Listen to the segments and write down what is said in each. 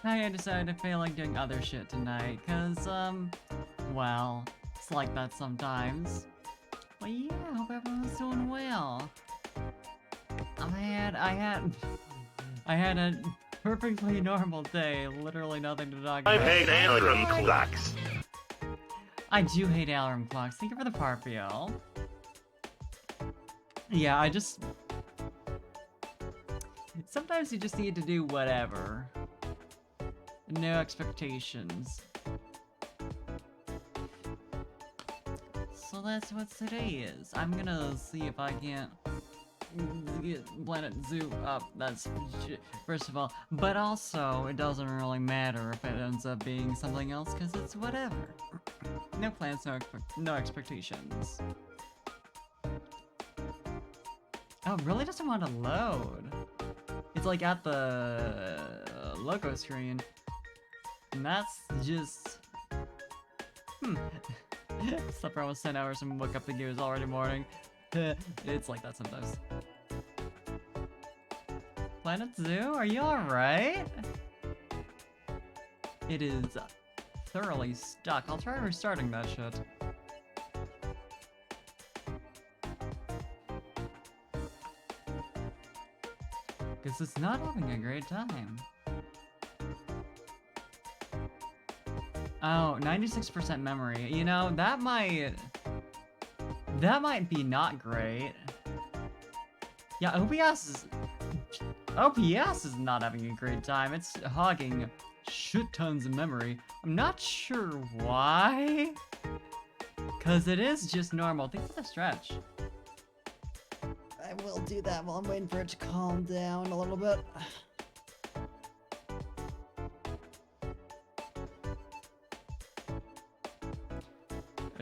I decided to feel like doing other shit tonight, cause, well, it's like that sometimes. But yeah, hope everyone's doing well. I had a perfectly normal day, literally nothing to talk about. I hate alarm clocks. I do hate alarm clocks. Thank you for the Parpio. Yeah, sometimes you just need to do whatever. No expectations. So that's what today is. I'm gonna see if I can't get Planet Zoo up. That's shit, first of all. But also, it doesn't really matter if it ends up being something else, because it's whatever. No plans, no expectations. Oh, it really doesn't want to load. It's like at the logo screen. And that's just... Slept for almost 10 hours and woke up thinking it was already morning. It's like that sometimes. Planet Zoo, are you alright? It is thoroughly stuck. I'll try restarting that shit. Because it's not having a great time. Oh, 96% memory. You know, that might be not great. Yeah, OPS is not having a great time. It's hogging shit tons of memory. I'm not sure why. Cause it is just normal. Think of the stretch. I will do that while I'm waiting for it to calm down a little bit.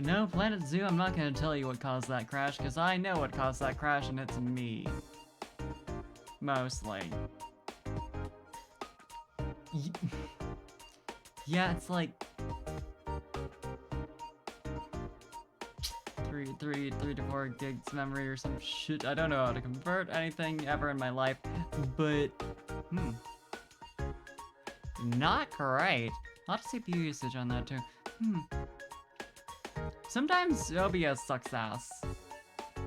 No, Planet Zoo, I'm not gonna tell you what caused that crash, because I know what caused that crash, and it's me. Mostly. Yeah, it's like... 3 to 4 gigs memory or some shit. I don't know how to convert anything ever in my life, but... Not great. A lot of CPU usage on that, too. Sometimes OBS sucks ass.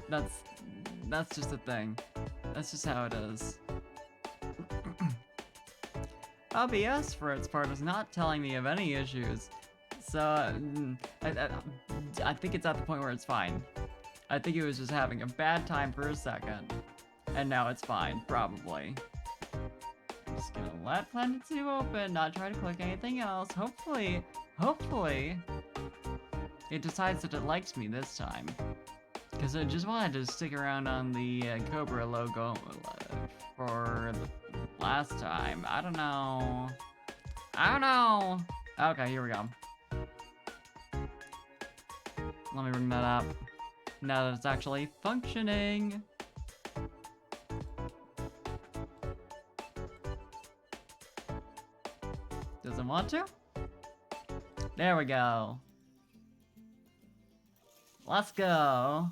That's just a thing. That's just how it is. OBS, for its part, is not telling me of any issues. So, I think it's at the point where it's fine. I think it was just having a bad time for a second. And now it's fine, probably. I'm just gonna let Planet Zoo open, not try to click anything else. Hopefully, it decides that it likes me this time. Because I just wanted to stick around on the Cobra logo for the last time. I don't know. Okay, here we go. Let me bring that up. Now that it's actually functioning. Doesn't want to? There we go. Let's go.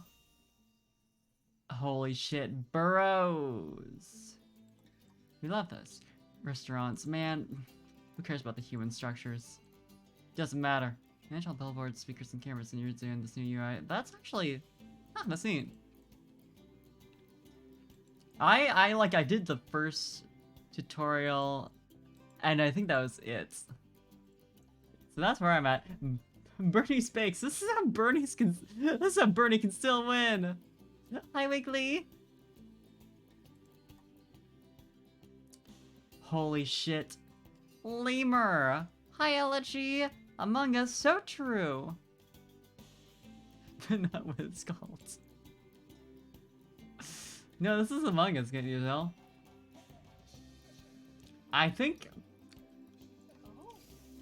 Holy shit, burrows. We love this. Restaurants, man. Who cares about the human structures? Doesn't matter. Manage all billboards, speakers, and cameras in your zoo and this new UI. That's actually not the scene. I did the first tutorial, and I think that was it. So that's where I'm at. Bernie Spakes. This is how Bernie can still win. Hi, Wiggly. Holy shit. Lemur. Hi, Elegy. Among Us, so true. But not what it's called. No, this is Among Us, can you tell? I think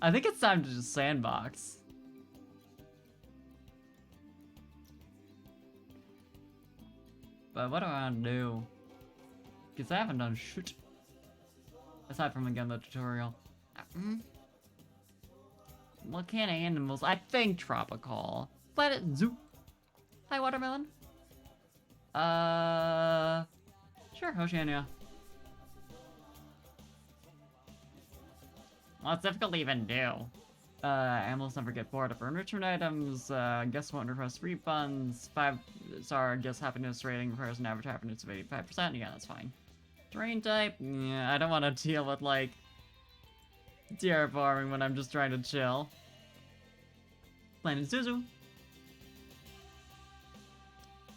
it's time to just sandbox. But what do I want to do? Because I haven't done shit. Aside from, again, the tutorial. What kind of animals? I think tropical. Planet Zoo. Hi, Watermelon. Sure, Oceania. What's difficult to even do? Animals never get bored of enrichment items. Guests won't request refunds. 5-star guest happiness rating requires an average happiness of 85%. Yeah, that's fine. Terrain type? Yeah, I don't want to deal with, like, terraforming when I'm just trying to chill. Planet Zuzu.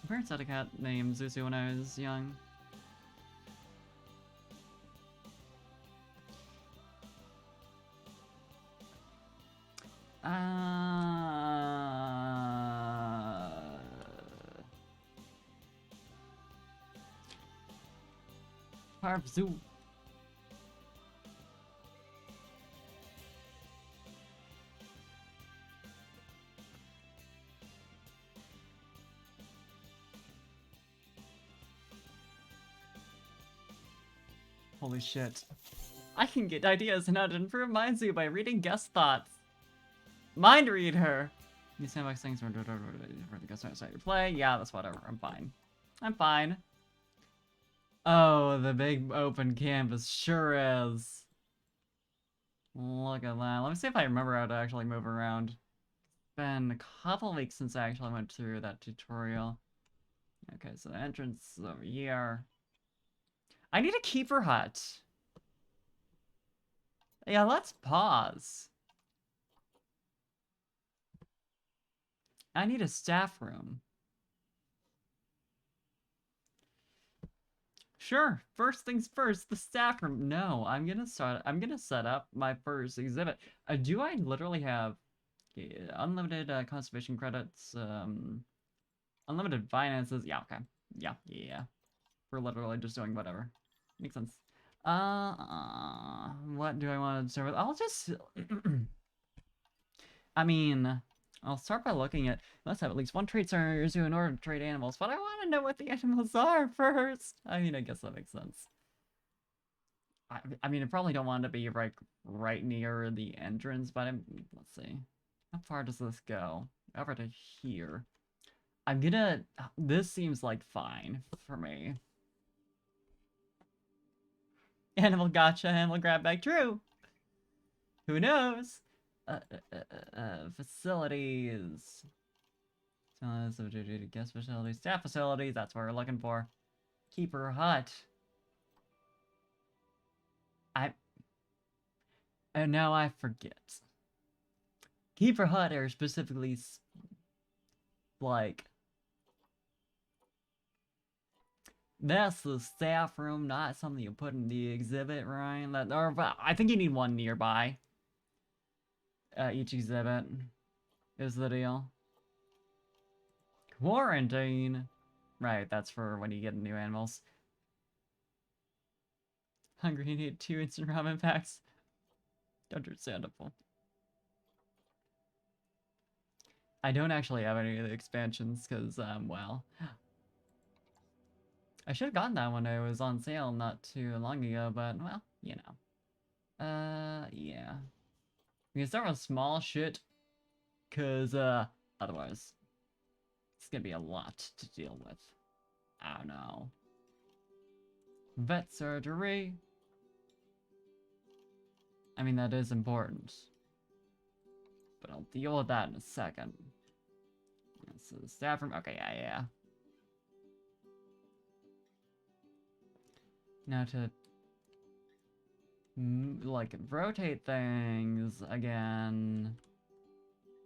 My parents had a cat named Zuzu when I was young. Harp Zoo. Holy shit. I can get ideas on how to improve Mind Zoo by reading guest thoughts. Mind read her. These sandbox things for the guest site to play. Yeah, that's whatever. I'm fine. I'm fine. Oh, the big open canvas sure is. Look at that. Let me see if I remember how to actually move around. It's been a couple weeks since I actually went through that tutorial. Okay, so the entrance is over here. I need a keeper hut. Yeah, let's pause. I need a staff room. Sure, first things first, the staff room. No, I'm gonna set up my first exhibit. Do I literally have unlimited conservation credits, unlimited finances? Yeah, okay. Yeah. We're literally just doing whatever. Makes sense. What do I want to start with? I'll just I mean, I'll start by looking at, let's have at least one trade center in order to trade animals, but I want to know what the animals are first. I mean, I guess that makes sense. I mean, I probably don't want to be right near the entrance, but let's see. How far does this go? Over to here. This seems like fine for me. Animal gotcha, animal grab bag, true. Who knows? Facilities. Guest facilities, staff facilities, that's what we're looking for. Keeper hut. And now I forget. Keeper hut are specifically, like, that's the staff room, not something you put in the exhibit, right? I think you need one nearby. Each exhibit is the deal. Quarantine. Right, that's for when you get new animals. Hungry, you need 2 instant ramen packs. Understandable. I don't actually have any of the expansions because, well, I should have gotten that when it was on sale not too long ago, but, well, you know. Yeah. We can start with small shit, because, otherwise, it's gonna be a lot to deal with. I don't know. Vet surgery. I mean, that is important. But I'll deal with that in a second. So the staff room, okay, yeah. Now to, like, rotate things again.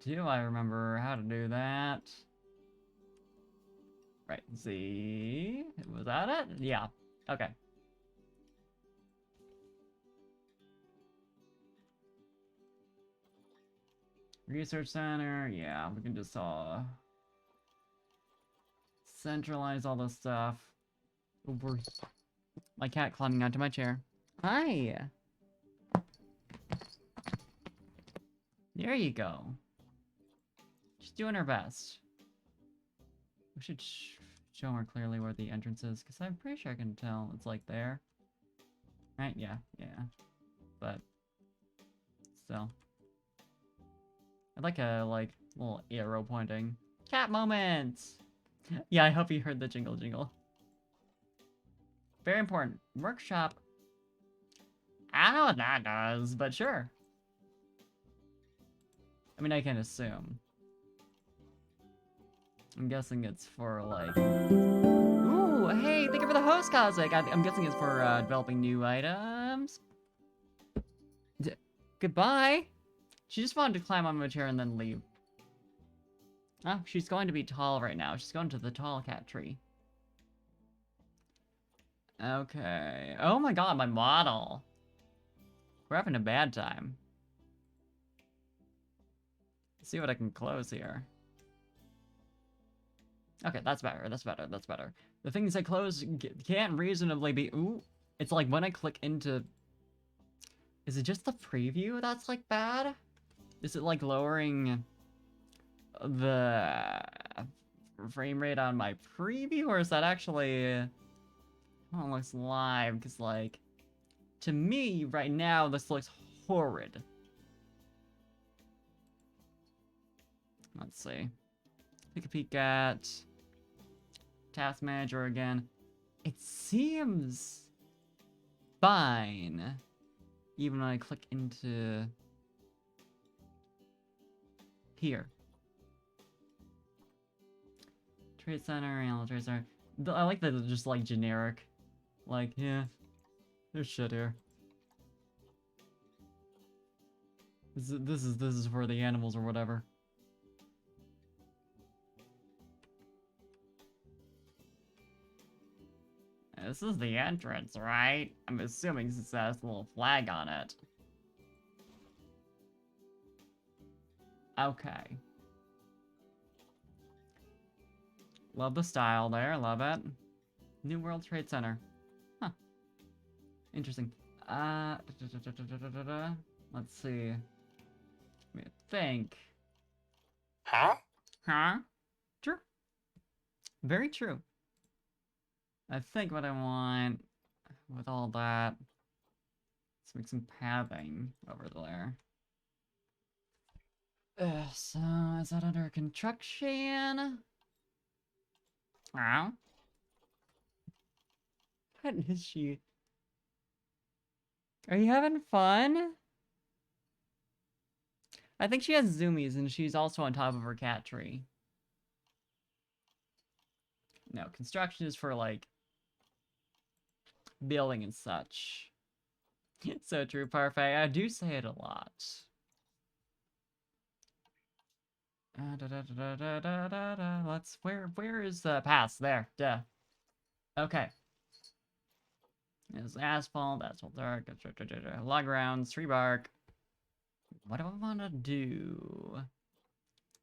Do I remember how to do that? Right, Z. Was that it? Yeah, okay. Research center, yeah, we can just centralize all this stuff. Over. My cat climbing onto my chair. Hi! There you go. She's doing her best. We should show more clearly where the entrance is, because I'm pretty sure I can tell. It's like there. Right? Yeah. But still. I'd like a, little arrow pointing. Cat moment! Yeah, I hope you heard the jingle jingle. Very important. Workshop. I don't know what that does, but sure. I mean, I can assume. I'm guessing it's for, like... Ooh, hey, thank you for the host, Cosmic! I'm guessing it's for, developing new items. Goodbye! She just wanted to climb on my chair and then leave. Oh, she's going to be tall right now. She's going to the tall cat tree. Okay. Oh my god, my model. We're having a bad time. Let's see what I can close here. Okay, that's better, that's better, that's better. The things I close can't reasonably be... Ooh, it's like when I click into... Is it just the preview that's, like, bad? Is it, like, lowering the frame rate on my preview? Or is that actually... Oh, it looks live, because, like... To me, right now, this looks horrid. Let's see. Take a peek at... Task Manager again. It seems... fine. Even when I click into... here. Trade Center, Animal Trade Center. I like that it's just like generic. Like, yeah, there's shit here. This is for the animals or whatever. This is the entrance, right? I'm assuming since it has a little flag on it. Okay. Love the style there, love it. New World Trade Center. Huh. Interesting. Let's see. Let me think. Huh? Huh? True. Very true. I think what I want with all that, let's make some padding over there. So, is that under construction? Oh. What is she? Are you having fun? I think she has zoomies and she's also on top of her cat tree. No, construction is for, like, building and such. So true, Parfait. I do say it a lot. Let's, where is the pass? There, duh. Okay. There's asphalt, asphalt dark, log rounds, tree bark. What do I want to do?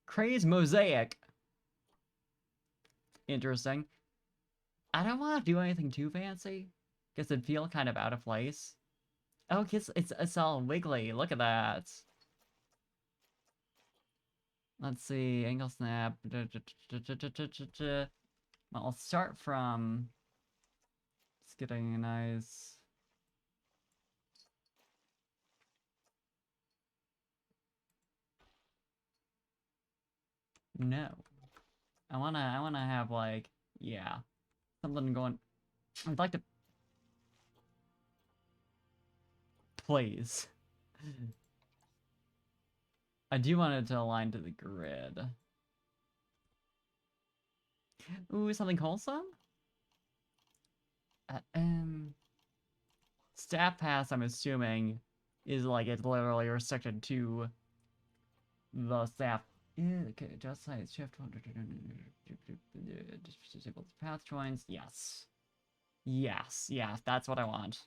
Craze mosaic. Interesting. I don't want to do anything too fancy, because it'd feel kind of out of place. Oh, it's all wiggly. Look at that. Let's see. Angle snap. Well, I'll start from just getting a nice... No. I wanna have, like, yeah, something going. I'd like to... Please. I do want it to align to the grid. Ooh, something wholesome? Staff pass, I'm assuming, is like it's literally restricted to the staff. Yeah, okay, adjust size, shift, disable path joins. Yes. Yes, yes, that's what I want.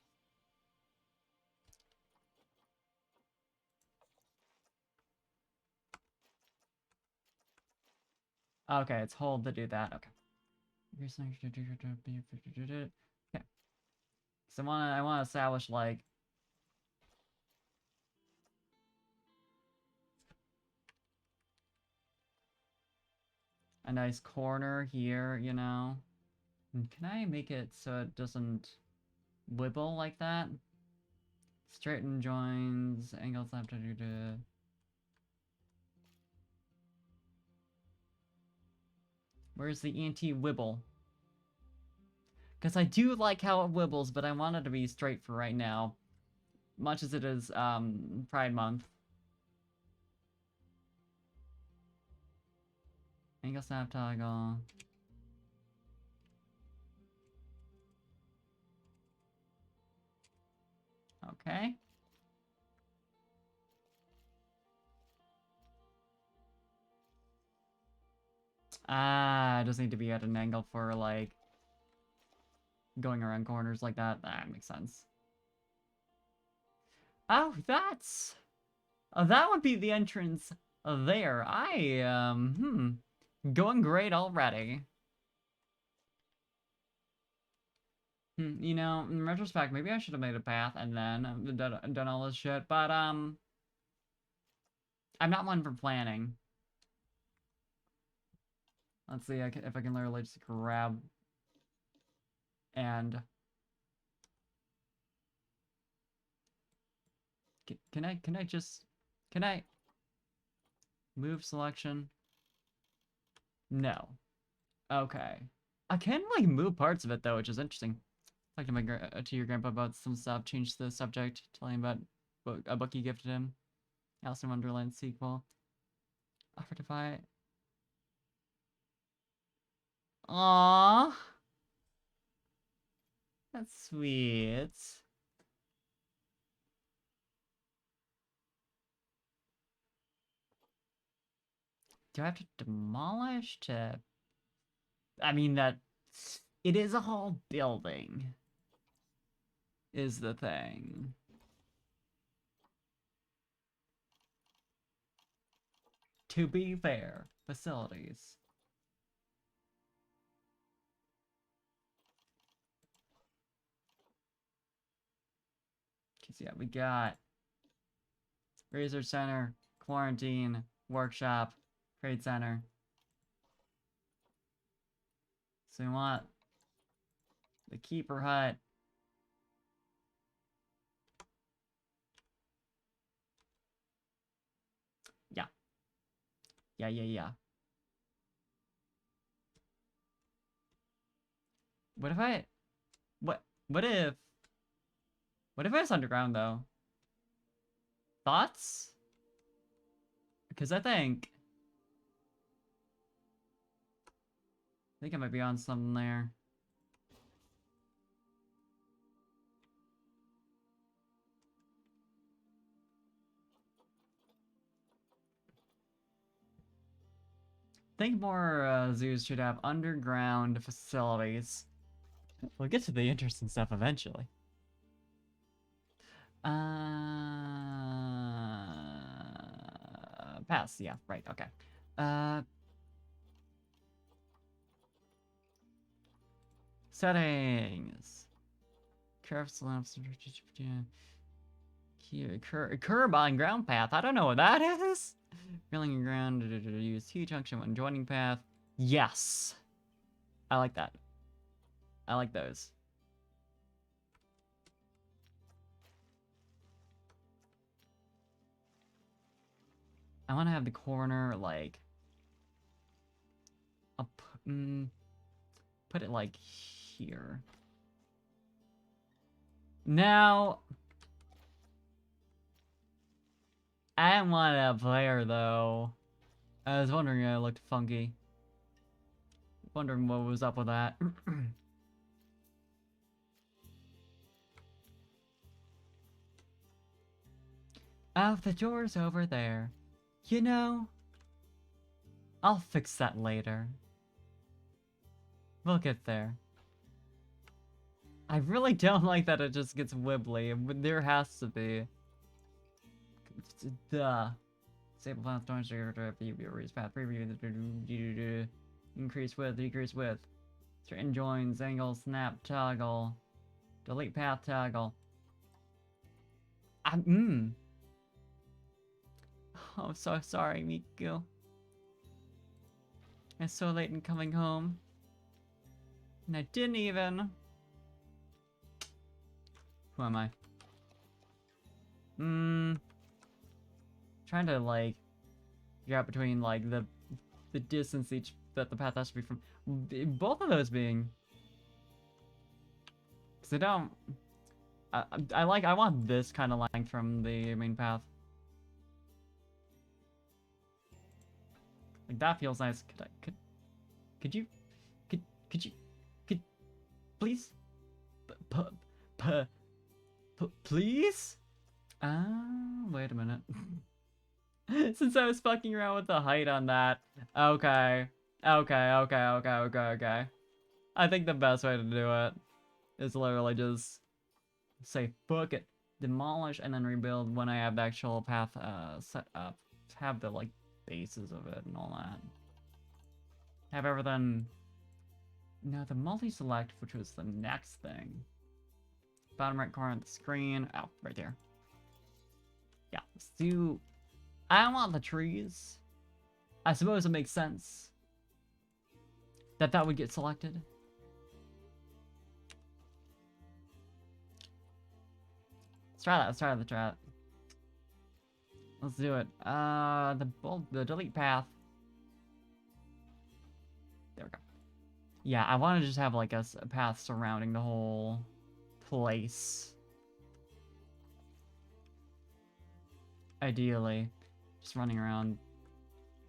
Okay, it's hold to do that. Okay. Okay. So I wanna establish like a nice corner here, you know? And can I make it so it doesn't wibble like that? Straighten joins, angles left, where's the anti-wibble? Because I do like how it wibbles, but I want it to be straight for right now. Much as it is, Pride Month. Angle snap toggle. Okay. Ah, it does need to be at an angle for, like, going around corners like that. That makes sense. Oh, that's... that would be the entrance there. Going great already. You know, in retrospect, maybe I should have made a path and then done all this shit, but, I'm not one for planning. Let's see if I can literally just grab and... Can I just... Can I... Move selection? No. Okay. I can, like, move parts of it, though, which is interesting. Talk to to your grandpa about some stuff, change the subject, tell him about a book you gifted him. Alice in Wonderland sequel. Offer to buy it. Aww. That's sweet. Do I have to demolish to... I mean, that... It is a whole building. Is the thing. To be fair, facilities. Cause yeah, we got Research Center, Quarantine, Workshop, Trade Center. So we want the Keeper Hut. Yeah. Yeah. What if I... What if... What if it's underground, though? Thoughts? Because I think I might be on something there. Think more zoos should have underground facilities. We'll get to the interesting stuff eventually. Pass. Yeah, right. Okay. Settings. Curve slopes. Curb on ground path. I don't know what that is. Railing ground. Use T-junction when joining path. Yes. I like that. I like those. I want to have the corner, like... up... put it, like, here. Now... I didn't want a player, though. I was wondering it looked funky. Wondering what was up with that. Oh, the door's over there. You know, I'll fix that later. We'll get there. I really don't like that it just gets wibbly. There has to be. Duh. Disable path, don't preview, path, preview, increase width, decrease width. Certain joins, angle, snap, toggle. Delete path toggle. Oh, so sorry, Miku. It's so late in coming home. And I didn't even... Who am I? Trying to, like, figure out between, like, the distance that the path has to be from... Both of those being... Because I don't... I want this kind of length from the main path. Like, that feels nice. Could you, could you, could, please? P- p- please? Wait a minute. Since I was fucking around with the height on that. Okay. Okay. I think the best way to do it is literally just say, fuck it. Demolish and then rebuild when I have the actual path set up. Have the, like, bases of it and all that. Have everything... Now, the multi-select, which was the next thing. Bottom right corner of the screen. Oh, right there. Yeah, let's do... I want the trees. I suppose it makes sense that that would get selected. Let's try that. Let's do it. The delete path. There we go. Yeah, I want to just have like a path surrounding the whole place. Ideally. Just running around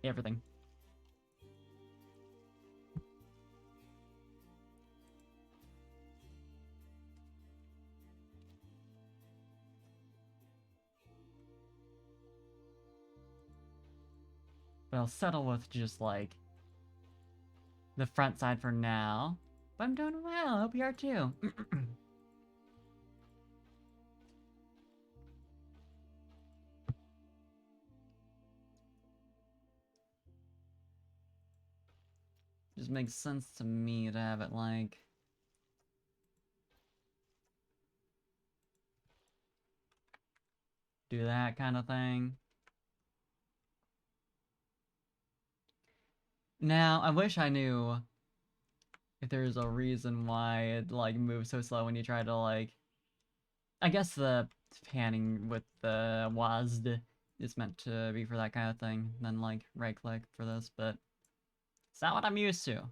everything. But I'll settle with just like the front side for now. But I'm doing well. I hope you are too. Just makes sense to me to have it like... do that kind of thing. Now, I wish I knew if there's a reason why it, like, moves so slow when you try to, like... I guess the panning with the WASD is meant to be for that kind of thing, then, like, right-click for this, but it's not what I'm used to.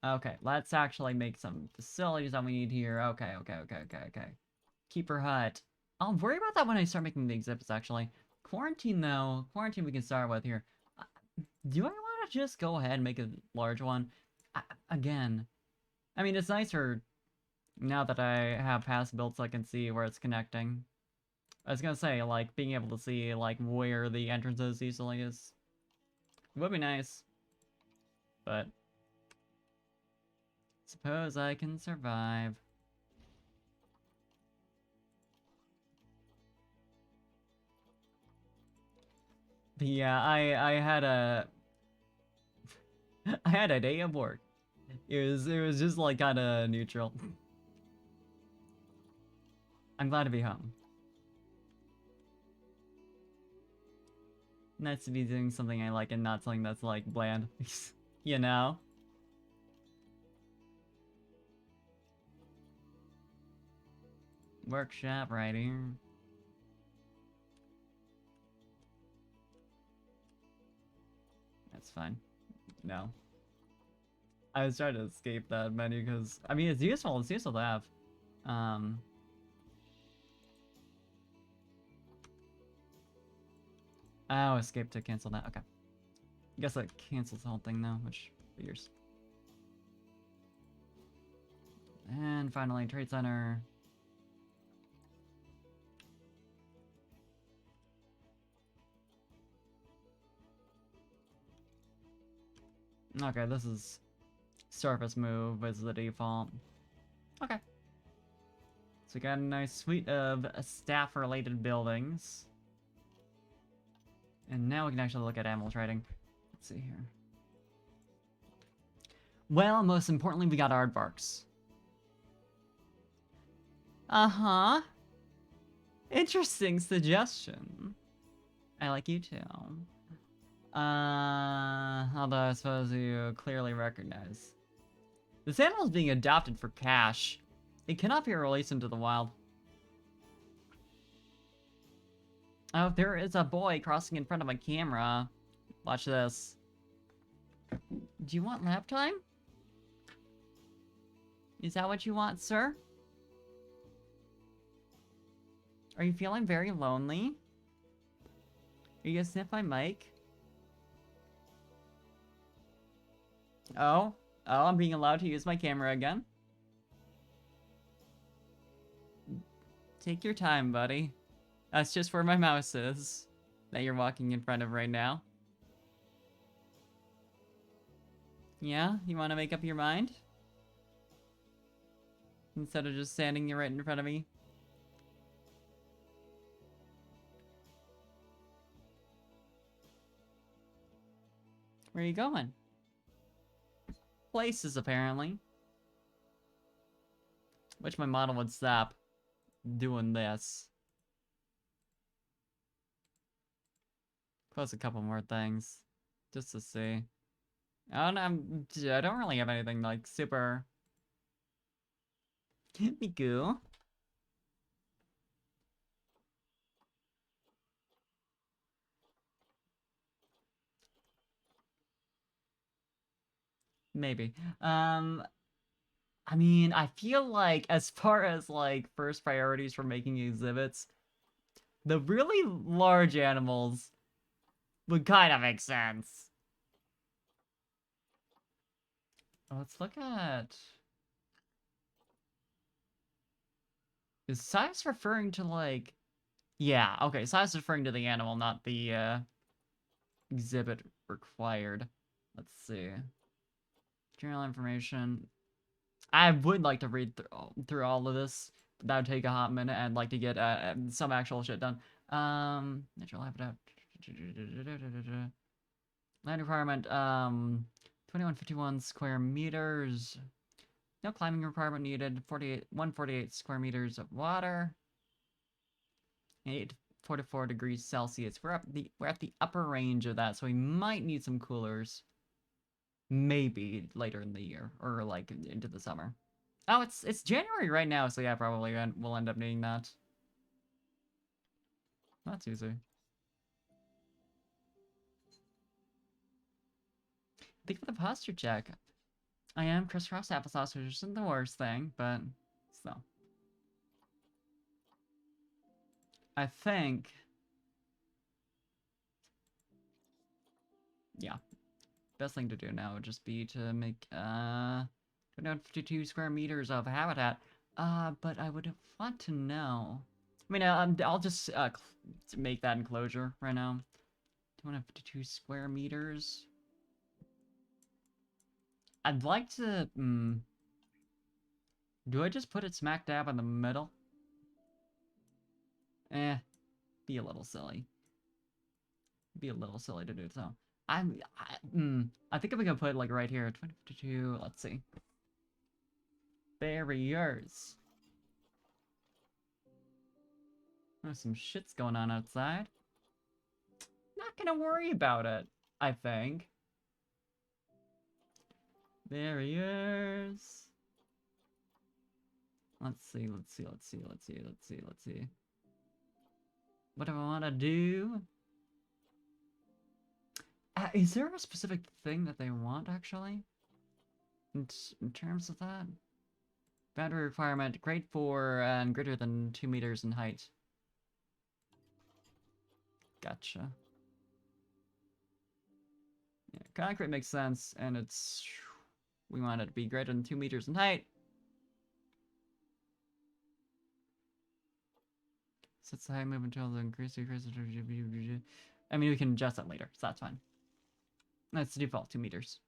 Okay, let's actually make some facilities that we need here. Okay. Keeper hut. I'll worry about that when I start making the exhibits, actually. Quarantine, though. Quarantine we can start with here. Do I want to just go ahead and make a large one? Again, I mean, it's nicer now that I have paths built so I can see where it's connecting. I was gonna say, like, being able to see, like, where the entrances easily is would be nice. But suppose I can survive. But yeah, I had a... I had a day of work. It was just, like, kinda neutral. I'm glad to be home. Nice to be doing something I like and not something that's, like, bland. You know? Workshop right here. That's fine. No. I was trying to escape that menu because, I mean, it's useful to have. Oh, escape to cancel that. Okay. I guess that cancels the whole thing now, which figures. And finally, Trade Center. Okay, this is surface move as the default. Okay. So we got a nice suite of staff-related buildings. And now we can actually look at animal trading. Let's see here. Well, most importantly, we got aardvarks. Uh-huh. Interesting suggestion. I like you too. Although I suppose you clearly recognize. This animal is being adopted for cash. It cannot be released into the wild. Oh, there is a boy crossing in front of my camera. Watch this. Do you want lap time? Is that what you want, sir? Are you feeling very lonely? Are you gonna sniff my mic? Oh, I'm being allowed to use my camera again. Take your time, buddy. That's just where my mouse is that you're walking in front of right now. Yeah? You want to make up your mind? Instead of just standing right in front of me? Where are you going? Places, apparently. Wish my model would stop doing this. Close a couple more things. Just to see. I don't really have anything, like, super... Miku. Maybe. I mean, I feel like as far as like first priorities for making exhibits, the really large animals would kind of make sense. Let's look at... Is size referring to like... Yeah, okay, size is referring to the animal, not the exhibit required. Let's see. General information. I would like to read through all of this. That would take a hot minute and like to get some actual shit done. Natural habitat. Land requirement, 2151 square meters. No climbing requirement needed. 148 square meters of water. 844 degrees Celsius. We're at the upper range of that, so we might need some coolers. Maybe later in the year or like into the summer. Oh, it's January right now, so yeah, probably we'll end up needing that. That's easy. Think of the posture check. I am crisscross applesauce, which isn't the worst thing, but still. I think... Yeah. Best thing to do now would just be to make, 252 square meters of habitat. But I would want to know... I mean, I'll just, make that enclosure right now. 252 square meters. I'd like to, do I just put it smack dab in the middle? Be a little silly. Be a little silly to do so. I think I'm gonna put like right here, 2052. Let's see. Barriers. There's some shit's going on outside. Not gonna worry about it, I think. Barriers. Let's see. What do I want to do? Is there a specific thing that they want, actually? In terms of that? Boundary requirement, grade 4 and greater than 2 meters in height. Gotcha. Yeah, concrete makes sense, and it's... We want it to be greater than 2 meters in height. Sets the height move until the increase. I mean, we can adjust that later, so that's fine. That's the default, 2 meters.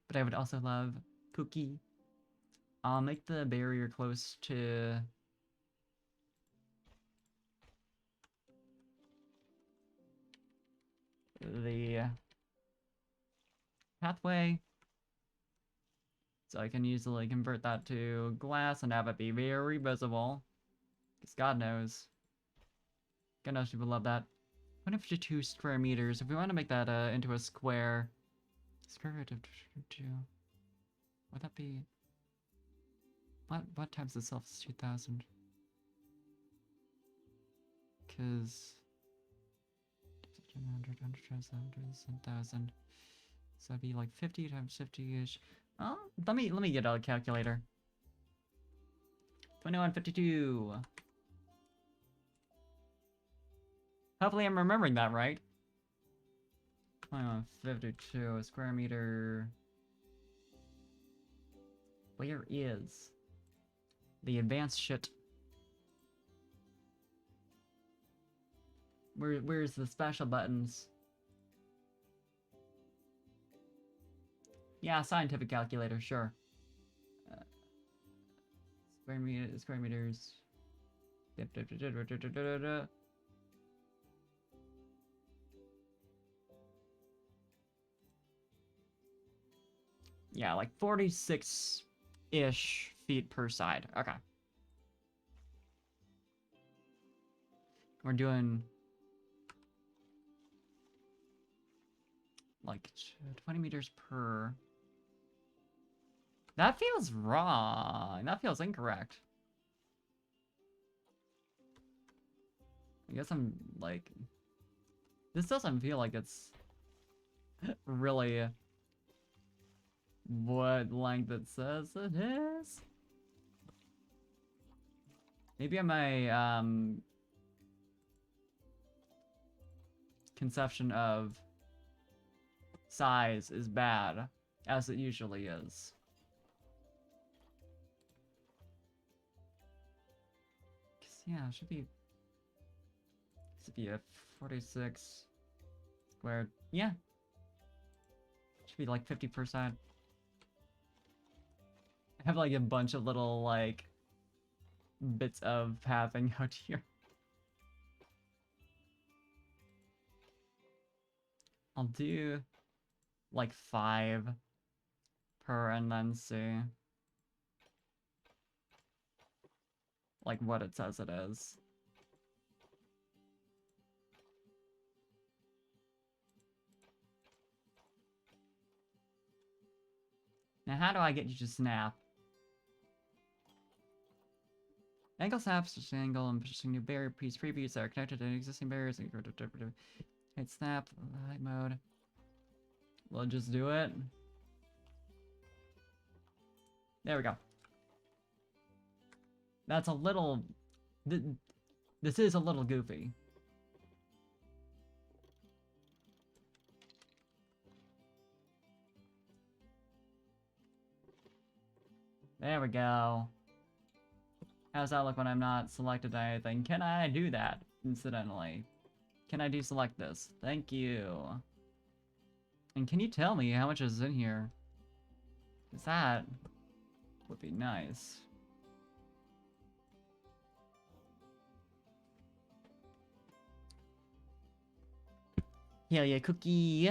But I would also love Cookie. I'll make the barrier close to... the pathway. So I can easily convert that to glass and have it be very visible. Because God knows people love that. 152 square meters. If we want to make that into a square... Square root of 2... Would that be... What times itself is 2,000? Because... 100 times 1,000. So that'd be like 50 times 50-ish. Oh, let me get a calculator. 2152. Hopefully I'm remembering that right. 5152 square meter. Where is the advanced shit? Where's the special buttons? Yeah, scientific calculator, sure. Square meters. Yeah, like 46-ish feet per side. Okay. We're doing like 20 meters per. That feels wrong. That feels incorrect. I guess I'm like, this doesn't feel like it's really what length it says it is. Maybe my conception of size is bad, as it usually is. Yeah, it should be a 46 squared. Yeah. Should be like 50%. I have like a bunch of little like bits of pathing out here. I'll do like 5 per and then see like what it says it is. Now how do I get you to snap? Angle snaps, just angle and pushing new barrier piece, previews that are connected to existing barriers. Hit snap, light mode. We'll just do it. There we go. That's a little... This is a little goofy. There we go. How's that look when I'm not selected on anything? Can I do that, incidentally? Can I deselect this? Thank you. And can you tell me how much is in here? Because that would be nice. Hell yeah, cookie.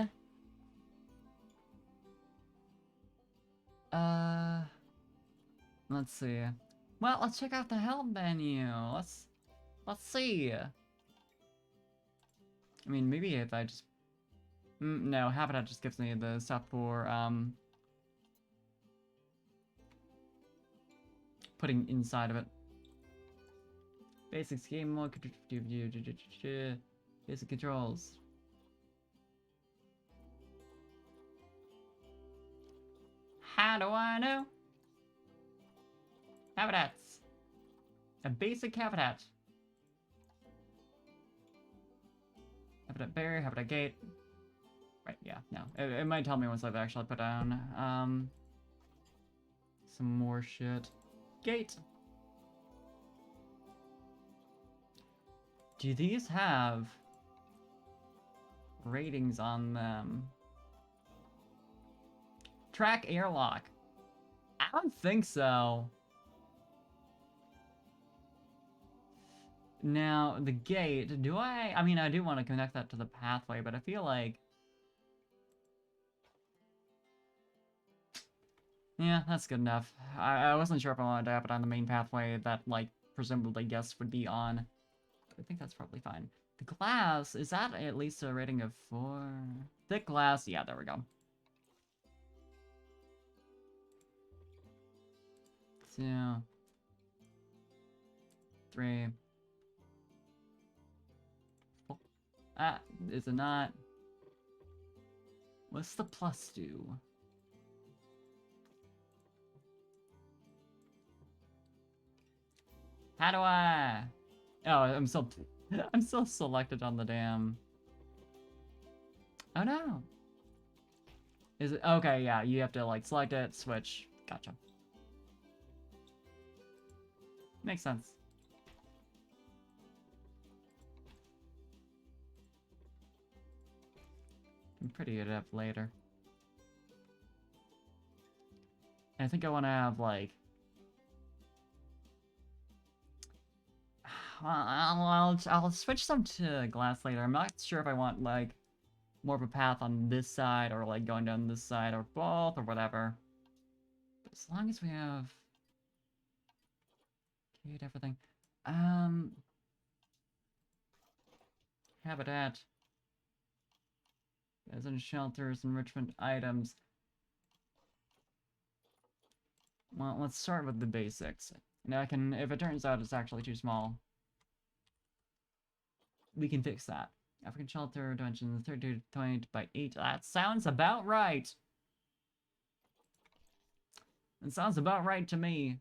Let's see. Well, let's check out the help menu. Let's see. I mean, maybe if I just... no, Habitat just gives me the stuff for, putting inside of it. Basic game mode, basic controls. How do I know? Habitats. A basic habitat. Habitat barrier, habitat gate. Right, yeah, no. It might tell me once I've actually put down, some more shit. Gate. Do these have ratings on them? Track airlock. I don't think so. Now, the gate, do I mean, I do want to connect that to the pathway, but I feel like... Yeah, that's good enough. I wasn't sure if I wanted to have it on the main pathway that, like, presumably guests would be on. But I think that's probably fine. The glass, is that at least a rating of 4? Thick glass, yeah, there we go. 2, 3. Is it not? What's the plus do? How do I... Oh, I'm still I'm still selected on the damn... Oh no! Is it? Okay, yeah, you have to, like, select it, switch. Gotcha. Makes sense. I'm pretty good at later. And I think I want to have, like... I'll switch some to glass later. I'm not sure if I want, like, more of a path on this side or, like, going down this side or both or whatever. But as long as we have... Cute, everything. Habitat. As in shelters, enrichment items. Well, let's start with the basics. Now I can, if it turns out it's actually too small, we can fix that. African shelter, dimensions 32 to 20 by 8. That sounds about right. It sounds about right to me.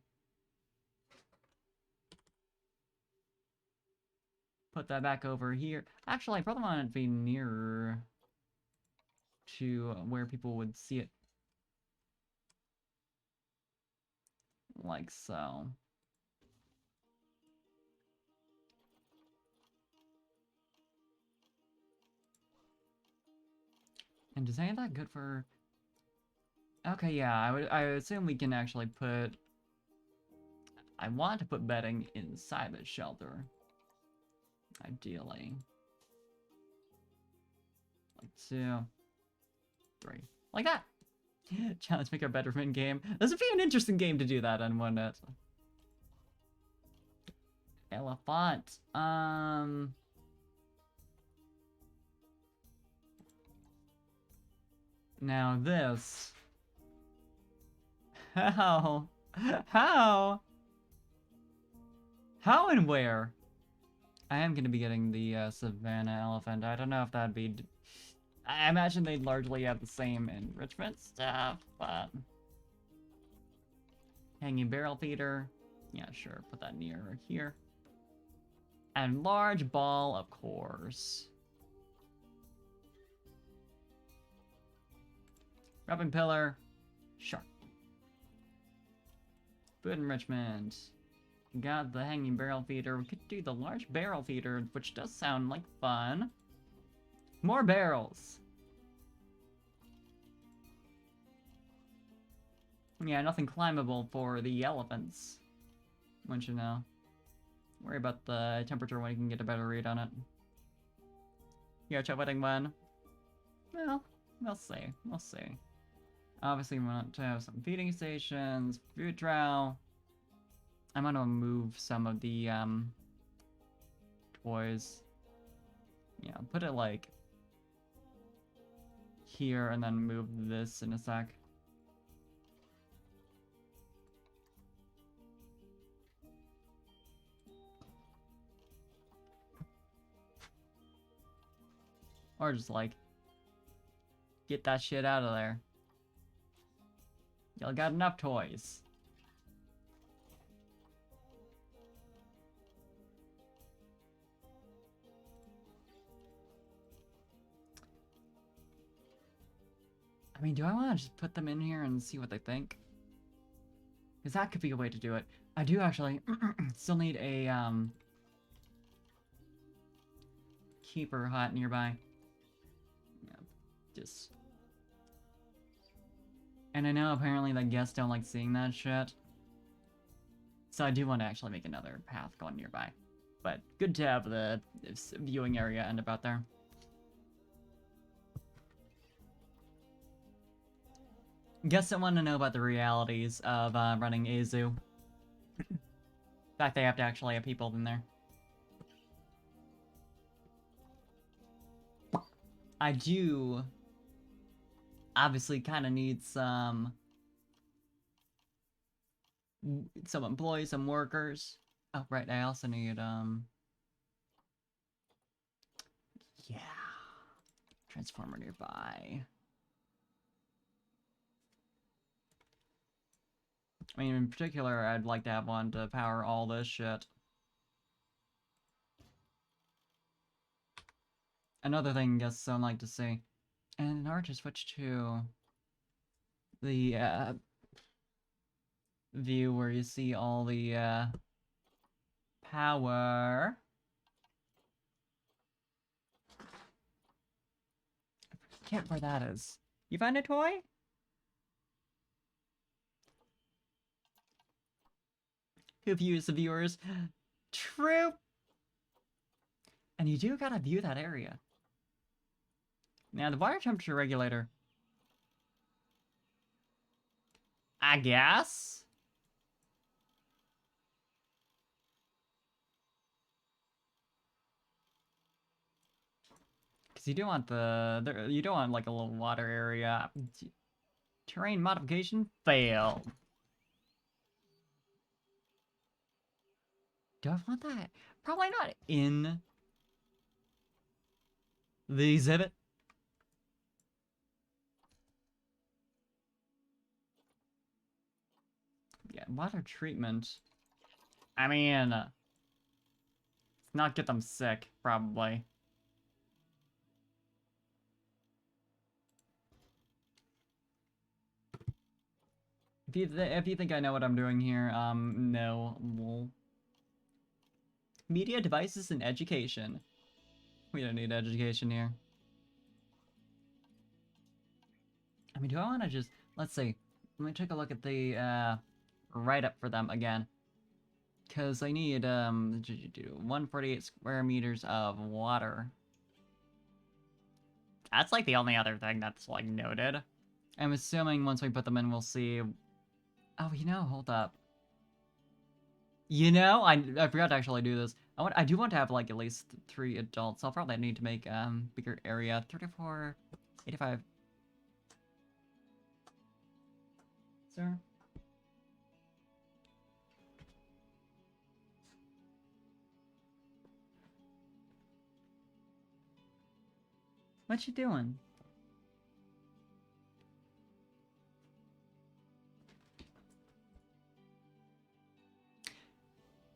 Put that back over here. Actually, I probably want it to be nearer to where people would see it. Like so. And is any of that good for... Okay, yeah, I assume we can actually put... I want to put bedding inside the shelter. Ideally. Like 2, 3. Like that! Challenge make a better in game. This would be an interesting game to do that on, wouldn't it? Elephant. Now this. How? How? How and where? I am going to be getting the Savannah Elephant. I don't know if that'd be... I imagine they'd largely have the same enrichment stuff, but... Hanging barrel feeder. Yeah, sure. Put that near here. And large ball, of course. Rubbing pillar. Sure. Food enrichment. Got the hanging barrel feeder. We could do the large barrel feeder, which does sound like fun. More barrels. Yeah, nothing climbable for the elephants. Wouldn't you know? Worry about the temperature when you can get a better read on it. Yeah, chat wedding when? Well, we'll see. We'll see. Obviously, we want to have some feeding stations, food trough. I'm gonna move some of the, toys. Yeah, put it, like, here, and then move this in a sec. Or just, like, get that shit out of there. Y'all got enough toys. I mean, do I want to just put them in here and see what they think? Because that could be a way to do it. I do actually still need a, keeper hut nearby. Yeah, just... And I know apparently that guests don't like seeing that shit. So I do want to actually make another path going nearby. But good to have the viewing area end about there. Guests don't want to know about the realities of running a zoo. In fact, they have to actually have people in there. I do obviously kind of need some employees, some workers. Oh, right, I also need, yeah, transformer nearby. I mean, in particular, I'd like to have one to power all this shit. Another thing guests don't like to see. And in order to switch to the view where you see all the power. I forget where that is. You find a toy? Who views the viewers? True. And you do gotta view that area. Now the water temperature regulator. I guess. Because you do want you don't want like a little water area. Terrain modification failed. Do I want that? Probably not in the exhibit. Yeah, water treatment. I mean, let's not get them sick, probably. If you think I know what I'm doing here, no. Lol. Media devices and education. We don't need education here. I mean, do I want to just, let's see. Let me take a look at the write-up for them again. Because I need 148 square meters of water. That's like the only other thing that's like noted. I'm assuming once we put them in, we'll see. Oh, hold up. I forgot to actually do this. I do want to have like at least 3 adults. I'll probably need to make bigger area. 34, 85. Sir? What you doing?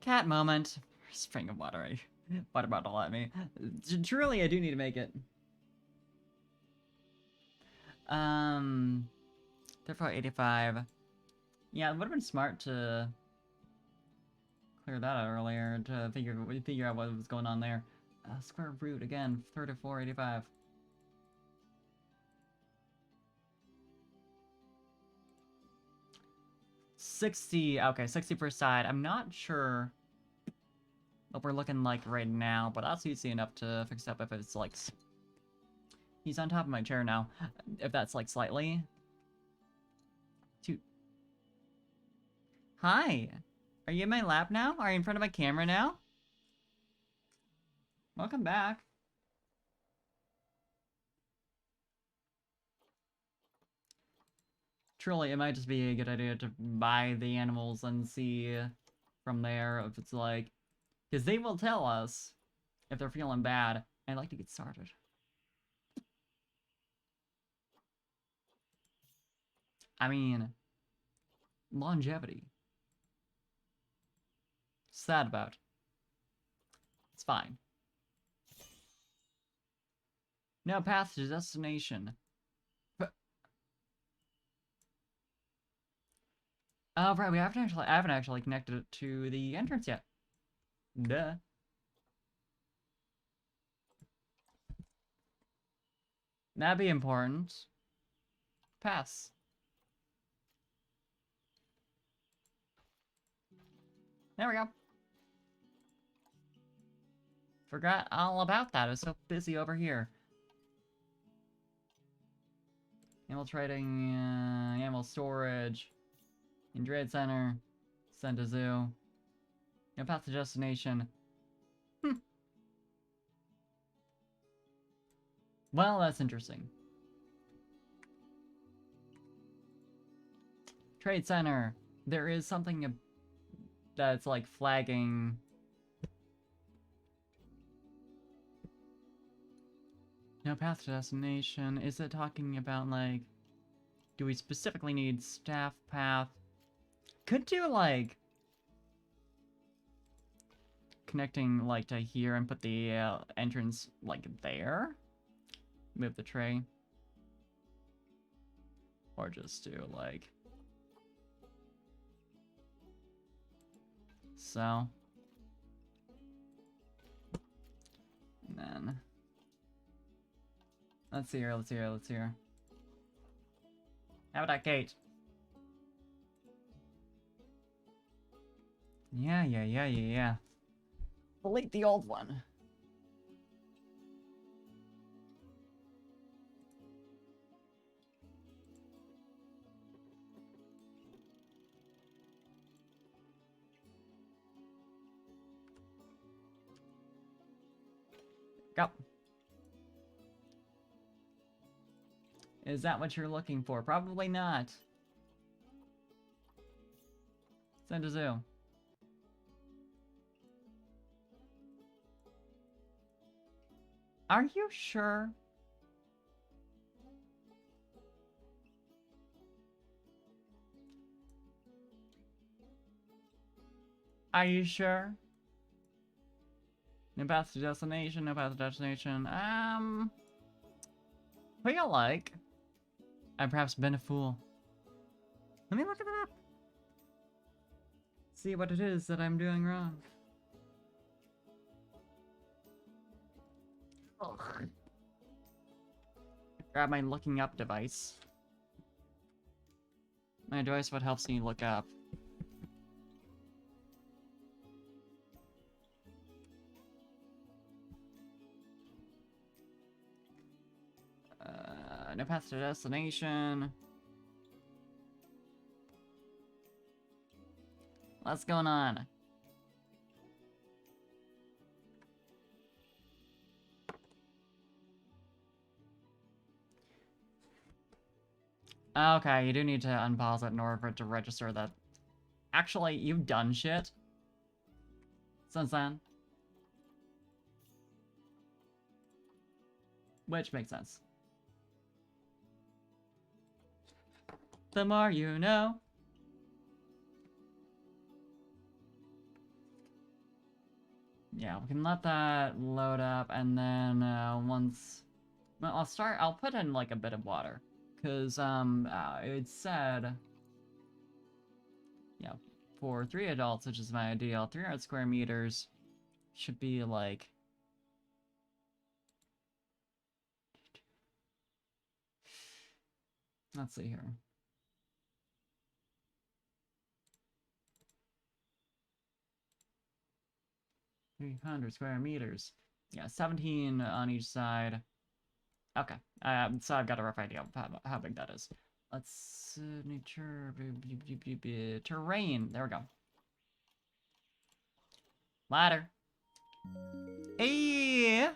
Cat moment. Spring of water. Water bottle at me. Truly, I do need to make it. Therefore 85. Yeah, it would have been smart to clear that out earlier to figure out what was going on there. Square root again, 34, 85. 60, okay, 60 per side. I'm not sure what we're looking like right now, but that's easy enough to fix up if it's like... He's on top of my chair now. If that's like slightly... Hi! Are you in my lap now? Are you in front of my camera now? Welcome back. Truly, it might just be a good idea to buy the animals and see from there if it's like... Because they will tell us if they're feeling bad. I'd like to get started. I mean... Longevity. Sad about. It's fine. No path to destination. Oh, right, I haven't actually connected it to the entrance yet. Duh. That'd be important. Pass. There we go. Forgot all about that. I was so busy over here. Animal trading, animal storage, in trade center, send to zoo. No path to destination. Well, that's interesting. Trade center. There is something that's like flagging. No path to destination. Is it talking about like, do we specifically need staff path? Could connecting, like, to here and put the entrance, like, there? Move the tray. Or just do, like... so. And then... let's see here, let's see here, let's see here. How about that gate? Yeah. Delete the old one. Go. Is that what you're looking for? Probably not. Send a zoo. Are you sure? Are you sure? No path to destination, no path to destination. Feel like I've perhaps been a fool. Let me look at the map. See what it is that I'm doing wrong. Ugh. Grab my looking up device. My device what helps me look up. No path to destination. What's going on? Okay, you do need to unpause it in order for it to register that... actually, you've done shit since then. Which makes sense. The more you know. Yeah, we can let that load up, and then once... well, I'll put in, like, a bit of water. Because, it said... yeah, for 3 adults, which is my ideal, 300 square meters should be, like... let's see here. 300 square meters. Yeah, 17 on each side. Okay, so I've got a rough idea of how big that is. Let's nature terrain. There we go. Ladder. Hey,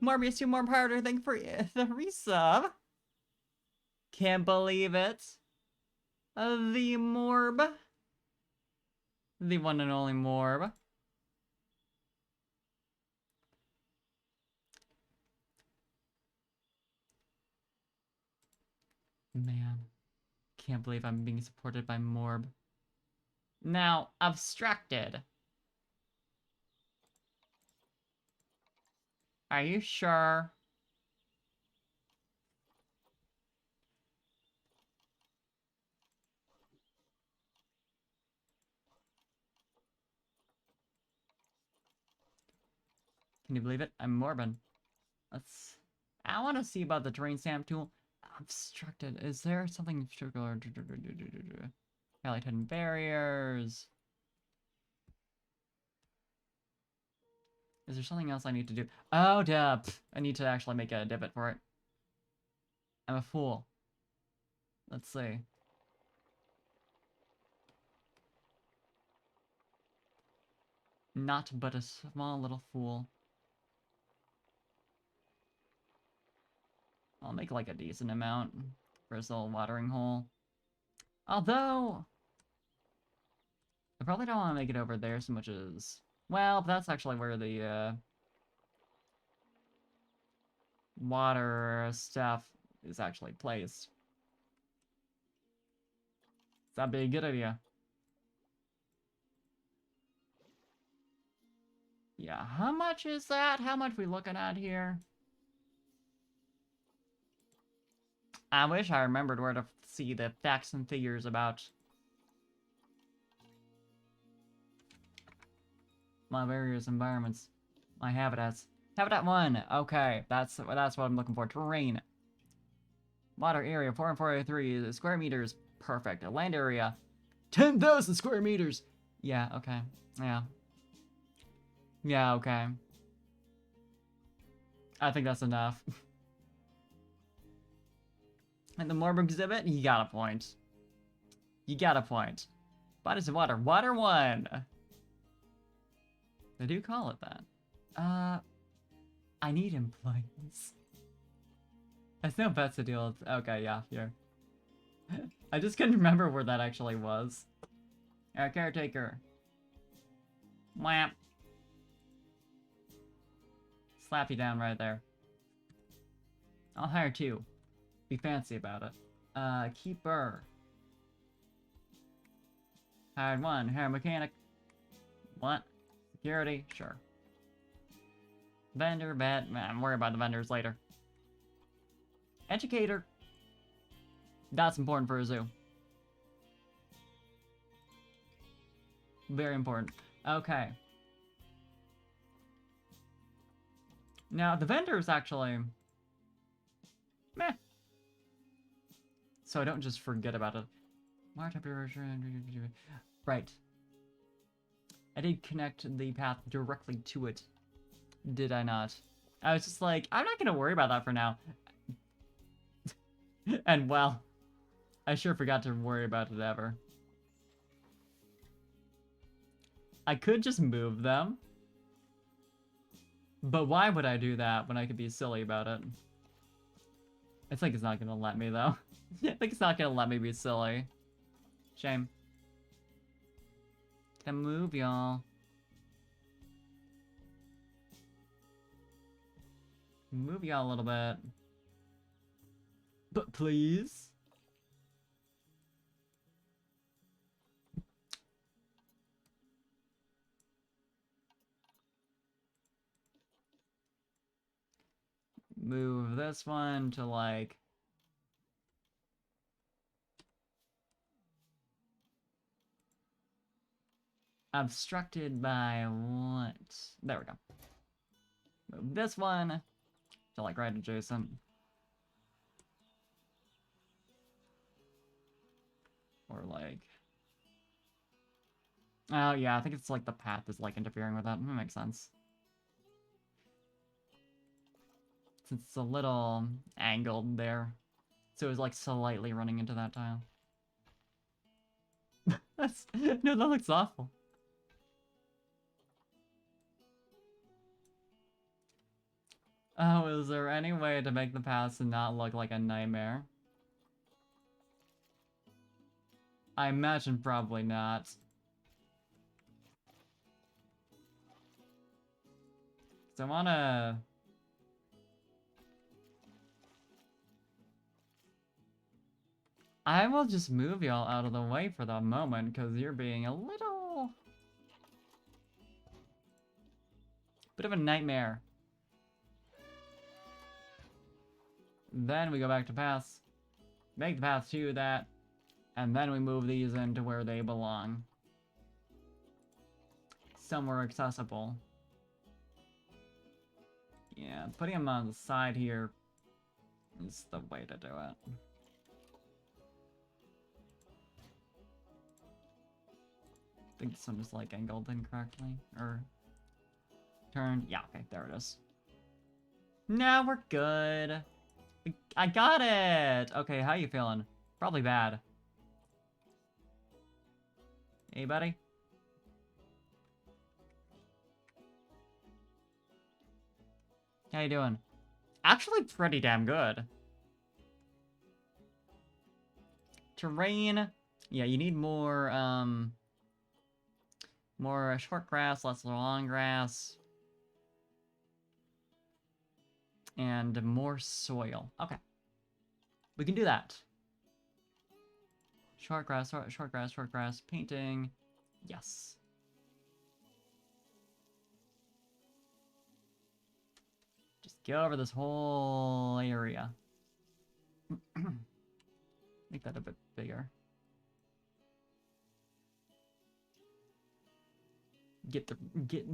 Morbius, you more powder. Thank you for the resub. Can't believe it. The Morb. The one and only Morb. Man, can't believe I'm being supported by Morb. Now, abstracted. Are you sure? Can you believe it? I'm Morbin. Let's... I want to see about the terrain stamp tool. Obstructed. Is there something circular? Highlight hidden barriers. Is there something else I need to do? Oh, duh. I need to actually make a divot for it. I'm a fool. Let's see. Not but a small little fool. I'll make like a decent amount for this little watering hole. Although, I probably don't want to make it over there so much as... well, that's actually where the water stuff is actually placed. That'd be a good idea. Yeah, how much is that? How much we looking at here? I wish I remembered where to see the facts and figures about my various environments. My habitats. Habitat 1. Okay, that's what I'm looking for. Terrain. Water area 4,483 square meters. Perfect. Land area 10,000 square meters. Yeah, okay. Yeah. Yeah, okay. I think that's enough. And the Morb exhibit, you got a point. You got a point. Bodies of water. Water 1. They do call it that. I need employees. There's no bets to deal with. Okay, yeah, here. I just couldn't remember where that actually was. Caretaker. Wham. Slap you down right there. I'll hire 2. Be fancy about it. Keeper. Hired 1. Hire mechanic. What? Security? Sure. Vendor, vet. Man, worry about the vendors later. Educator. That's important for a zoo. Very important. Okay. Now, the vendors actually... meh. So I don't just forget about it. Water temperature... Right. I did connect the path directly to it. Did I not? I was just like, I'm not gonna worry about that for now. And well, I sure forgot to worry about it ever. I could just move them. But why would I do that when I could be silly about it? I think it's not gonna let me, though. I think it's not gonna let me be silly. Shame. Can I move, y'all? Move y'all a little bit. But please? Move this one to, like... obstructed by what? There we go. Move this one to, like, right adjacent. Or, like... oh, yeah, I think it's, like, the path is, like, interfering with that. That makes sense. Since it's a little angled there. So it was, like, slightly running into that tile. That's... no, that looks awful. Oh, is there any way to make the paths not look like a nightmare? I imagine probably not. So I wanna... I will just move y'all out of the way for the moment, because you're being a little... bit of a nightmare. Then we go back to paths. Make the path to that. And then we move these into where they belong. Somewhere accessible. Yeah, putting them on the side here is the way to do it. I think this one is like angled incorrectly, or turned. Yeah, okay, there it is. Now we're good. I got it! Okay, how you feeling? Probably bad. Hey, buddy? How you doing? Actually pretty damn good. Terrain. Yeah, you need more, more short grass, less long grass. And more soil. Okay. We can do that. Short grass, short grass, short grass. Painting. Yes. Go over this whole area. Make that a bit bigger. Get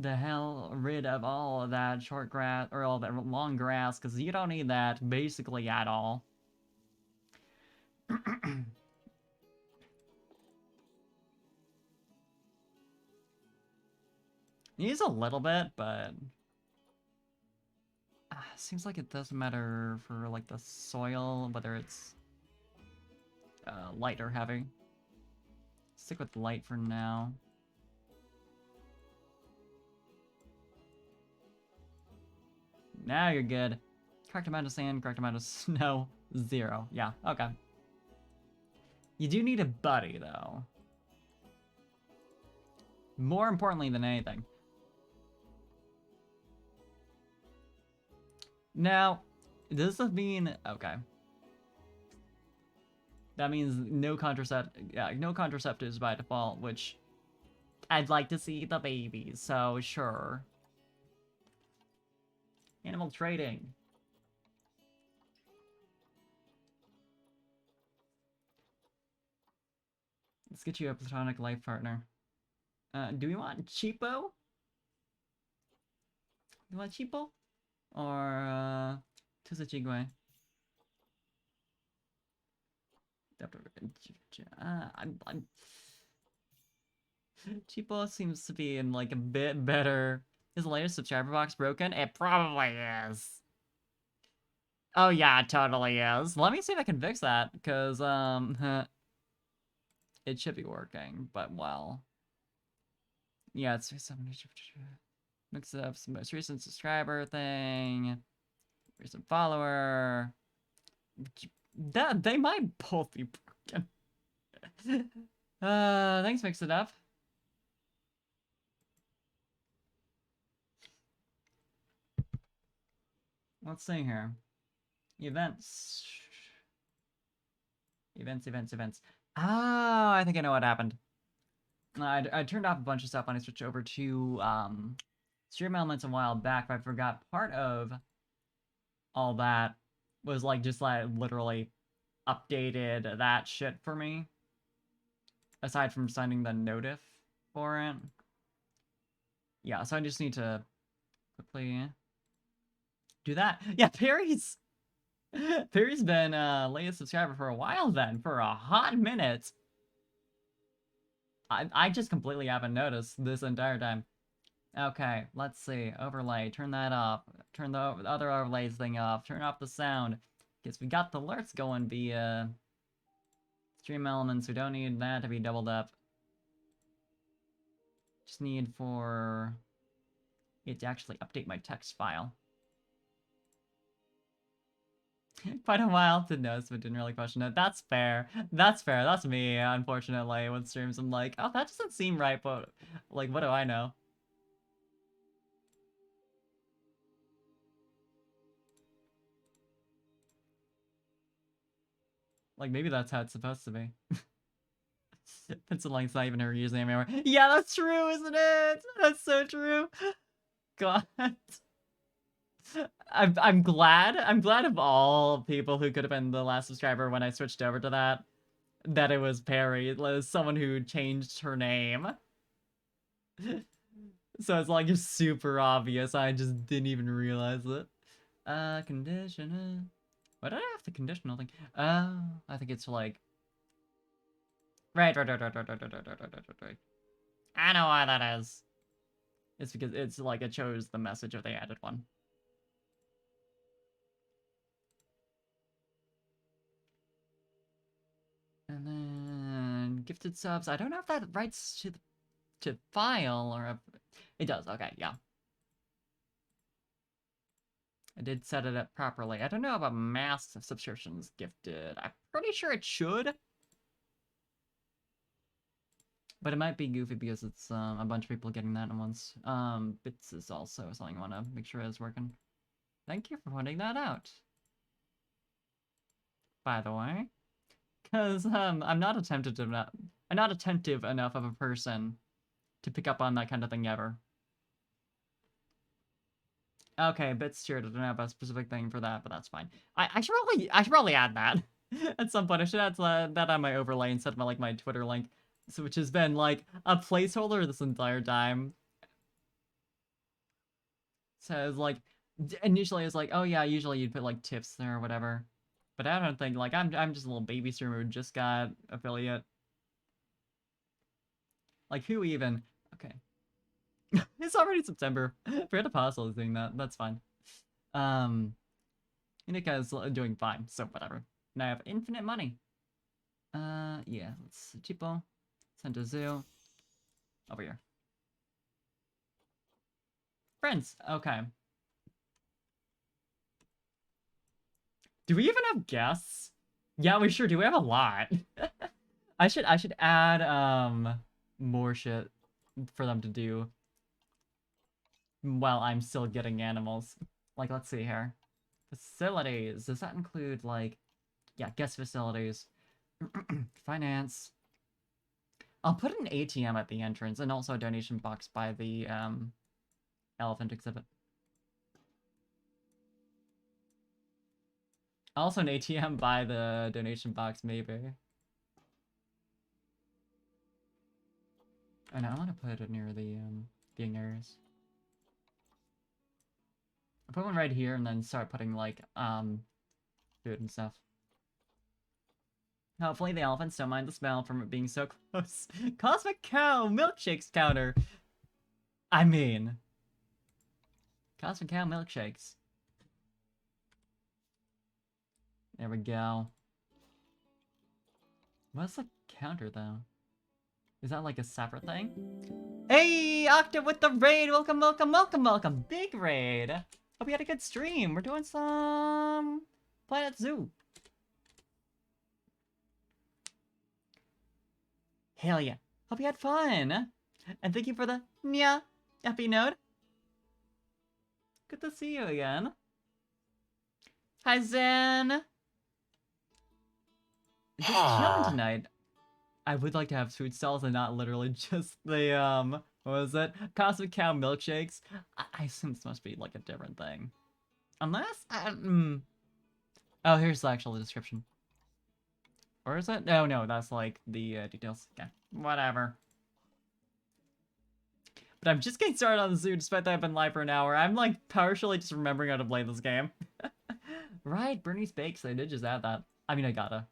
the hell rid of all of that short grass or all that long grass, because you don't need that basically at all. Use a little bit, but seems like it doesn't matter for like the soil, whether it's light or heavy. Stick with light for now. Now you're good. Correct amount of sand, correct amount of snow, 0. Yeah, okay. You do need a buddy, though. More importantly than anything. Now, does this mean... Okay. That means no contraceptives by default, which... I'd like to see the babies, so sure. Animal trading. Let's get you a platonic life partner. Do we want cheapo? Do you want cheapo? Or, Tuzachigwe? Cheapo seems to be in, like, a bit better... Is the latest subscriber box broken? It probably is. Oh yeah, it totally is. Let me see if I can fix that, because, it should be working, but well. Yeah, it's mix it up some most recent subscriber thing. Recent follower. That they might both be broken. Thanks, Mix It Up. Let's see here. Events. Events. Oh, I think I know what happened. I turned off a bunch of stuff when I switched over to stream elements a while back, but I forgot part of all that was like just like literally updated that shit for me. Aside from sending the notif for it. Yeah, so I just need to quickly do that. Yeah, Perry's been latest subscriber for a while then, for a hot minute. I just completely haven't noticed this entire time. Okay, let's see. Overlay, turn that off. Turn the other overlays thing off. Turn off the sound. Because we got the alerts going via stream elements. We don't need that to be doubled up. Just need for it to actually update my text file. Quite a while to notice, but didn't really question it. That's fair. That's fair. That's me, unfortunately. With streams, I'm like, oh, that doesn't seem right, but, like, what do I know? Like, maybe that's how it's supposed to be. Pencil Line's not even her username anymore. Yeah, that's true, isn't it? That's so true. God. I'm glad of all people who could have been the last subscriber when I switched over to that it was Perry. It was someone who changed her name. So it's like just super obvious. I just didn't even realize it. Conditioner. Why did I have the conditional thing? Oh, I think it's like... Right. I know why that is. It's because it's like it chose the message if they added one. And then gifted subs. I don't know if that writes to file or if it does. Okay, yeah. I did set it up properly. I don't know about mass subscriptions gifted. I'm pretty sure it should. But it might be goofy because it's a bunch of people getting that at once. Bits is also something I want to make sure is working. Thank you for pointing that out. By the way. Because I'm not attentive enough of a person to pick up on that kind of thing ever. Okay, bit steered. I don't have a specific thing for that, but that's fine. I should probably add that at some point. I should add that on my overlay instead of my Twitter link, so which has been like a placeholder this entire time. So it's like initially it's like, oh yeah, usually you'd put like tips there or whatever, but I don't think like I'm just a little baby streamer who just got affiliate. Like who even? Okay, it's already September. Forget Apostle is doing that. That's fine. Um. Inika is doing fine, so whatever. Now I have infinite money. Yeah, let's cheapo. Send to zoo. Over here. Friends, okay. Do we even have guests? Yeah, we sure do. We have a lot. I should add more shit for them to do while I'm still getting animals. Like, let's see here. Facilities. Does that include like, yeah, guest facilities, finance? I'll put an ATM at the entrance and also a donation box by the elephant exhibit. Also an ATM by the donation box, maybe. And I want to put it near the viewing areas. I'll put one right here and then start putting like food and stuff. Hopefully the elephants don't mind the smell from it being so close. Cosmic Cow milkshakes counter. I mean, Cosmic Cow milkshakes. There we go. What's the counter though? Is that like a separate thing? Hey, Octa with the raid! Welcome, welcome, welcome, welcome! Big raid! Hope you had a good stream. We're doing some Planet Zoo. Hell yeah. Hope you had fun. And thank you for the Nya happy note. Good to see you again. Hi, Zen. Just chilling tonight. I would like to have food stalls and not literally just the, what was it? Cosmic Cow milkshakes. I assume this must be like a different thing. Unless, Oh, here's the actual description. Or is it? No, no, that's like the details. Okay, whatever. But I'm just getting started on the zoo despite that I've been live for an hour. I'm like partially just remembering how to play this game. Right, Bernie's Bakes. I did just add that. I mean, I gotta.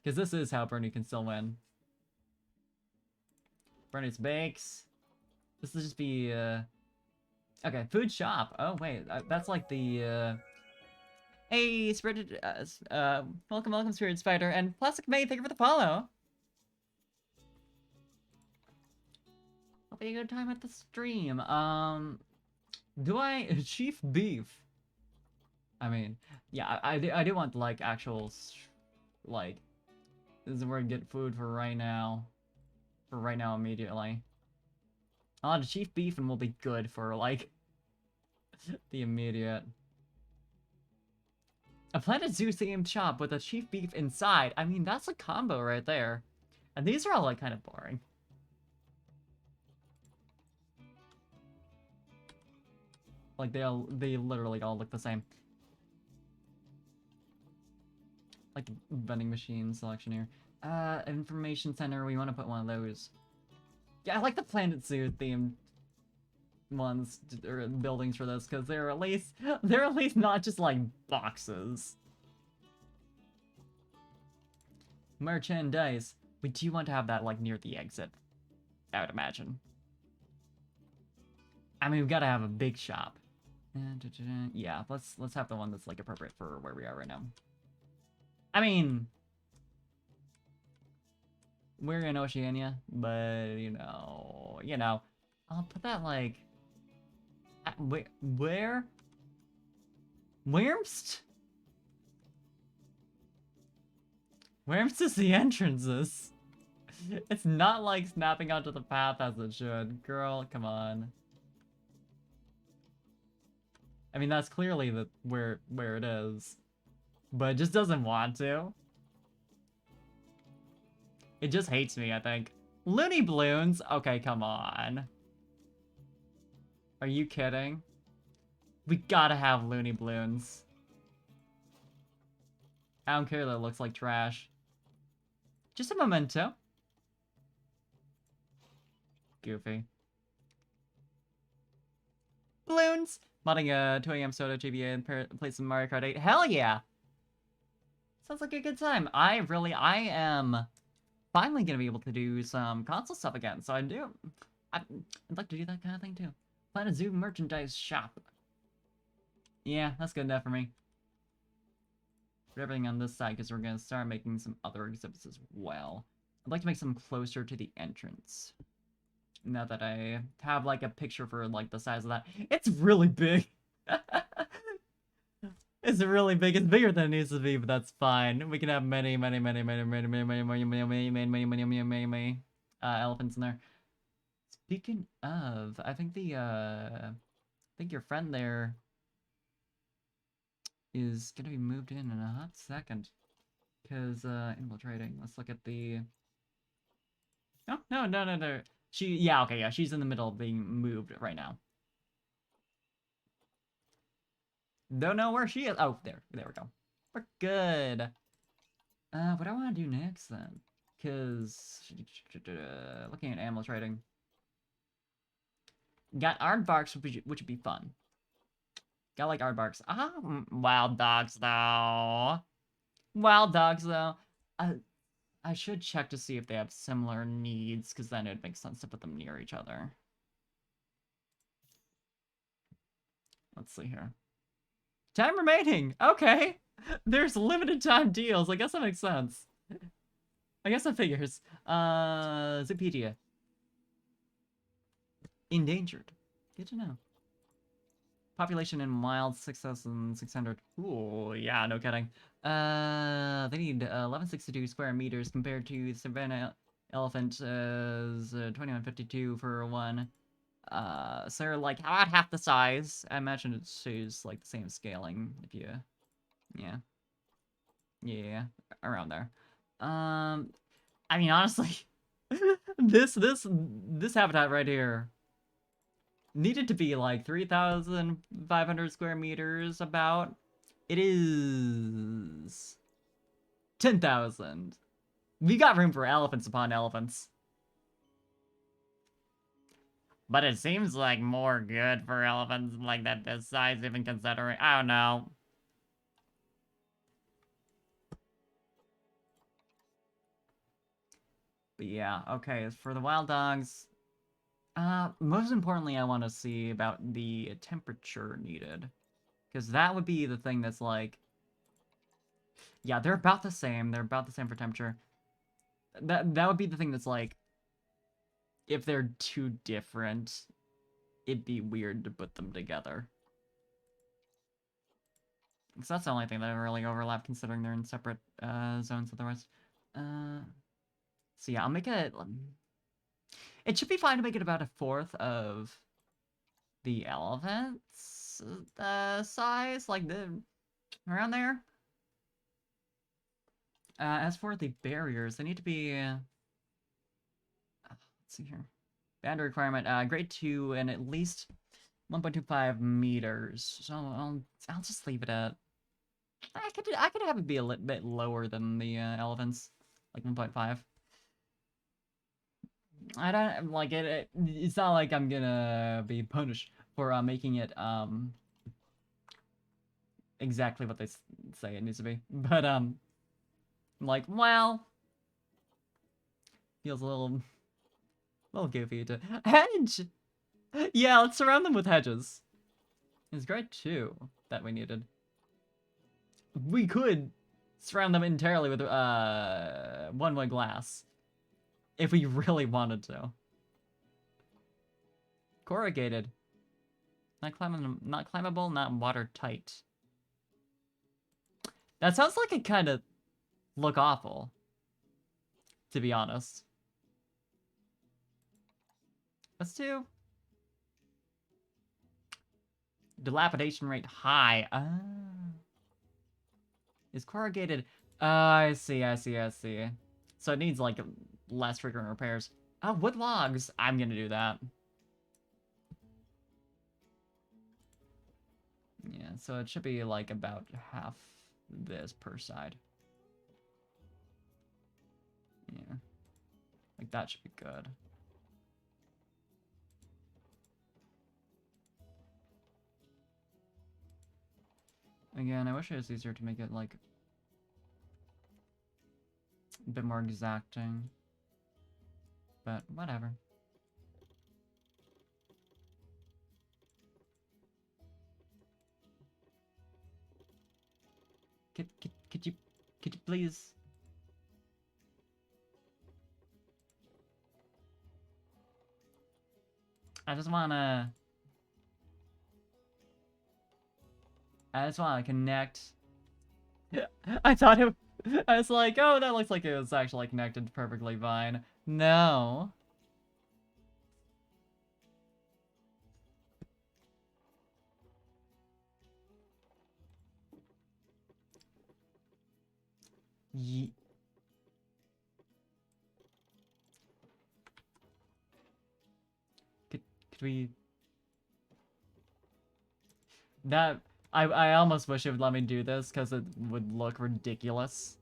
Because this is how Bernie can still win. Bernie's Bakes. This will just be, okay, food shop. Oh, wait, that's like the, Hey, Spirited, welcome, welcome, Spirit Spider, and Plastic May, thank you for the follow. Hope you had a good time at the stream. Do I Chief Beef? I mean, yeah, I do want like actual, like, this is where I get food for right now. For right now, immediately. I'll add Chief Beef and we'll be good for like the immediate. A Planet Zoo themed shop with a Chief Beef inside. I mean, that's a combo right there. And these are all like kind of boring. Like they literally all look the same. Like vending machine selection here. Information center, we want to put one of those. Yeah, I like the Planet Zoo themed ones or buildings for this because they're at least not just like boxes. Merchandise. We do want to have that like near the exit, I would imagine. I mean, we've got to have a big shop. Yeah, let's have the one that's like appropriate for where we are right now. I mean, we're in Oceania, but you know, I'll put that like, where? Where's is the entrances? It's not like snapping onto the path as it should. Girl, come on. I mean, that's clearly where it is. But it just doesn't want to. It just hates me, I think. Looney Balloons? Okay, come on. Are you kidding? We gotta have loony balloons. I don't care that it looks like trash. Just a memento. Goofy. Balloons! Modding a 2 a.m. soda GBA and play some Mario Kart 8. Hell yeah! Sounds like a good time. I am finally gonna be able to do some console stuff again. So I'd like to do that kind of thing too. Planet Zoo merchandise shop. Yeah, that's good enough for me. Put everything on this side because we're gonna start making some other exhibits as well. I'd like to make some closer to the entrance. Now that I have like a picture for like the size of that. It's really big. It's really big. It's bigger than it needs to be, but that's fine. We can have many elephants in there. Speaking of, I think your friend there is gonna be moved in a hot second. Cause infiltrating. Let's look at the. No. Yeah, she's in the middle of being moved right now. Don't know where she is. Oh, there we go. We're good. What do I want to do next then? Cause looking at animal trading. Got aardvarks, which would be fun. Got like aardvarks. Wild dogs though. Wild dogs though. I should check to see if they have similar needs, because then it would make sense to put them near each other. Let's see here. Time remaining! Okay! There's limited time deals. I guess that makes sense. I guess that figures. Zupedia. Endangered. Good to know. Population in wild 6,600. Ooh, yeah, no kidding. They need 1162 square meters compared to Savannah Elephant 2152 for one. So they're like about half the size. I imagine it's like the same scaling if you, yeah, around there. I mean honestly, this habitat right here needed to be like 3,500 square meters about. It is 10,000. We got room for elephants upon elephants. But it seems like more good for elephants like that this size, even considering. I don't know. But yeah, okay, as for the wild dogs, most importantly, I want to see about the temperature needed. Because that would be the thing that's like, yeah, they're about the same. They're about the same for temperature. That would be the thing that's like, if they're too different, it'd be weird to put them together. Because that's the only thing that really overlap, considering they're in separate zones otherwise. So yeah, I'll make it... It should be fine to make it about a fourth of the elephant's size, like around there. As for the barriers, they need to be... let's see here. Boundary requirement, grade 2 and at least 1.25 meters. So I'll just leave it at... I could have it be a little bit lower than the elephants, like 1.5. I don't like it. It's not like I'm gonna be punished for making it exactly what they say it needs to be. But I'm like, well, feels a little goofy to hedge. Yeah, let's surround them with hedges. It's great too that we needed. We could surround them entirely with one-way glass if we really wanted to. Corrugated. Not climbable, not watertight. That sounds like it kind of look awful, to be honest. Let's do dilapidation rate high. Is corrugated. I see. So it needs like less frequent repairs. Oh, wood logs. I'm gonna do that. so it should be like about half this per side. Yeah. Like that should be good. Again, I wish it was easier to make it like a bit more exacting. But whatever. Could you please? I just wanna connect. I thought it. I was like, oh, that looks like it was actually connected perfectly fine. No. Ye could we? That I almost wish it would let me do this because it would look ridiculous.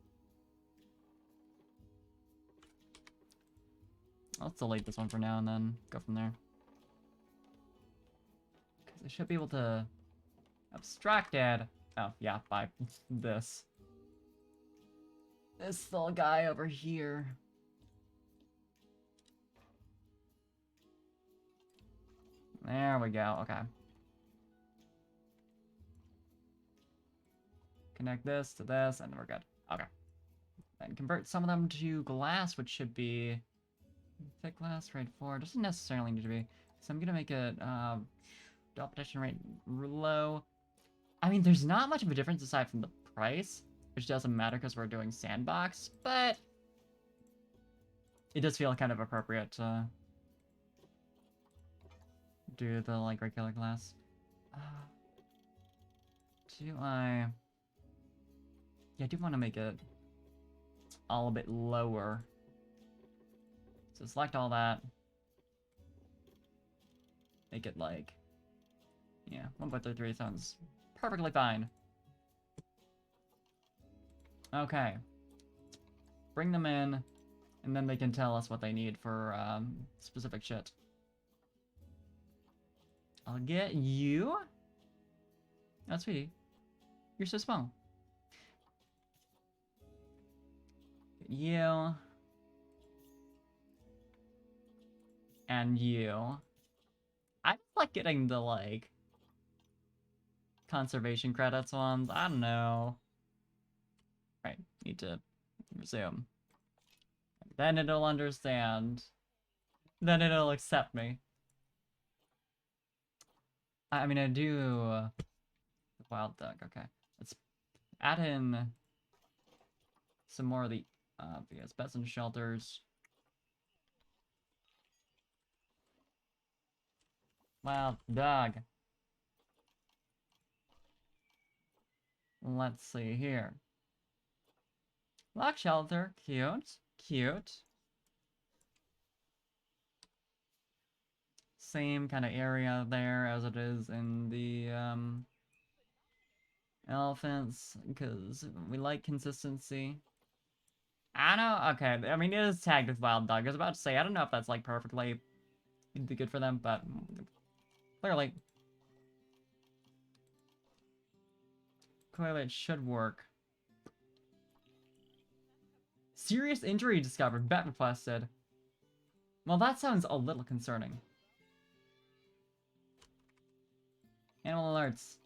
Let's delete this one for now and then go from there. Because I should be able to abstract it. Oh yeah, by this. This little guy over here. There we go. Okay. Connect this to this, and we're good. Okay. Then convert some of them to glass, which should be thick glass, rate 4. Doesn't necessarily need to be. So I'm gonna make it dot protection rate low. I mean, there's not much of a difference aside from the price, which doesn't matter because we're doing sandbox, but it does feel kind of appropriate to do the like regular glass. Do I? Yeah, I do want to make it all a bit lower. So select all that. Make it like, yeah, 1.33 sounds perfectly fine. Okay. Bring them in, and then they can tell us what they need for specific shit. I'll get you. Oh, sweetie. You're so small. Get you. And you. I just like getting the, like, conservation credits ones. I don't know. Right, need to resume. Then it'll understand. Then it'll accept me. I mean, I do... wild duck, okay. Let's add in some more of the obvious beds and shelters. Wild dog. Let's see here. Lock shelter, cute, cute. Same kind of area there as it is in the elephants, because we like consistency. I know, okay, I mean, it is tagged with wild dog. I was about to say, I don't know if that's like perfectly good for them, but clearly it should work. Serious injury discovered, bet requested. Well, that sounds a little concerning. Animal alerts.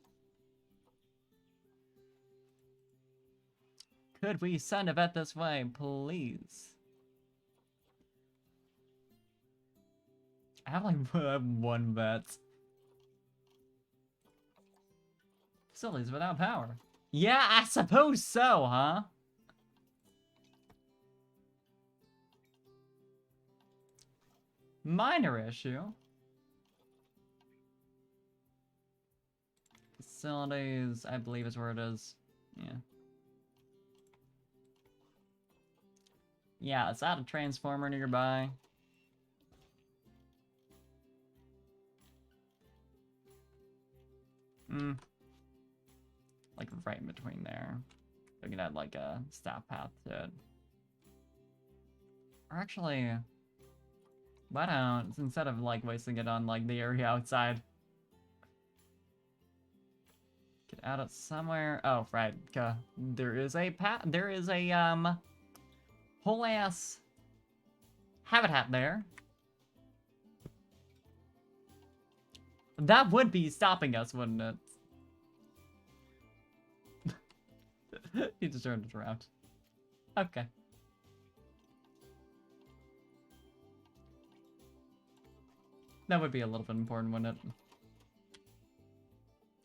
Could we send a vet this way, please? I have like one vet. Facilities without power. Yeah, I suppose so, huh? Minor issue. Facilities, I believe is where it is. Yeah. Yeah, it's at a transformer nearby. right in between there. We can add like a staff path to it. Or actually, why don't, instead of like wasting it on like the area outside, could add it somewhere. Oh, right. There is a whole ass habitat there. That would be stopping us, wouldn't it? He just turned it around. Okay. That would be a little bit important, wouldn't it?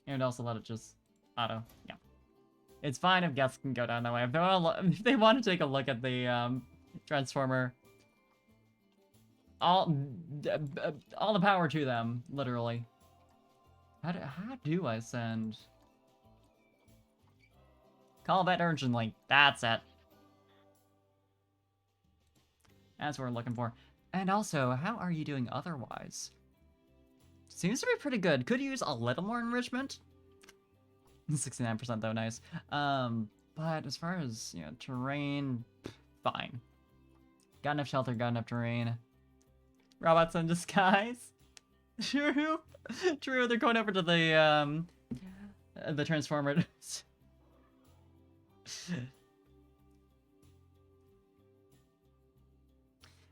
And also let it just auto. Yeah. It's fine if guests can go down that way. If they want to take a look at the transformer, all the power to them, literally. How do I send? Call that urgently. That's it. That's what we're looking for. And also, how are you doing otherwise? Seems to be pretty good. Could use a little more enrichment. 69% though, nice. But as far as, you know, terrain, fine. Got enough shelter, got enough terrain. Robots in disguise. True. True, they're going over to the transformer.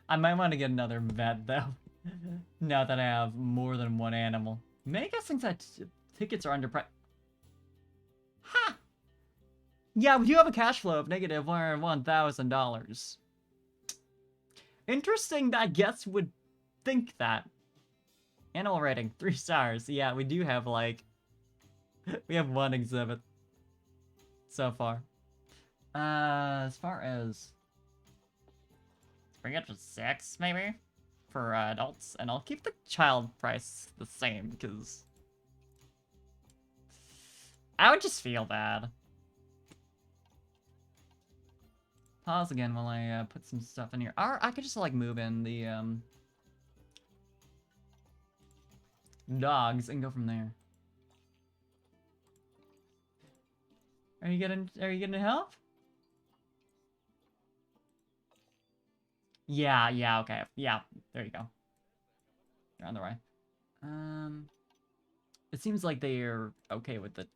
I might want to get another vet, though. Now that I have more than one animal. Many guys think that tickets are underpriced. Ha! Yeah, we do have a cash flow of negative $1,000. Interesting that guests would think that. Animal rating, 3 stars. Yeah, we do have, like... we have one exhibit. So far. As far as... bring it to 6, maybe? For adults. And I'll keep the child price the same, because... I would just feel bad. Pause again while I put some stuff in here. Or I could just, like, move in the, dogs and go from there. Are you getting help? Yeah, okay. Yeah, there you go. You're on the right. It seems like they're okay with the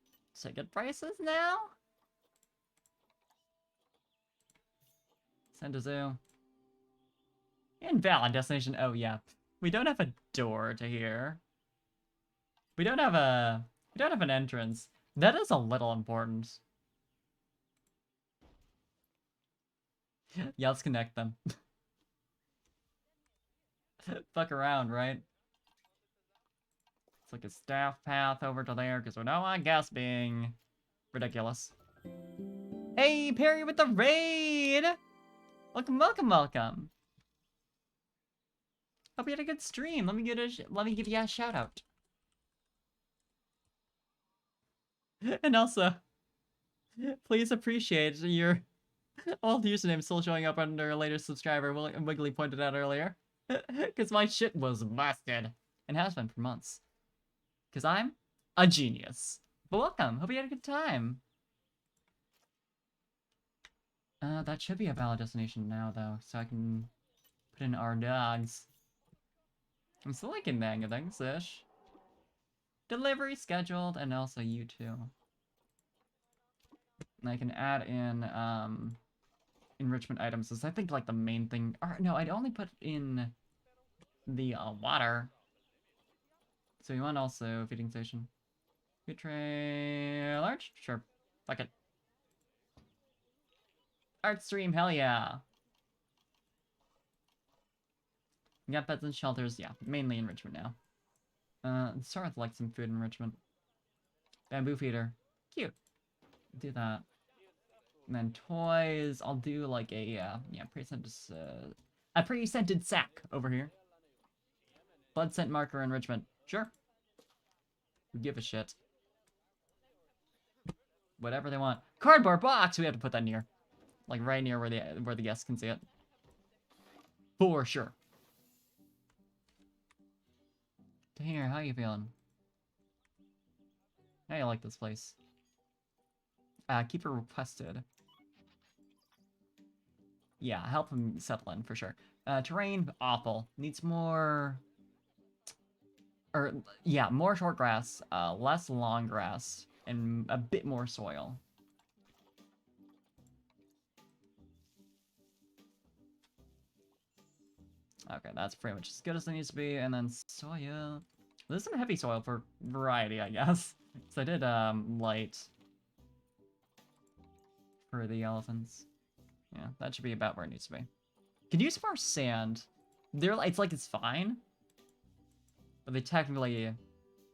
ticket prices now? Send to zoo. Invalid destination. Oh, yeah. We don't have a door to here. We don't have an entrance. That is a little important. Yeah, let's connect them. Fuck around, right? It's like a staff path over to there, because we don't want gas being ridiculous. Hey, Perry with the raid! Welcome, welcome, welcome. Hope you had a good stream. Let me give you a shout out. And also, please appreciate your old username still showing up under a later subscriber. Wiggly pointed out earlier. Because my shit was busted. And has been for months. Because I'm a genius. But welcome. Hope you had a good time. That should be a valid destination now, though. So I can put in our dogs. I'm still liking the hang of things-ish. Delivery scheduled, and also you too. And I can add in, enrichment items. Is I think, like, the main thing... Or, no, I'd only put in the, water. So you want also feeding station. Food tray... large? Sure. Fuck it. Art stream, hell yeah! We got pets and shelters, yeah. Mainly enrichment now. Let's start with, like, some food enrichment. Bamboo feeder. Cute. Do that. And then toys, I'll do, like, a, a pre-scented sack over here. Blood scent marker enrichment. Sure. Who give a shit? Whatever they want. Cardboard box! We have to put that near. Like, right near where the guests can see it. For sure. Here, how you feeling? How you like this place? Keeper requested. Yeah, help him settle in for sure. Terrain, awful. Needs more... Or, yeah, more short grass, less long grass, and a bit more soil. Okay, that's pretty much as good as it needs to be. And then soil. This is some heavy soil for variety, I guess. So I did light for the elephants. Yeah, that should be about where it needs to be. Could use more sand. It's like it's fine, but they technically,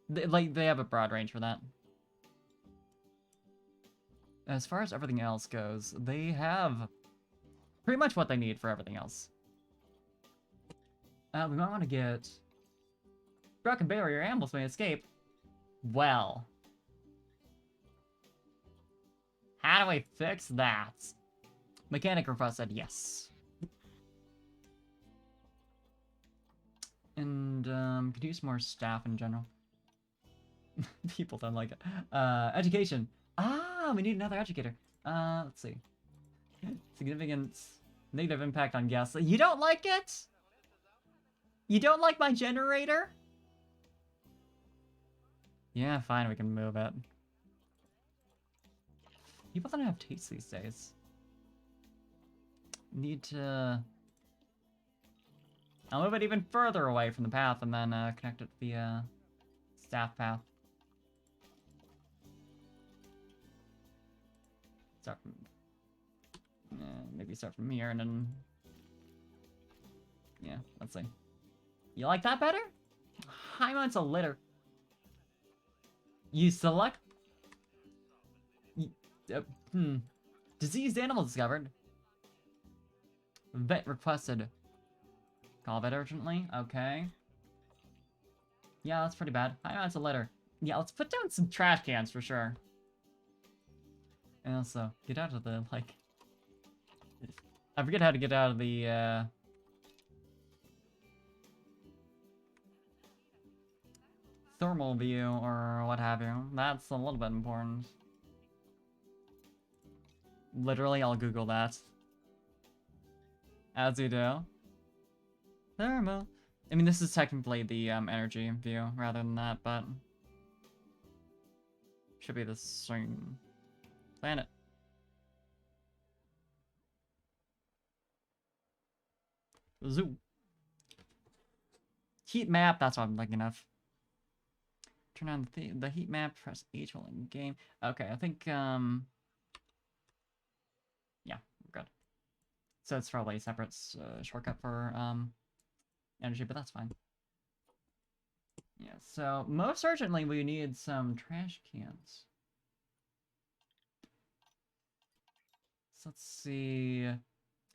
they have a broad range for that. As far as everything else goes, they have pretty much what they need for everything else. We might want to get broken barrier animals may escape. Well, how do we fix that? Mechanic request said yes. And could use more staff in general. People don't like it. Education. Ah, we need another educator. Let's see. Significant negative impact on guests. You don't like it? You don't like my generator? Yeah, fine, we can move it. People don't have taste these days. Need to... I'll move it even further away from the path and then connect it via staff path. Start from... maybe start from here and then... Yeah, let's see. You like that better? High amounts of litter. You select... Diseased animal discovered. Vet requested. Call vet urgently. Okay. Yeah, that's pretty bad. High amounts of litter. Yeah, let's put down some trash cans for sure. And also, get out of the, like... I forget how to get out of the, thermal view or what have you. That's a little bit important. Literally, I'll Google that. As you do. Thermal. I mean, this is technically the energy view rather than that, but should be the same planet. Zoo. Heat map. That's what I'm thinking of. Turn on the heat map. Press H while in game. Okay, I think yeah, we're good. So it's probably a separate shortcut for energy, but that's fine. Yeah, so most urgently we need some trash cans. So let's see.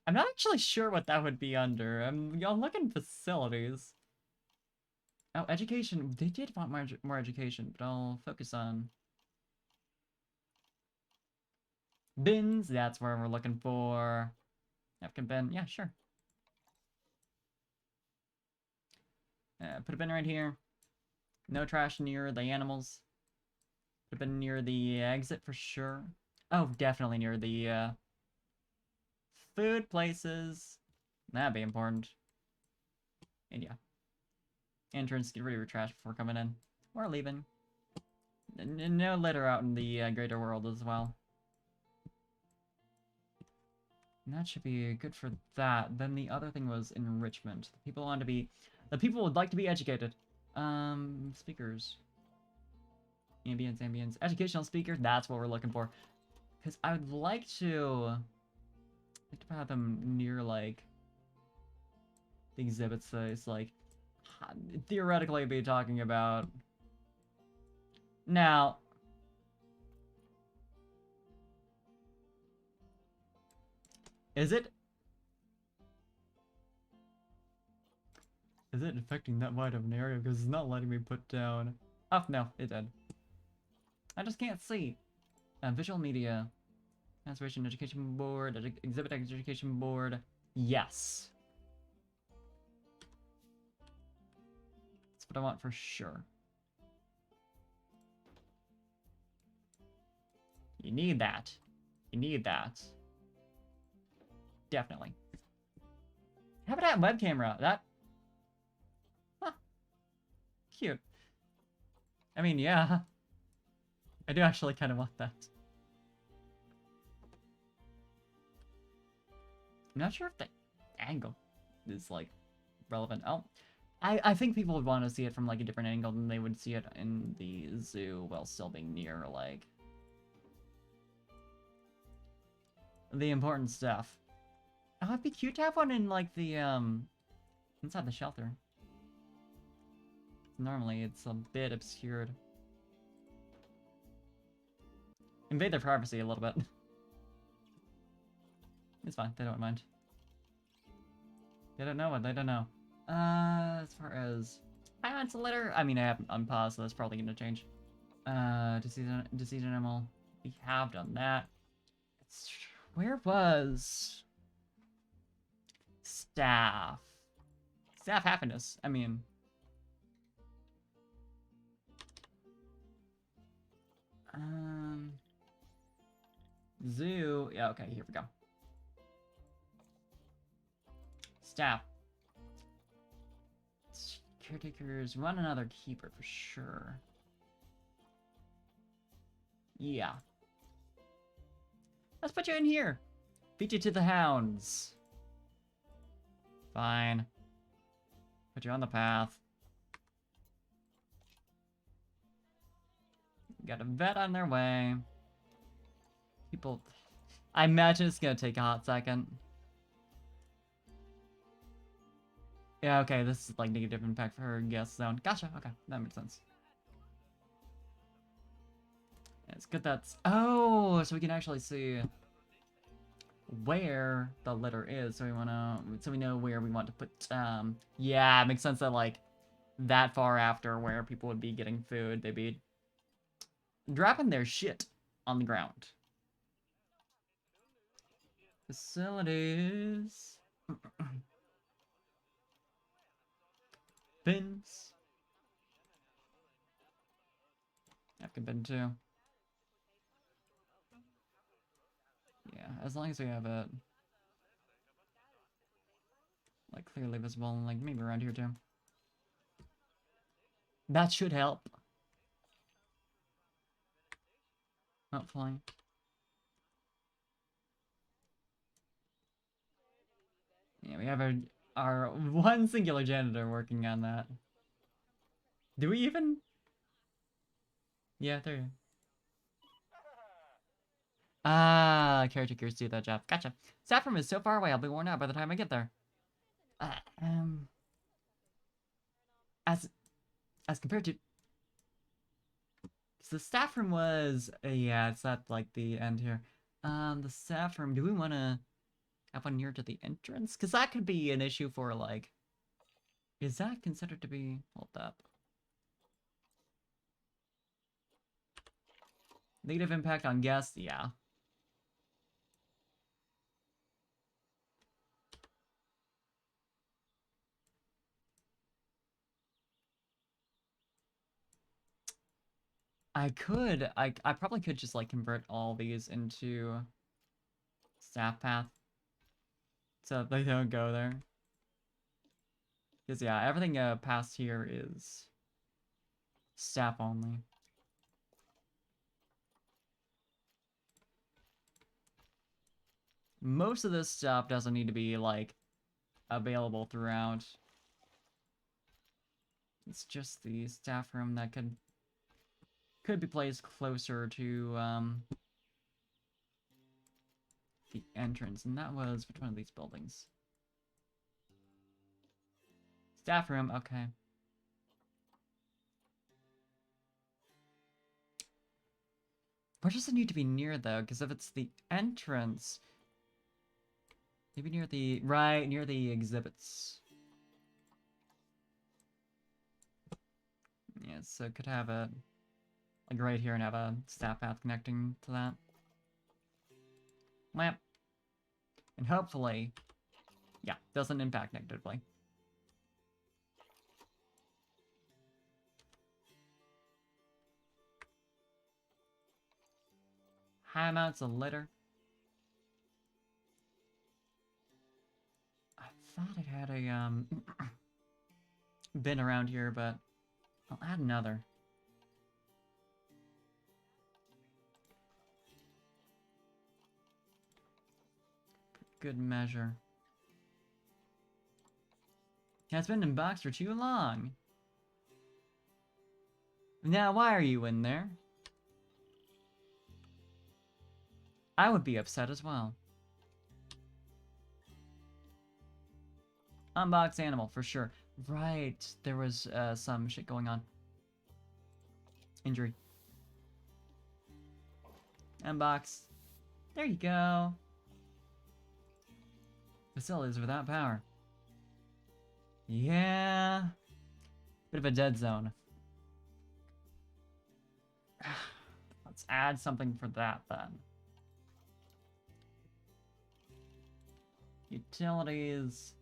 I'm not actually sure what that would be under. I'm looking facilities. Oh, education. They did want more education, but I'll focus on bins. That's where we're looking for. Napkin bin. Yeah, sure. Put a bin right here. No trash near the animals. Put a bin near the exit for sure. Oh, definitely near the food places. That'd be important. And yeah. Entrance, get rid of your trash before coming in. Or leaving. No litter out in the greater world as well. And that should be good for that. Then the other thing was enrichment. The people want to be... The people would like to be educated. Speakers. Ambience. Educational speakers, that's what we're looking for. Because I would like to have them near, like, the exhibits that it's, like, theoretically be talking about. Now, is it affecting that wide of an area? Because it's not letting me put down... Oh, no, it did. I just can't see. Visual media. Conservation Education Board. Exhibit Education Board. Yes. That's what I want for sure. You need that. You need that. Definitely. How about that web camera? That... Huh. Cute. I mean, yeah. I do actually kind of want that. I'm not sure if the angle is, like, relevant. Oh, I think people would want to see it from, like, a different angle than they would see it in the zoo while still being near, like, the important stuff. Oh, it'd be cute to have one in, like, the, inside the shelter. Normally, it's a bit obscured. Invade their privacy a little bit. It's fine, they don't mind. They don't know what they don't know. As far as violence litter, I mean, I have unpaused, so that's probably gonna change. Deceased animal. We have done that. Where was staff? Staff happiness. I mean, zoo. Yeah, okay, here we go. Staff. Caretakers. Run another keeper for sure. Yeah. Let's put you in here. Feed you to the hounds. Fine. Put you on the path. Got a vet on their way. People... I imagine it's gonna take a hot second. Yeah, okay, this is like negative impact for her guest zone. Gotcha, okay, that makes sense. It's good that's... Oh, so we can actually see where the litter is, so we know where we want to put, yeah, it makes sense that, like, that far after where people would be getting food, they'd be dropping their shit on the ground. Facilities. Bins. Napkin bin too. Yeah, as long as we have it, like, clearly visible and, like, maybe around here too. That should help. Hopefully. Yeah, we have our one singular janitor working on that. Do we even? Yeah, there you go. Ah, caretakers do that job. Gotcha. Saffron is so far away, I'll be worn out by the time I get there. Uh, um, as compared to, so the staff room was, yeah, it's at like the end here. The staff room. Do we want to have one near to the entrance? Because that could be an issue for like. Is that considered to be? Hold up. Negative impact on guests. Yeah. I probably could just like convert all these into staff path so they don't go there. Because yeah, everything past here is staff only. Most of this stuff doesn't need to be like available throughout. It's just the staff room that could be placed closer to the entrance, and that was which one of these buildings? Staff room, okay. Where does it need to be near though? Because if it's the entrance, maybe near the right near the exhibits. Yeah, so it could have a like right here and have a staff path connecting to that. Lamp. And hopefully, yeah, doesn't impact negatively. High amounts of litter. I thought it had a, bin around here, but I'll add another. Good measure. Yeah, it's been in box for too long. Now, why are you in there? I would be upset as well. Unbox animal, for sure. Right, there was some shit going on. Injury. Unbox. There you go. Facilities without power. Yeah. Bit of a dead zone. Let's add something for that then. Utilities.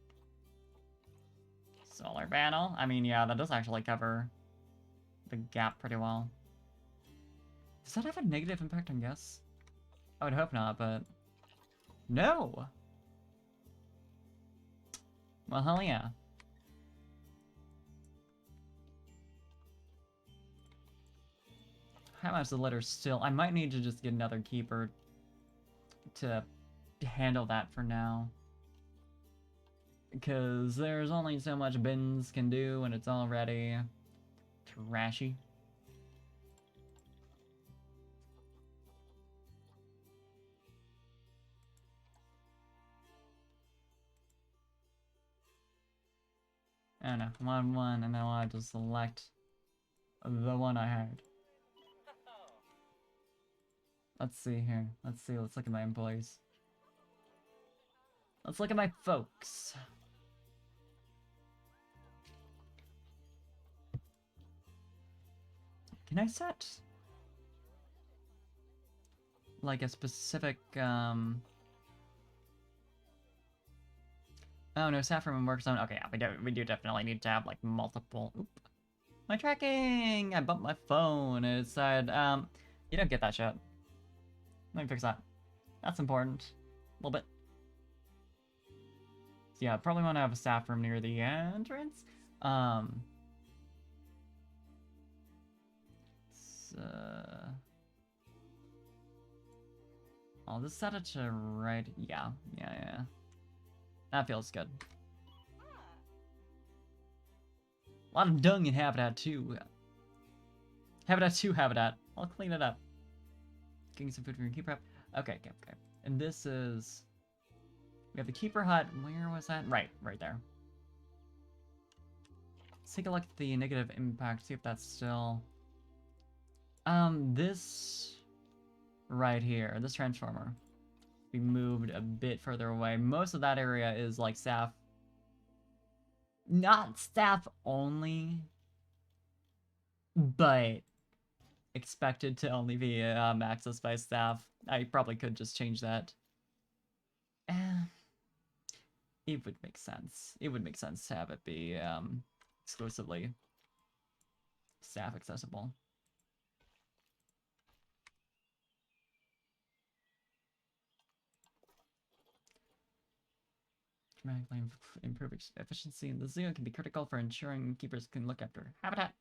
Solar panel. I mean, yeah, that does actually cover the gap pretty well. Does that have a negative impact on gas? I would hope not, but... No! Well, hell yeah. How much the litter still? I might need to just get another keeper to handle that for now. Because there's only so much bins can do when it's already trashy. I don't know, one, and then I'll have to select the one I had. Let's see here. Let's look at my employees. Let's look at my folks. Can I set like a specific oh no, saffron and work zone. Okay, yeah, we do definitely need to have like multiple. Oop. My tracking! I bumped my phone and it said, you don't get that shit. Let me fix that. That's important. A little bit. So yeah, probably want to have a staff room near the entrance. I'll just set it to right. Yeah. That feels good. A lot of dung in Habitat 2. Habitat 2 Habitat. I'll clean it up. Getting some food for your keeper. Okay. And this is... We have the keeper hut. Where was that? Right there. Let's take a look at the negative impact. See if that's still... This... Right here. This transformer. We moved a bit further away. Most of that area is like staff. Not staff only, but expected to only be accessed by staff. I probably could just change that. It would make sense. It would make sense to have it be exclusively staff accessible. Dramatically improve efficiency in the zoo can be critical for ensuring keepers can look after habitat.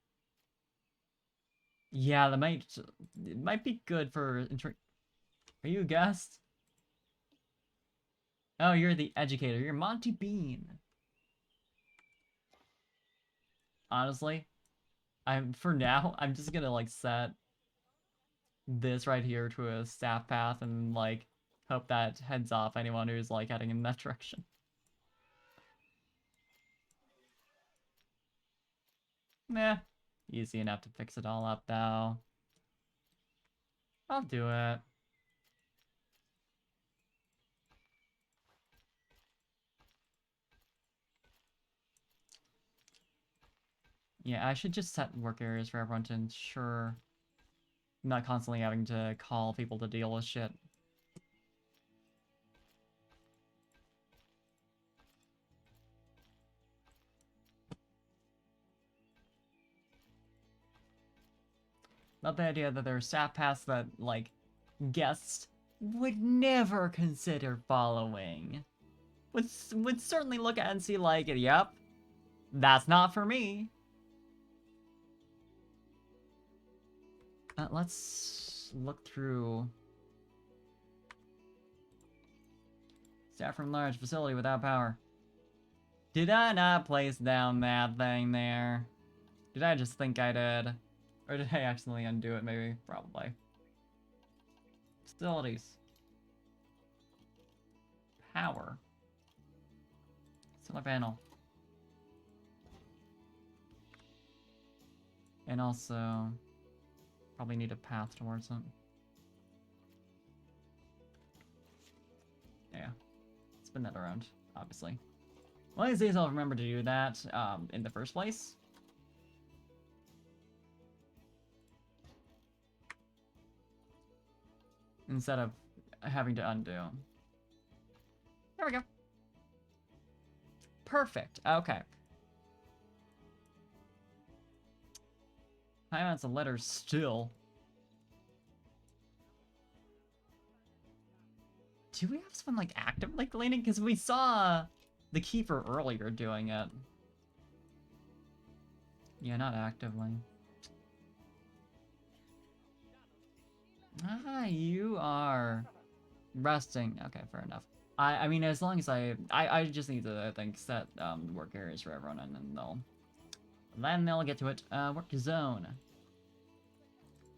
Yeah, it might be good for... Are you a guest? Oh, you're the educator. You're Monty Bean. Honestly, for now, I'm just gonna like set this right here to a staff path and like hope that heads off anyone who's like heading in that direction. Meh. Easy enough to fix it all up, though. I'll do it. Yeah, I should just set work areas for everyone to ensure I'm not constantly having to call people to deal with shit. Not the idea that there are staff paths that, like, guests would never consider following. Would certainly look at and see like, yep, that's not for me. Let's look through. Staff from large facility without power. Did I not place down that thing there? Did I just think I did? Or did I accidentally undo it, maybe? Probably. Facilities. Power. Solar panel. And also, probably need a path towards it. Yeah. Spin that around, obviously. One of these days I'll remember to do that in the first place. Instead of having to undo. There we go. Perfect. Okay. High amounts of letters still. Do we have someone like actively cleaning? Because we saw the keeper earlier doing it. Yeah, not actively. Ah, you are resting. Okay, fair enough. I mean, as long as I just need to, I think, set work areas for everyone, and then they'll get to it. Work zone.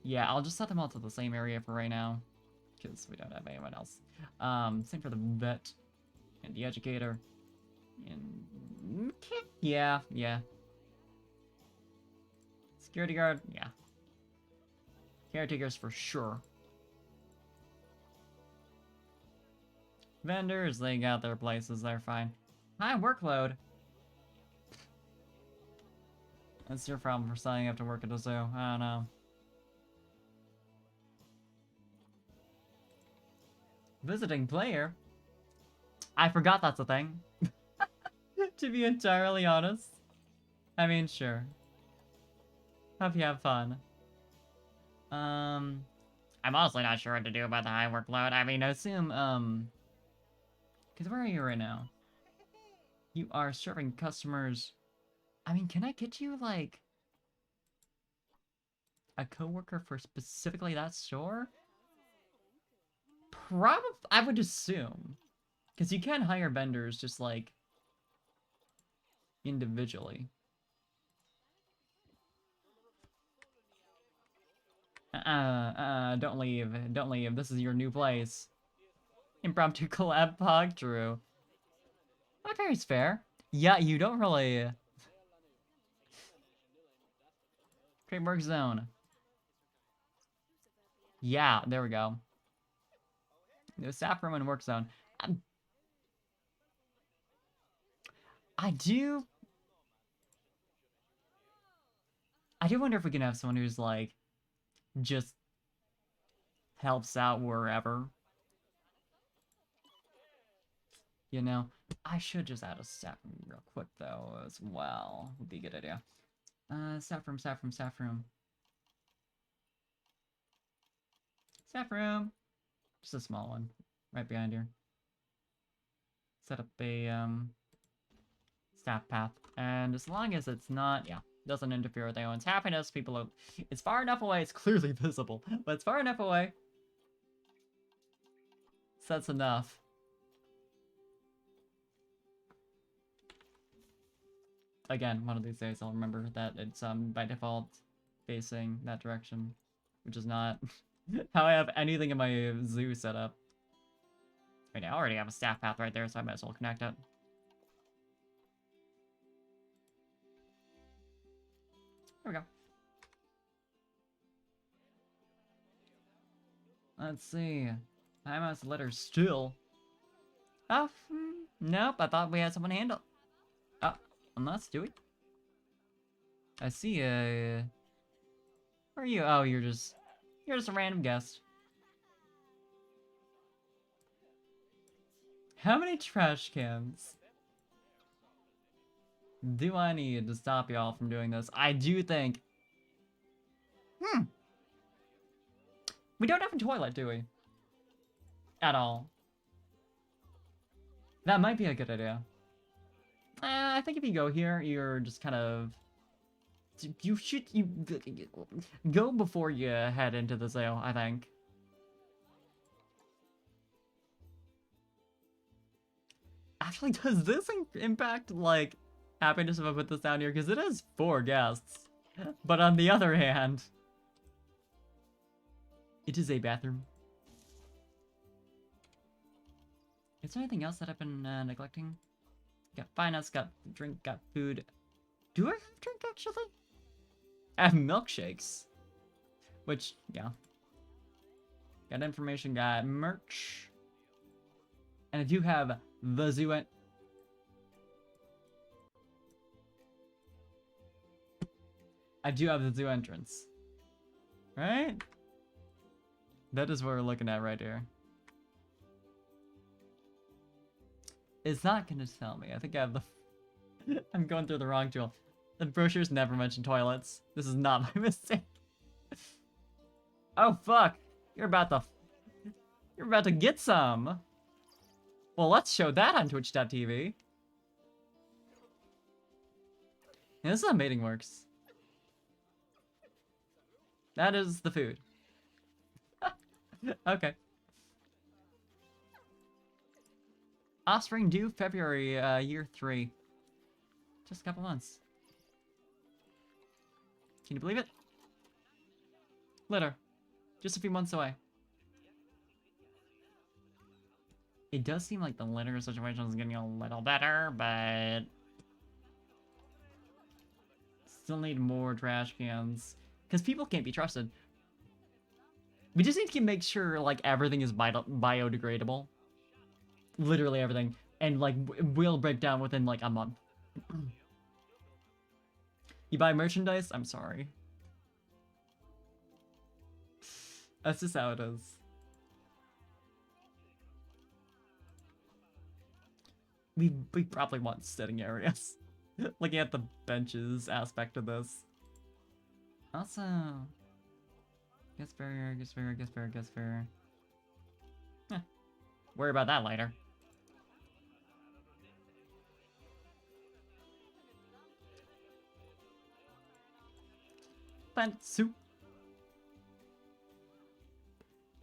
Yeah, I'll just set them all to the same area for right now, because we don't have anyone else. Same for the vet and the educator. And yeah. Security guard, yeah. Caretakers for sure. Vendors, they got their places, they're fine. High workload. That's your problem for signing up to work at a zoo. I don't know. Visiting player? I forgot that's a thing. To be entirely honest. I mean, sure. Hope you have fun. I'm honestly not sure what to do about the high workload. I mean, I assume, because where are you right now? You are serving customers. I mean, can I get you, like, a coworker for specifically that store? Probably, I would assume. Because you can hire vendors just, like, individually. Don't leave. Don't leave. This is your new place. Impromptu collab pog, true. Not very fair. Yeah, you don't really... Create work zone. Yeah, there we go. The staff room and work zone. I do wonder if we can have someone who's like just helps out wherever. You know, I should just add a staff room real quick though as well. Would be a good idea. Staff room. Staff room. Just a small one, right behind here. Set up a staff path, and as long as it's not, yeah, doesn't interfere with anyone's happiness, people are, it's far enough away, it's clearly visible, but it's far enough away. So that's enough. Again, one of these days I'll remember that it's by default facing that direction, which is not how I have anything in my zoo set up. I mean, I already have a staff path right there, so I might as well connect it. There we go. Let's see. I'm as letters still. Oh, nope. I thought we had someone handle. Oh, unless do we? I see. Where are you? Oh, you're just a random guest. How many trash cans do I need to stop y'all from doing this? I do think. We don't have a toilet, do we? At all. That might be a good idea. I think if you go here, you're just kind of... You should... Go before you head into the sale, I think. Actually, does this impact, like, happiness if I put this down here? Because it is 4 guests. But on the other hand... It is a bathroom. Is there anything else that I've been neglecting? Got finance, got drink, got food. Do I have drink, actually? I have milkshakes. Which, yeah. Got information, got merch. And I do have the zoo. I do have the zoo entrance. Right? That is what we're looking at right here. It's not gonna tell me. I think I have the... I'm going through the wrong tool. The brochures never mention toilets. This is not my mistake. Oh, fuck. You're about to get some. Well, let's show that on twitch.tv. Yeah, this is how mating works. That is the food. Okay. Offspring due February, year 3. Just a couple months. Can you believe it? Litter. Just a few months away. It does seem like the litter situation is getting a little better, but... Still need more trash cans. Because people can't be trusted. We just need to make sure, like, everything is biodegradable. Literally everything. And, like, will break down within, like, a month. You buy merchandise? I'm sorry. That's just how it is. We probably want sitting areas. Looking at the benches aspect of this. Also... Guest barrier, guest barrier, guest barrier, guest barrier. Eh. Worry about that later. Plant soup.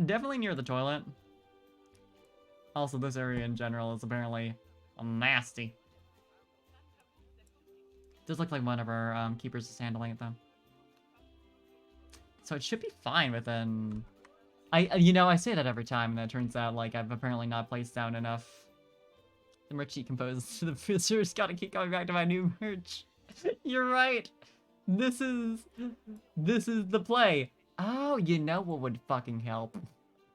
Definitely near the toilet. Also, this area in general is apparently nasty. Does look like one of our keepers is handling it though. So it should be fine within... I say that every time, and it turns out, like, I've apparently not placed down enough. The merch sheet composed to the visitors gotta keep coming back to my new merch. You're right! This is the play. Oh, you know what would fucking help?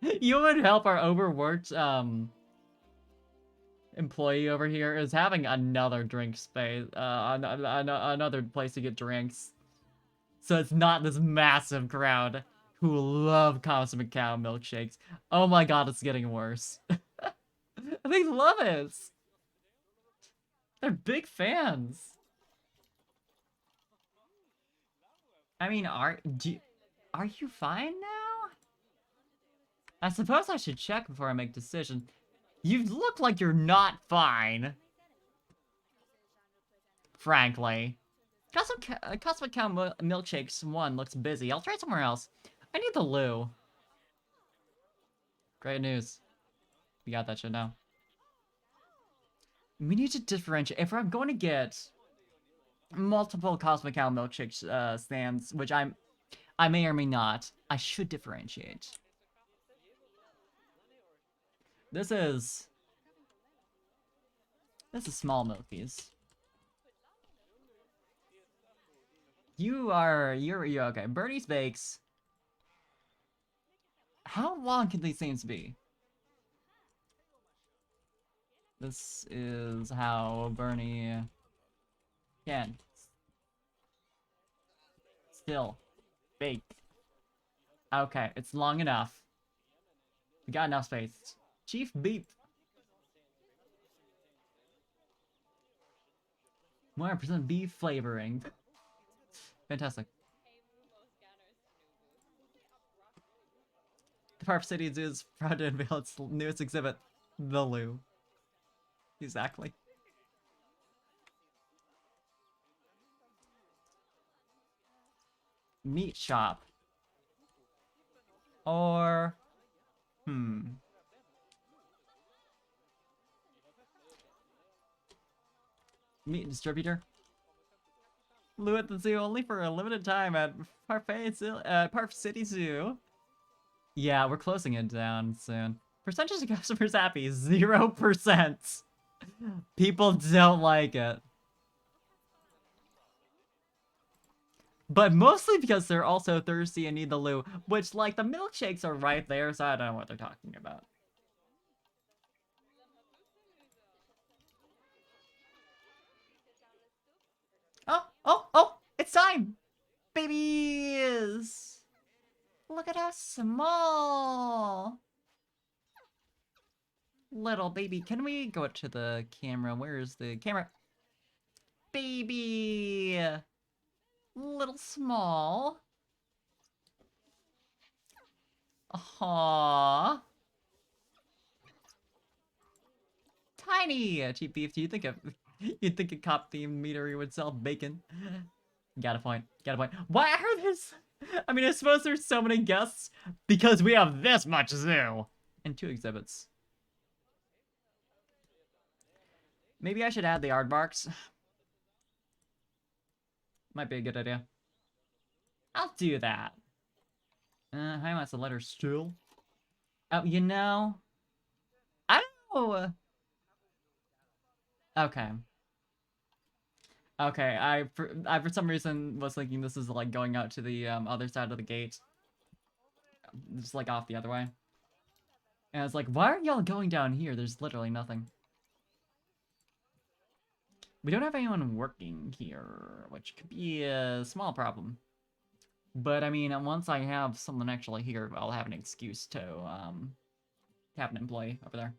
You would help our overworked, employee over here is having another drink space, another place to get drinks. So it's not this massive crowd who love Cosmic Cow milkshakes. Oh my god, it's getting worse. They love it. They're big fans. I mean, are you fine now? I suppose I should check before I make decisions. You look like you're not fine. Frankly. Cosmic Cow Milkshakes 1 looks busy. I'll try somewhere else. I need the loo. Great news. We got that shit now. We need to differentiate. If I'm going to get multiple Cosmic Cow Milkshakes stands, which I may or may not, I should differentiate. This is small milkies. You're okay. Bernie's Bakes. How long can these things be? This is how Bernie can still bake. Okay, it's long enough. We got enough space. Chief Beef. 100% beef flavoring. Fantastic. Park City Zoo is proud to unveil its newest exhibit, the Loo. Exactly. Meat shop. Or... Meat distributor. Loo at the zoo only for a limited time at Park City Zoo. Yeah, we're closing it down soon. Percentage of customers happy, 0%. People don't like it. But mostly because they're also thirsty and need the loo, which, like, the milkshakes are right there, so I don't know what they're talking about. Oh, it's time! Babies! Look at how small! Little baby, can we go to the camera? Where is the camera? Baby! Little small. Aww. Tiny! Cheap beef, do you think you'd think a cop themed meadery would sell bacon? Got a point. Why are this? I mean, I suppose there's so many guests because we have this much zoo and 2 exhibits. Maybe I should add the aardvarks. Might be a good idea. I'll do that. How much the letter still? Oh, you know, I don't know. Okay. Okay, I for some reason was thinking this is like going out to the other side of the gate. Just like off the other way. And I was like, why are y'all going down here? There's literally nothing. We don't have anyone working here, which could be a small problem. But I mean, once I have someone actually here, I'll have an excuse to have an employee over there.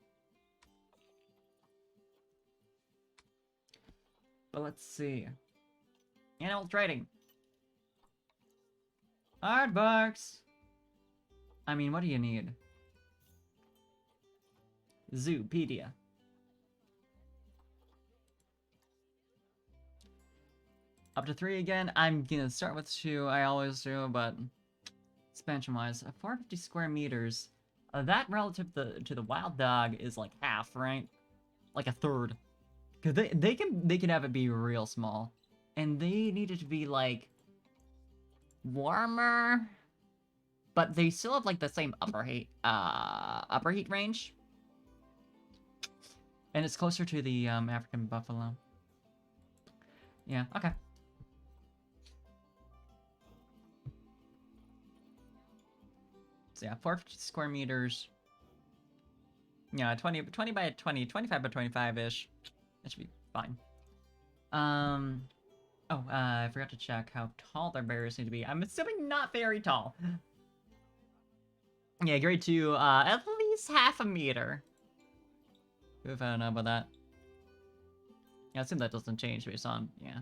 But let's see. Animal trading. Aardvarks. I mean, what do you need? Zoopedia. Up to 3 again. I'm gonna start with 2. I always do, but expansion-wise, 450 square meters. That relative to the wild dog is like half, right? Like a third. Cause they can have it be real small, and they need it to be like warmer, but they still have like the same upper heat range, and it's closer to the African buffalo. Yeah. Okay. So yeah, 450 square meters. Yeah, 20 by 20, 25 by 25-ish. That should be fine. I forgot to check how tall their barriers need to be. I'm assuming not very tall. Yeah, grade 2, at least half a meter. If I don't know about that. Yeah, I assume that doesn't change based on, yeah.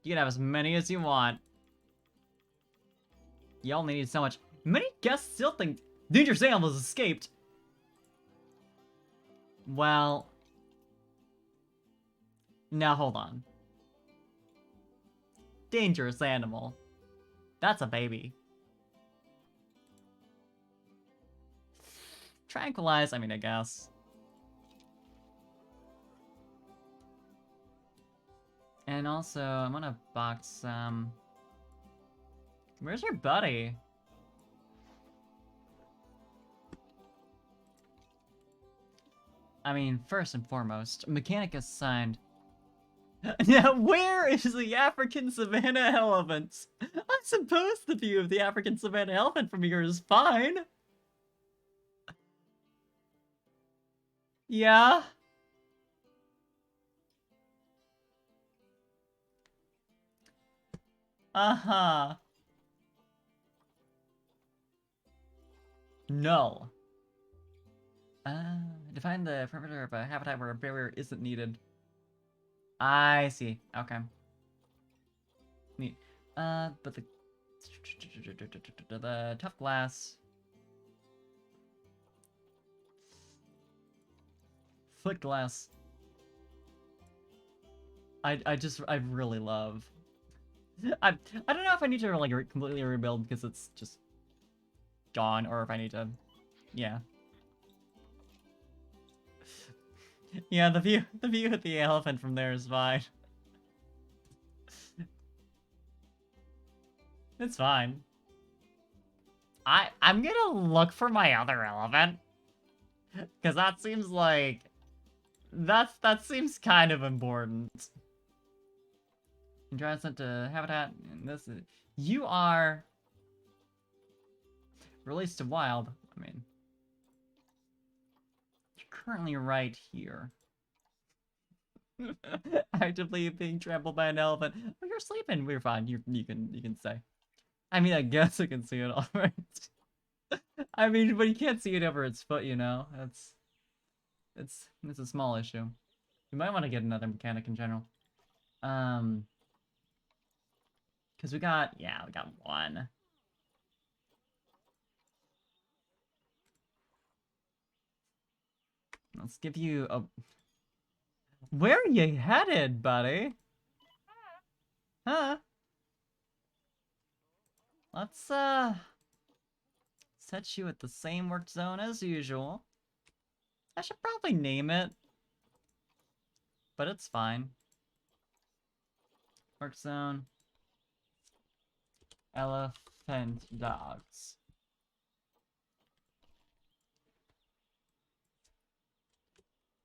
You can have as many as you want. You only need so much. Many guests still think dangerous animals escaped. Well... Now, hold on. Dangerous animal. That's a baby. Tranquilize, I mean, I guess. And also, I'm gonna box, Where's your buddy? I mean, first and foremost, mechanic assigned. Now, where is the African savanna elephant? I suppose the view of the African savanna elephant from here is fine. Yeah? Uh-huh. No. Define the perimeter of a habitat where a barrier isn't needed. I see. Okay. Neat. But the tough glass. Foot glass. I really love. I don't know if I need to like completely rebuild because it's just gone, or if I need to, yeah. Yeah, the view of the elephant from there is fine. It's fine. I'm gonna look for my other elephant, because that seems like that seems kind of important. And try sent to habitat. And this is, you are released to wild. I mean, you're currently right here. Actively being trampled by an elephant. Oh, you're sleeping. We're fine. You can stay. I mean, I guess I can see it all right. I mean, but you can't see it over its foot, you know? It's a small issue. You might want to get another mechanic in general. Because we got one. Let's give you a... Where are you headed, buddy? Huh? Let's, set you at the same work zone as usual. I should probably name it, but it's fine. Work zone. Elephant dogs.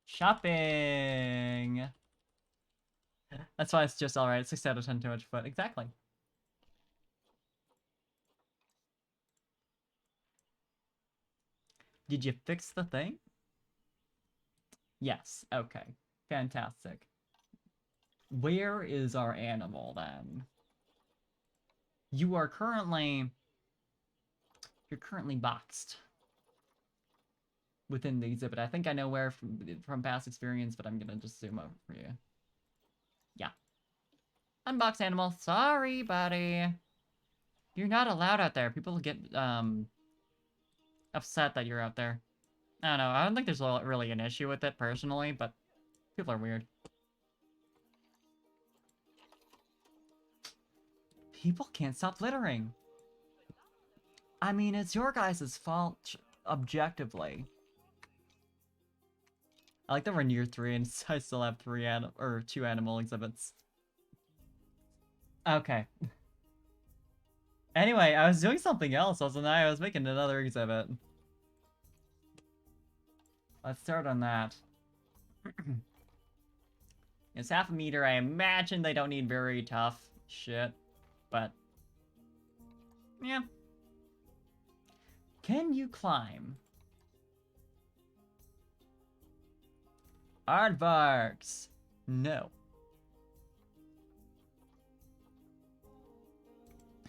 Shopping! That's why it's just alright. 6 out of 10 too much foot. Exactly. Did you fix the thing? Yes. Okay. Fantastic. Where is our animal then? You are currently... You're currently boxed within the exhibit. I think I know where from past experience, but I'm gonna just zoom over for you. Yeah. Unbox animal. Sorry, buddy. You're not allowed out there. People get upset that you're out there. I don't know. I don't think there's really an issue with it personally, but people are weird. People can't stop littering. I mean, it's your guys' fault, objectively. I like that we're near 3 and I still have 2 animal exhibits. Okay. Anyway, I was doing something else, wasn't I? I was making another exhibit. Let's start on that. It's half a meter. I imagine they don't need very tough shit, but yeah. Can you climb? Aardvarks. No.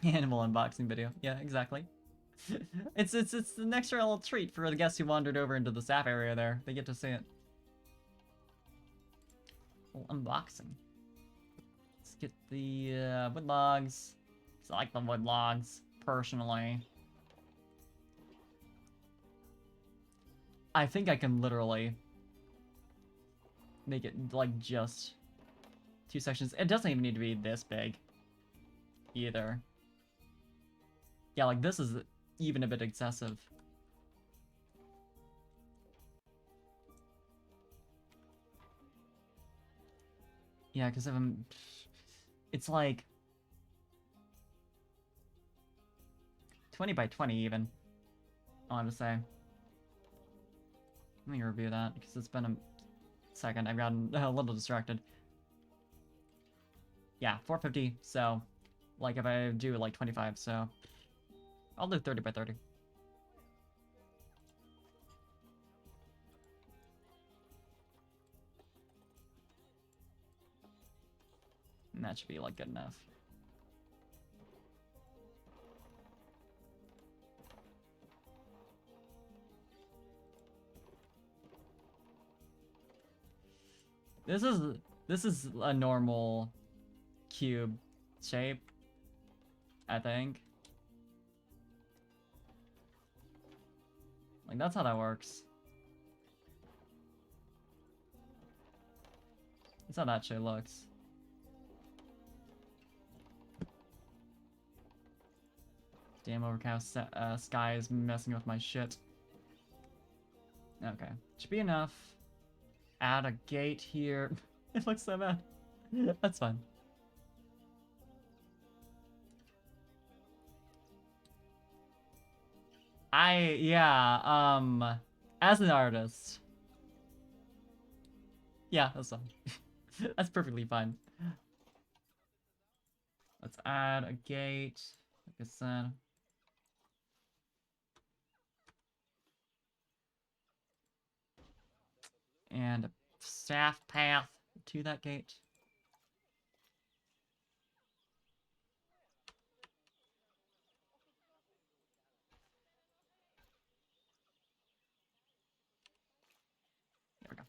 Animal unboxing video. Yeah, exactly. It's the extra little treat for the guests who wandered over into the staff area there. They get to see it. Well, unboxing. Let's get the wood logs. I like the wood logs, personally. I think I can literally make it like just 2 sections. It doesn't even need to be this big either. Yeah, like this is even a bit excessive. Yeah, because if I'm... It's like... 20 by 20 even. I want to say. Let me review that, because it's been a second. I've gotten a little distracted. Yeah, 450, so... Like if I do like 25, so... I'll do 30 by 30. And that should be like good enough. This is a normal cube shape, I think. Like that's how that works. That's how that shit looks. Damn overcast sky is messing with my shit. Okay, should be enough. Add a gate here. It looks so bad. That's fine. As an artist. Yeah, that's fine. That's perfectly fine. Let's add a gate, like I said. And a staff path to that gate. There we go.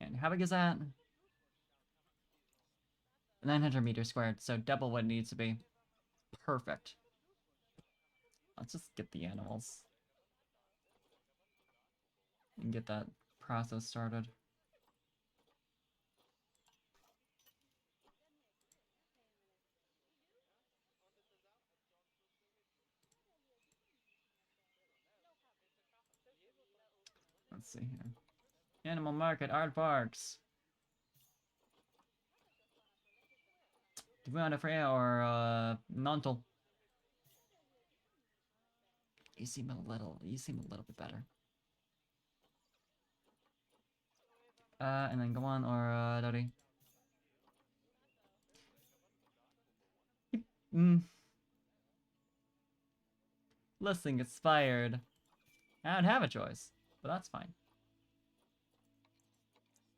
And how big is that? 900 meters squared, so double what it needs to be. Perfect. Let's just get the animals. And get that process started. Let's see here. Animal market, aardvarks. Do we want a Freya or Nontal? You seem a little bit better. And then go on or Dodie. Listing expired. I don't have a choice, but that's fine.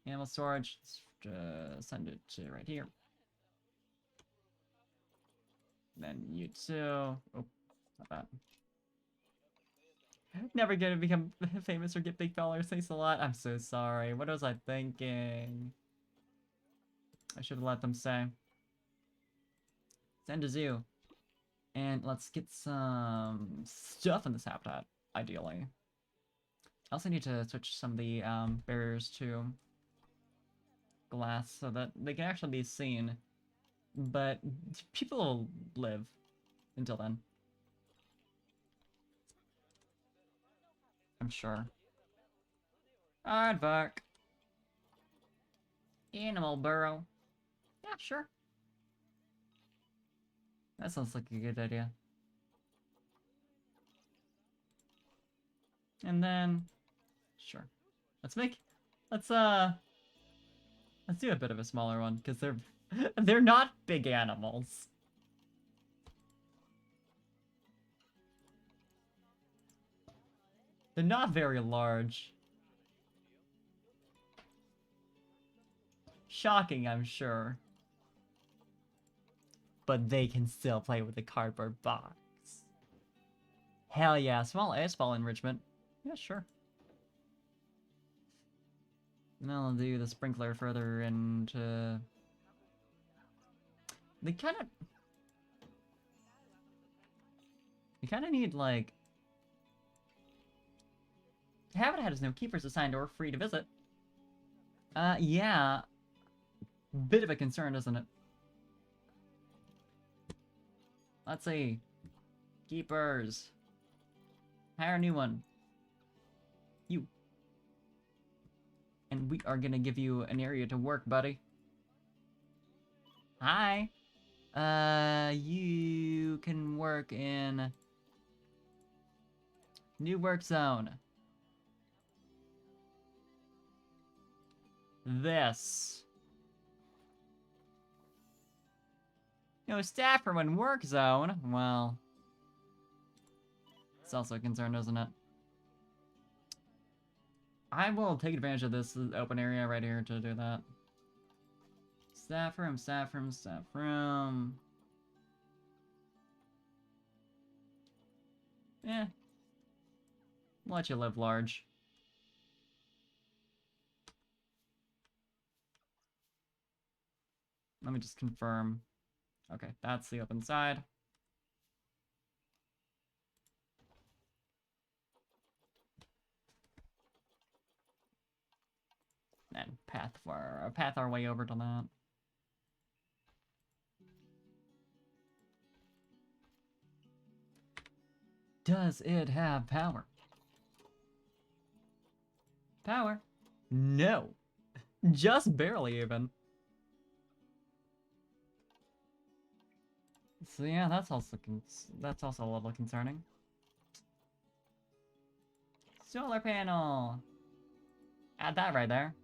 Animal storage, let's send it to right here. Then you too. Oh, not bad. Never gonna become famous or get big dollars. Thanks a lot. I'm so sorry. What was I thinking? I should have let them say. Send to zoo. And let's get some stuff in this habitat, ideally. I also need to switch some of the barriers to glass so that they can actually be seen. But people will live until then. I'm sure. Aardvark. Animal burrow. Yeah, sure. That sounds like a good idea. And then, sure. Let's do a bit of a smaller one, because they're not big animals. They're not very large. Shocking, I'm sure. But they can still play with the cardboard box. Hell yeah, small ice ball enrichment. Yeah, sure. And then I'll do the sprinkler further into... They kind of need, like... Habitat has no keepers assigned or free to visit. Yeah. Bit of a concern, isn't it? Let's see. Keepers. Hire a new one. You. And we are gonna give you an area to work, buddy. Hi. You can work in... New work zone. This. No staff for one work zone. Well, it's also a concern, isn't it? I will take advantage of this open area right here to do that. Staff room, staff room, staff room. Eh. We'll let you live large. Let me just confirm. Okay, that's the open side. And path path our way over to that. Does it have power? Power? No. Just barely even. So yeah, that's also a little concerning. Solar panel. Add that right there.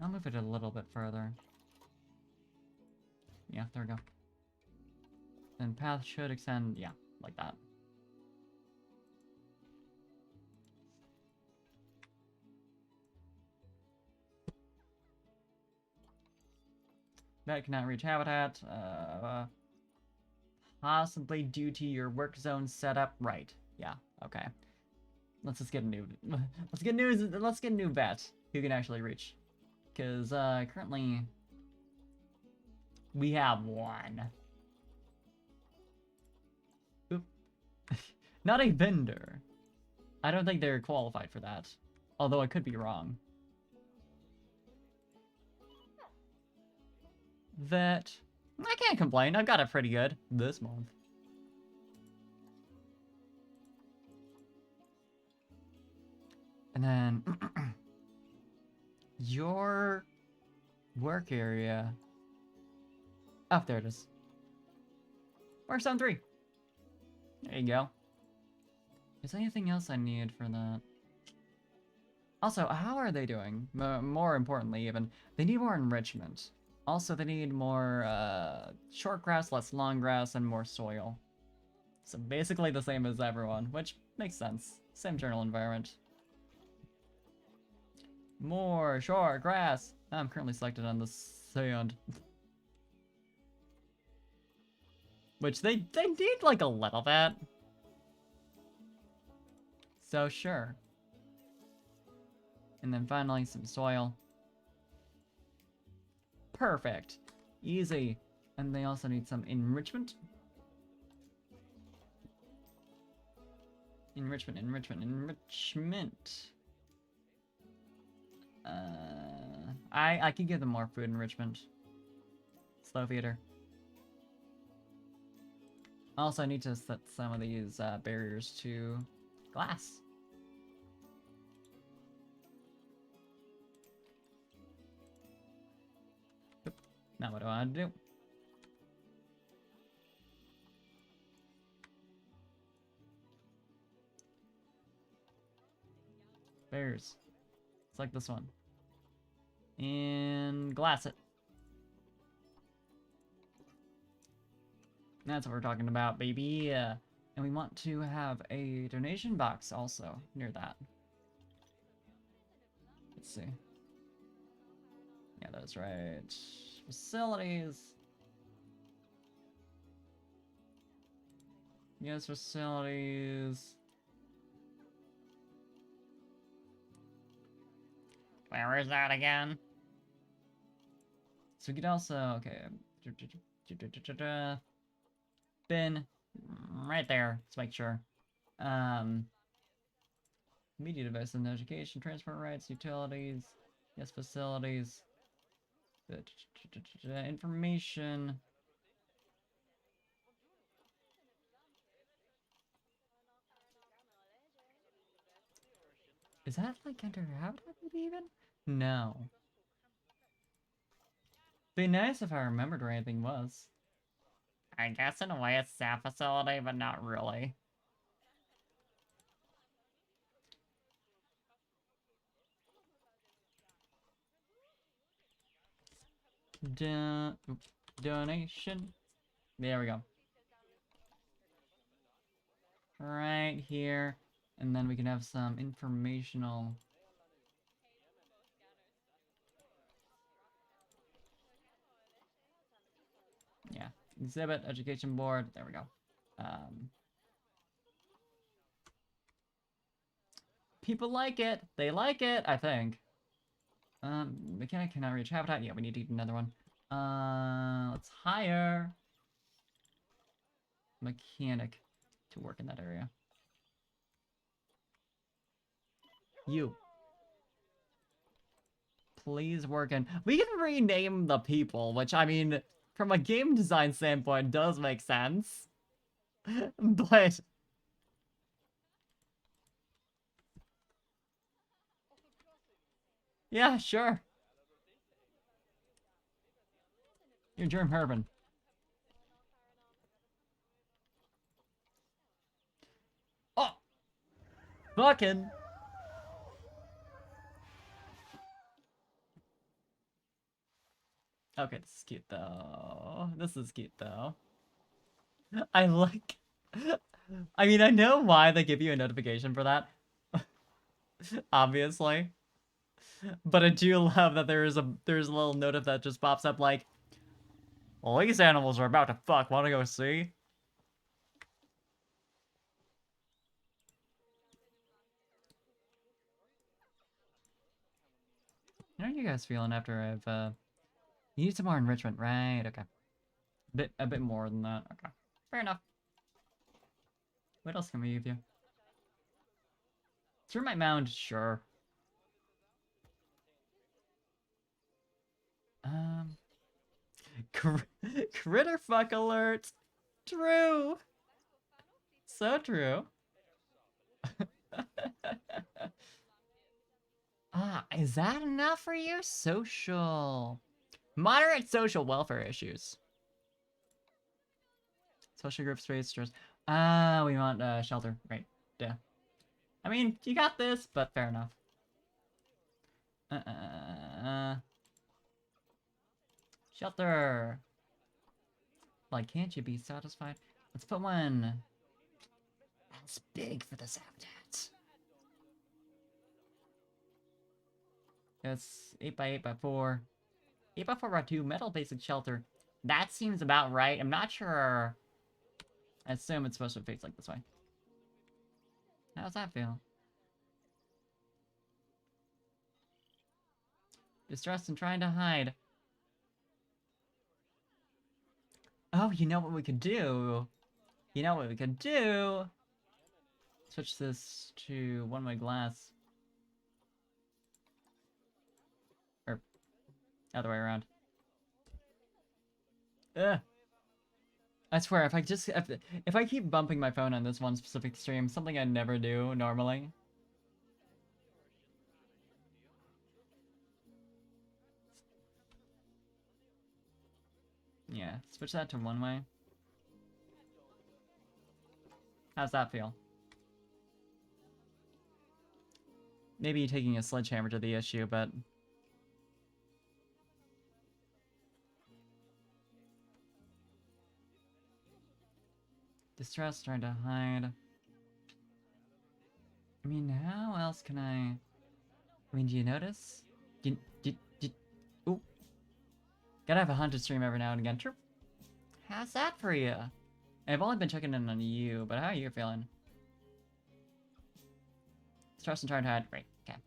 I'll move it a little bit further. Yeah, there we go. Then path should extend, yeah, like that. That cannot reach habitat. Possibly due to your work zone setup. Right. Yeah. Okay. Let's just get a new. Let's get new. Let's get a new vet who can actually reach. Because currently we have one. Oop. Not a vendor. I don't think they're qualified for that. Although I could be wrong. Vet. I can't complain. I've got it pretty good this month. And then your work area. Oh, there it is. Work zone 3. There you go. Is there anything else I need for that? Also, how are they doing? More importantly, even, they need more enrichment. Also, they need more short grass, less long grass, and more soil. So basically the same as everyone, which makes sense. Same general environment. More short grass. I'm currently selected on the sand. Which they need like a little bit. So sure. And then finally some soil. Perfect. Easy. And they also need some enrichment. Enrichment. I could give them more food enrichment. Slow feeder. Also, I need to set some of these barriers to glass. Oop. Now what do I want to do? Barriers. It's like this one. And glass it. That's what we're talking about, baby. And we want to have a donation box also near that. Let's see. Yeah, that's right. Facilities. Yes, facilities. Where is that again? So we could also, okay. Bin. Right there. Let's make sure. Media devices and education, transport rights, utilities. Yes, facilities. Information. Is that like under habitat maybe even? No. Be nice if I remembered where anything was. I guess in a way it's staff facility, but not really. Donation. There we go. Right here. And then we can have some informational. Yeah. Exhibit, education board. There we go. People like it. They like it, I think. Mechanic cannot reach habitat. Yeah, we need to eat another one. Let's hire mechanic to work in that area. You. Please work in. We can rename the people, which, I mean, from a game design standpoint, does make sense. But... yeah, sure. You're Germ Herman. Oh! Fucking! Okay, this is cute, though. This is cute, though. I like... I mean, I know why they give you a notification for that. Obviously. But I do love that there's a little notif that just pops up like, well, these animals are about to fuck. Wanna go see? How are you guys feeling after I've, you need some more enrichment, right? Okay. A bit more than that. Okay. Fair enough. What else can we give you? Termite mound, sure. Um, critter fuck alert. True. So true. Ah, is that enough for you? Social. Moderate social welfare issues. Social group space stress. Ah, we want shelter. Right. Yeah. I mean, you got this, but fair enough. Shelter. Like, can't you be satisfied? Let's put one. That's big for this habitat. That's 8x8x4. 8x4x2 metal basic shelter. That seems about right. I'm not sure. I assume it's supposed to face like this way. How's that feel? Distressed and trying to hide. Oh, you know what we could do? You know what we could do? Switch this to one-way glass. Or, other way around. Ugh. I swear, if I keep bumping my phone on this one specific stream, something I never do normally. Yeah, switch that to one way. How's that feel? Maybe taking a sledgehammer to the issue, but... Distress, trying to hide. I mean, how else can I mean, do you notice? Ooh. Gotta have a haunted stream every now and again. True. How's that for you? I've only been checking in on you, but how are you feeling? Stress and trying to hide. Great. Okay.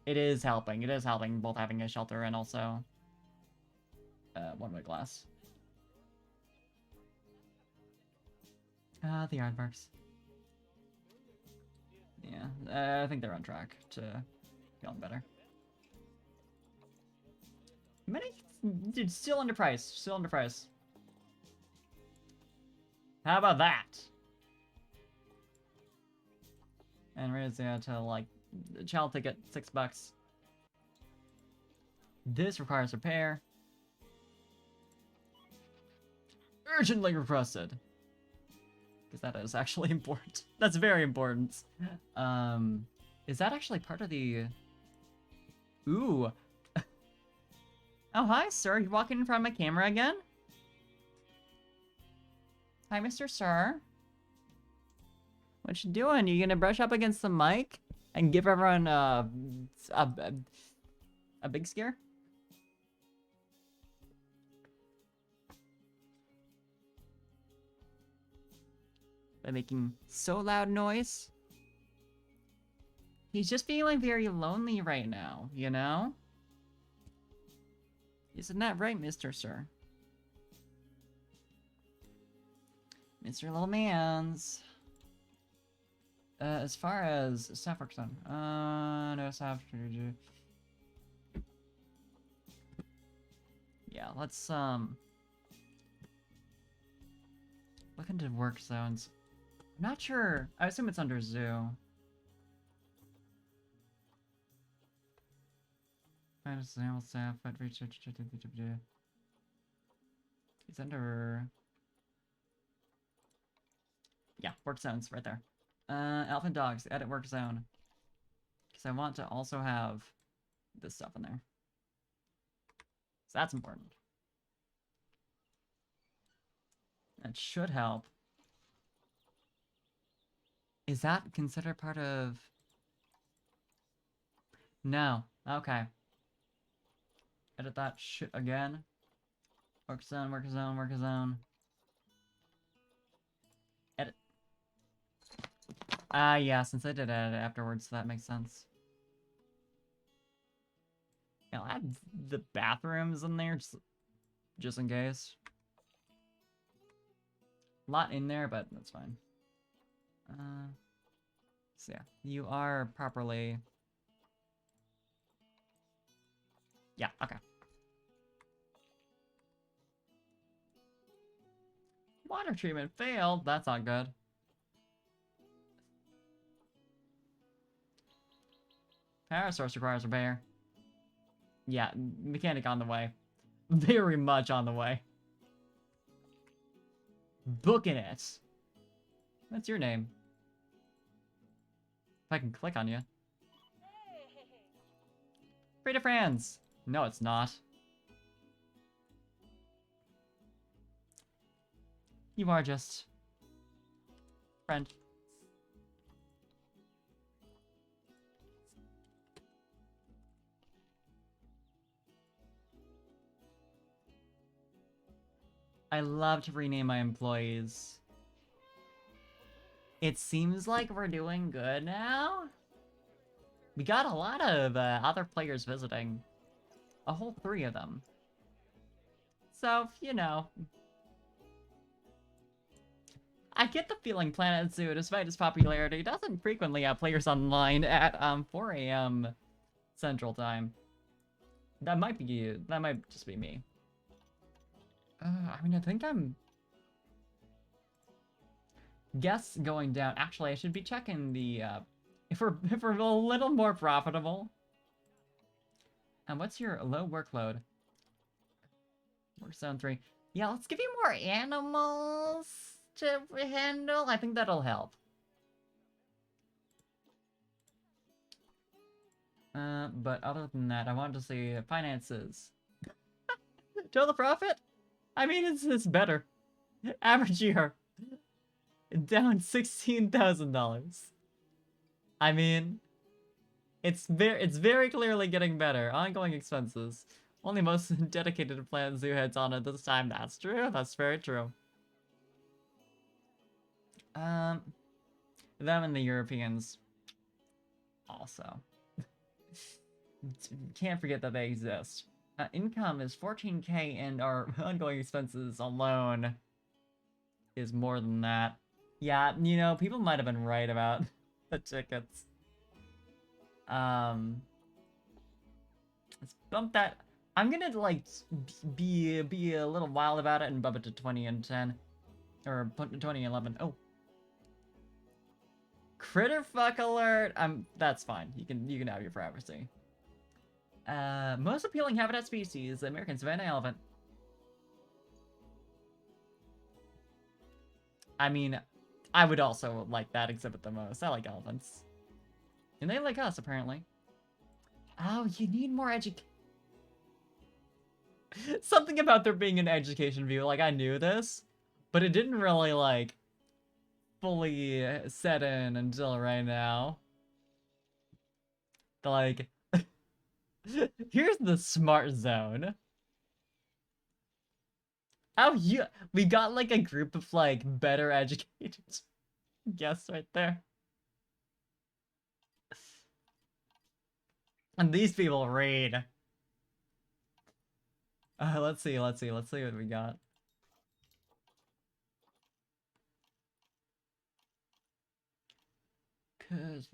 It is helping. It is helping, both having a shelter and also one-way glass. The aardvarks. Yeah, I think they're on track to feeling better. Many, dude, still underpriced. Still underpriced. How about that? And raise it to like child ticket $6. This requires repair. Urgently requested. Because that is actually important. That's very important. Is that actually part of the... Ooh. Oh, hi, sir. You walking in front of my camera again? Hi, Mr. Sir. What you doing? You gonna brush up against the mic and give everyone a big scare? By making so loud noise? He's just feeling very lonely right now, you know? Isn't that right, Mr. Sir? Mr. Little Mans. As far as staff work's done. No staff. let's look into work zones. I'm not sure. I assume it's under zoo. Animal staff, research. It's under. Yeah, work zones right there. Elephant dogs, edit work zone. Because I want to also have this stuff in there. So that's important. That should help. Is that considered part of... No. Okay. Edit that shit again. Work zone, work zone, work zone. Edit. Yeah, since I did edit it afterwards, that makes sense. Yeah, I'll add the bathrooms in there, just in case. A lot in there, but that's fine. So yeah, you are properly... Yeah, okay. Water treatment failed. That's not good. Power source requires repair. Yeah, mechanic on the way. Very much on the way. Booking it. What's your name? If I can click on you. Free friends. No, it's not. You are just... friend. I love to rename my employees. It seems like we're doing good now. We got a lot of other players visiting. A whole 3 of them. So, you know. I get the feeling Planet Zoo, despite its popularity, doesn't frequently have players online at 4 a.m. Central Time. That might just be me. I mean, I think I'm... Guess going down. Actually, I should be checking the, if we're a little more profitable. And what's your low workload? Work zone 3. Yeah, let's give you more animals to handle. I think that'll help. But other than that, I wanted to see finances. Total profit? I mean, it's better. Average year. Down $16,000. I mean, it's very clearly getting better. Ongoing expenses. Only most dedicated Planet Zoo heads on it this time. That's true. That's very true. Them and the Europeans. Also. Can't forget that they exist. Income is 14K and our ongoing expenses alone is more than that. Yeah, you know, people might have been right about the tickets. Let's bump that. I'm gonna, like, be a little wild about it and bump it to 20 and 10. Or 20 and 11. Oh. Critter fuck alert! That's fine. You can have your privacy. Most appealing habitat species, American savanna elephant. I mean, I would also like that exhibit the most. I like elephants. And they like us, apparently. Oh, you need more Something about there being an education view, like, I knew this, but it didn't really, like, fully set in until right now. Like, here's the smart zone. Oh, yeah, we got, like, a group of, like, better educated guests right there. And these people read. Let's see what we got. Cause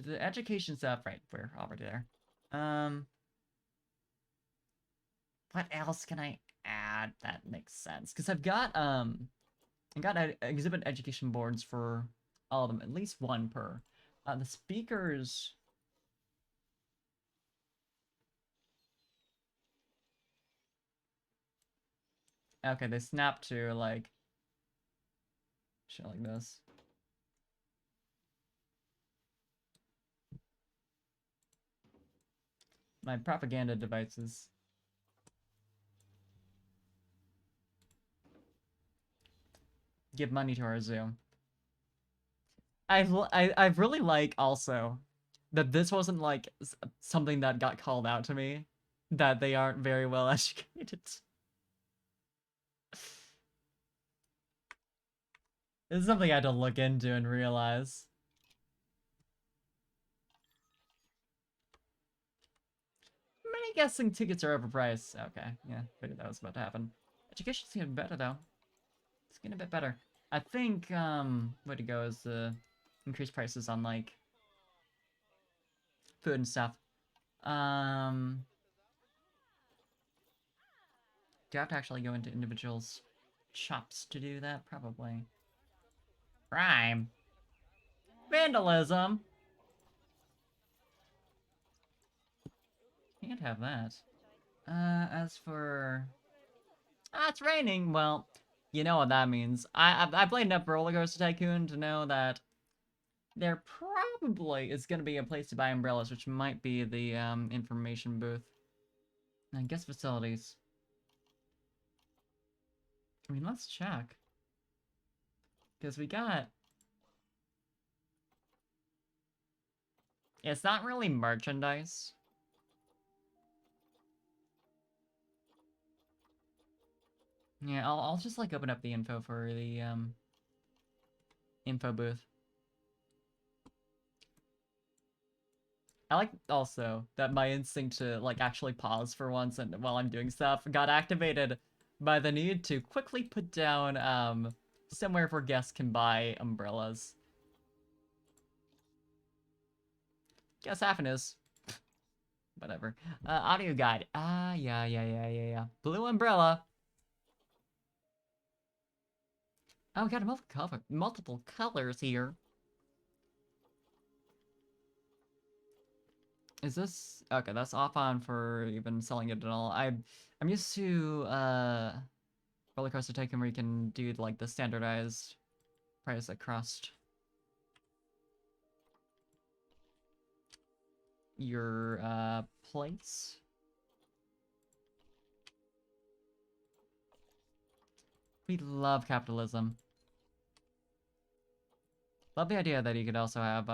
the education stuff, right, we're already there. What else can I... Ah, that makes sense. Because I got exhibit education boards for all of them, at least one per. The speakers. Okay, they snap to like shit like this. My propaganda devices. Give money to our zoo. I really like also that this wasn't like something that got called out to me, that they aren't very well educated. This is something I had to look into and realize. Many guessing tickets are overpriced. Okay, yeah, figured that was about to happen. Education's getting better though. It's getting a bit better. I think way to go is increase prices on like food and stuff. Um, do I have to actually go into individuals' shops to do that? Probably. Crime. Vandalism. Can't have that. As for... Ah, it's raining. Well, you know what that means. I played enough Roller Coaster Tycoon to know that there probably is going to be a place to buy umbrellas, which might be the information booth. I guess facilities. I mean, let's check. Because we got... It's not really merchandise. Yeah, I'll just like open up the info for the info booth. I like also that my instinct to like actually pause for once and while I'm doing stuff got activated by the need to quickly put down somewhere where guests can buy umbrellas. Guess half is whatever. Audio guide. Ah, yeah. Blue umbrella. Oh, we got multiple colors here. Is this okay? That's off on for even selling it at all. I'm used to Roller Coaster Tycoon where you can do like the standardized price across your place. We love capitalism. Love the idea that you could also have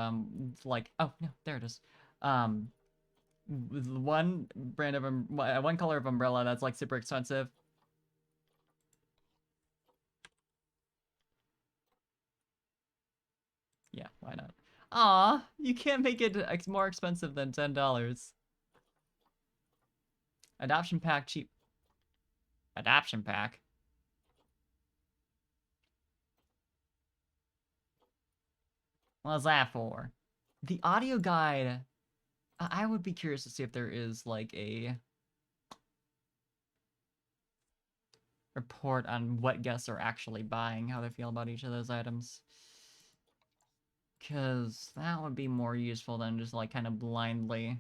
like, oh no, there it is. Um one brand of one color of umbrella that's like super expensive. Yeah, why not? Aw, you can't make it more expensive than $10. Adoption pack cheap. Adoption pack. What's that for? The audio guide. I would be curious to see if there is like a report on what guests are actually buying, how they feel about each of those items. Because that would be more useful than just like kind of blindly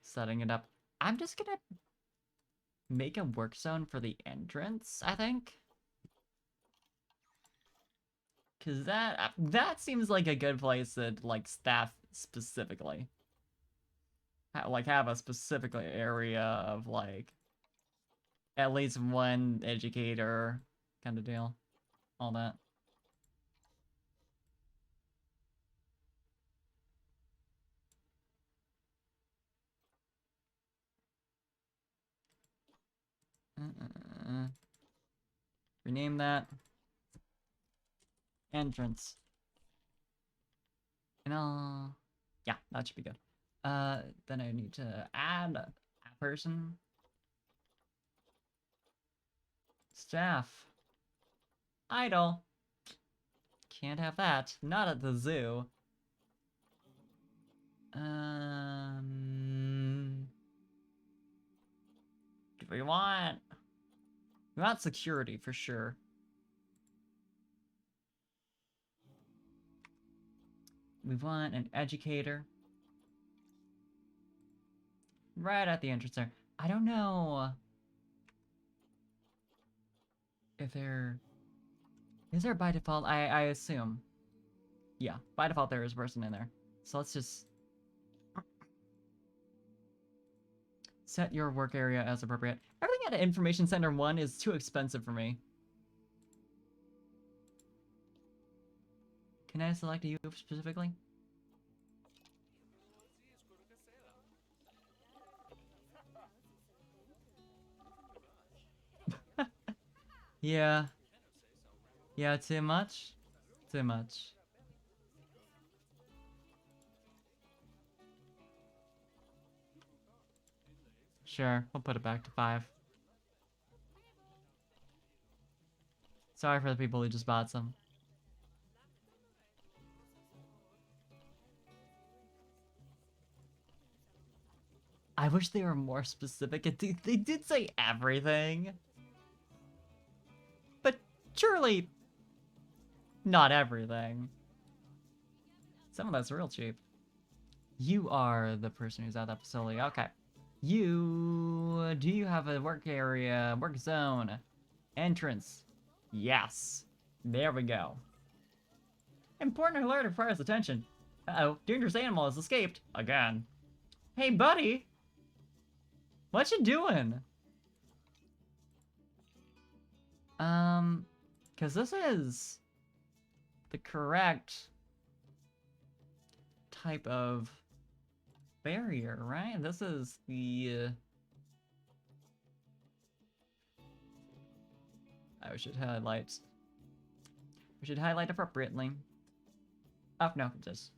setting it up. I'm just gonna make a work zone for the entrance, I think. Because that seems like a good place to like staff specifically. Like have a specific area of like at least one educator kind of deal. All that. Rename that entrance. And yeah, that should be good. Then I need to add a person. Staff. Idle. Can't have that. Not at the zoo. Um. We want security for sure. We want an educator. Right at the entrance there. I don't know if there... Is there by default? I assume. Yeah, by default there is a person in there. So let's just... set your work area as appropriate. Everything at Information Center 1 is too expensive for me. Can I select you specifically? Yeah. Yeah, too much? Too much. Sure, we'll put it back to 5. Sorry for the people who just bought some. I wish they were more specific. They did say everything. But surely not everything. Some of that's real cheap. You are the person who's at that facility. Okay. Do you have a work area, work zone, entrance? Yes. There we go. Important alert requires attention. Uh-oh, dangerous animal has escaped. Again. Hey, buddy. What you doing? Because this is the correct type of barrier, right? This is the... We should highlight. We should highlight appropriately. Oh, no, just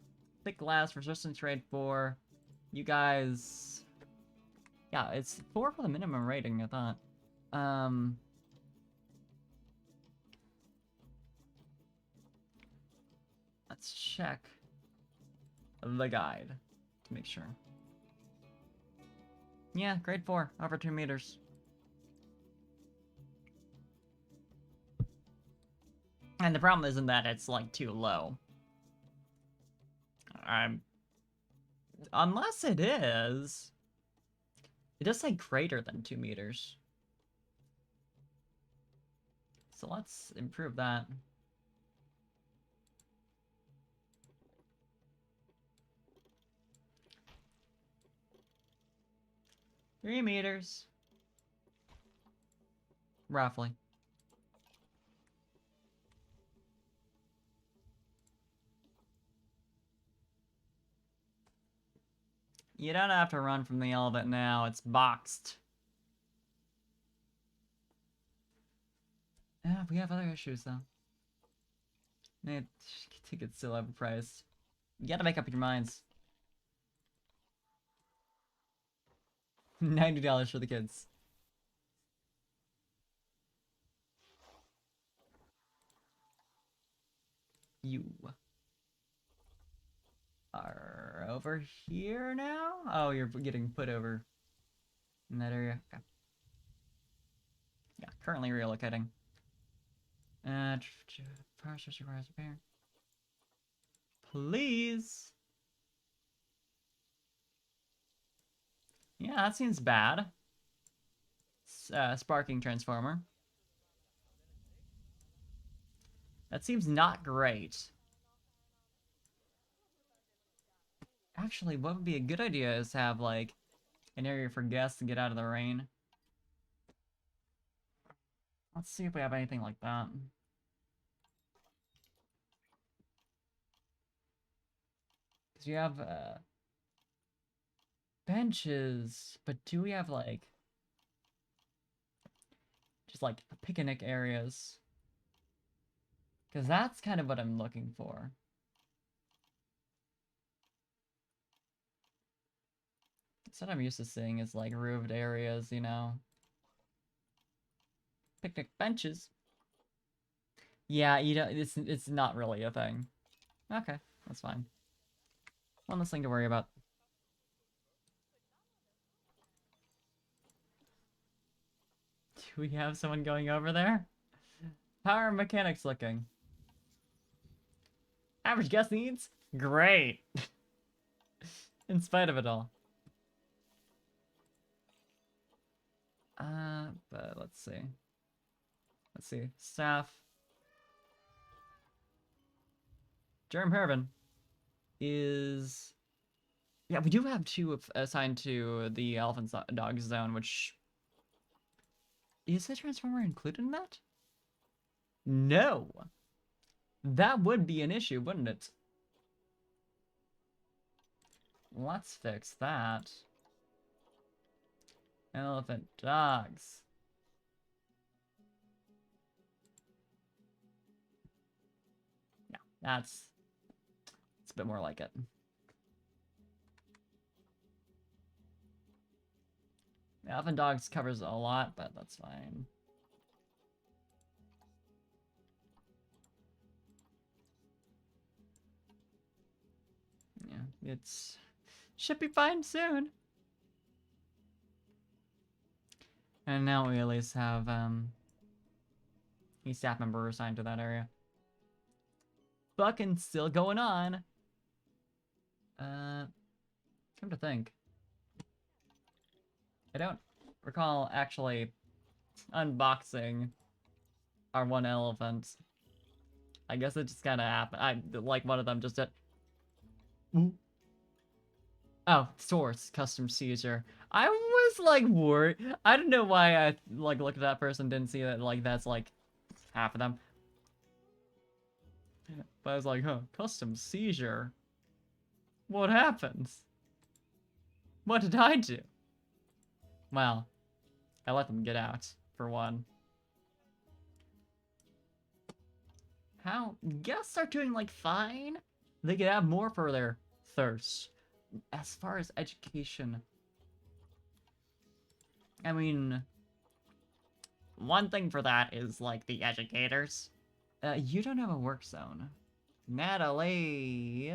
thick glass, resistance rate 4. You guys... Yeah, it's 4 for the minimum rating, I thought. Let's check the guide to make sure. Yeah, grade 4, over 2 meters. And the problem isn't that it's, like, too low. Unless it is... It does say greater than 2 meters. So let's improve that. Three meters. Roughly. You don't have to run from the elephant now, it's boxed. Yeah, we have other issues though. I think it's still overpriced. You gotta make up your minds. $90 for the kids. You are over here now? Oh, you're getting put over in that area. Okay. Yeah, currently relocating. Process requires repair. Please. Yeah, that seems bad. Sparking transformer. That seems not great. Actually, what would be a good idea is to have, like, an area for guests to get out of the rain. Let's see if we have anything like that. Because you have, benches, but do we have, like, just, like, picnic areas? Because that's kind of what I'm looking for. That's what I'm used to seeing is, like, roofed areas, you know? Picnic benches. Yeah, you don't, it's not really a thing. Okay, that's fine. One less thing to worry about. we have someone going over there? How are mechanics looking? Average guest needs? Great! In spite of it all. But let's see. Let's see. Staff. Jerem Hervin is... Yeah, we do have two assigned to the elephant dog zone, which... Is the transformer included in that? No! That would be an issue, wouldn't it? Let's fix that. Elephant dogs. No, that's a bit more like it. Elephant dogs covers a lot, but that's fine. Yeah, should be fine soon. And now we at least have a staff member assigned to that area. Fucking still going on. Come to think, I don't recall actually unboxing our one elephant. I guess it just kind of happened. Like one of them just did. Ooh. Oh, source custom seizure. I was like worried. I don't know why I like looked at that person, didn't see that like that's like half of them. But I was like, huh, custom seizure. What happens? What did I do? Well, I let them get out, for one. How? Guests are doing, like, fine. They could have more for their thirst. As far as education... I mean... One thing for that is, like, the educators. You don't have a work zone. Natalie...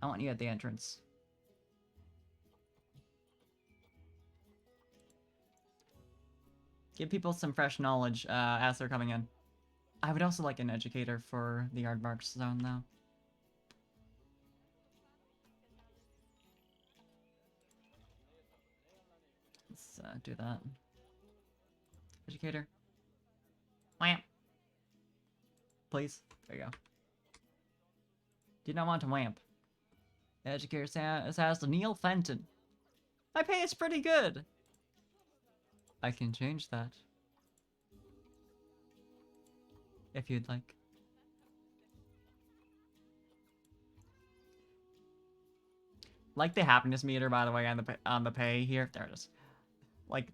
I want you at the entrance. Give people some fresh knowledge as they're coming in. I would also like an educator for the Aardvarks zone, though. Let's do that. Educator. Whamp. Please. There you go. Did not want to whamp. Educator says to Neil Fenton. My pay is pretty good. I can change that. If you'd like. Like the happiness meter, by the way, on the pay here. There it is. Like,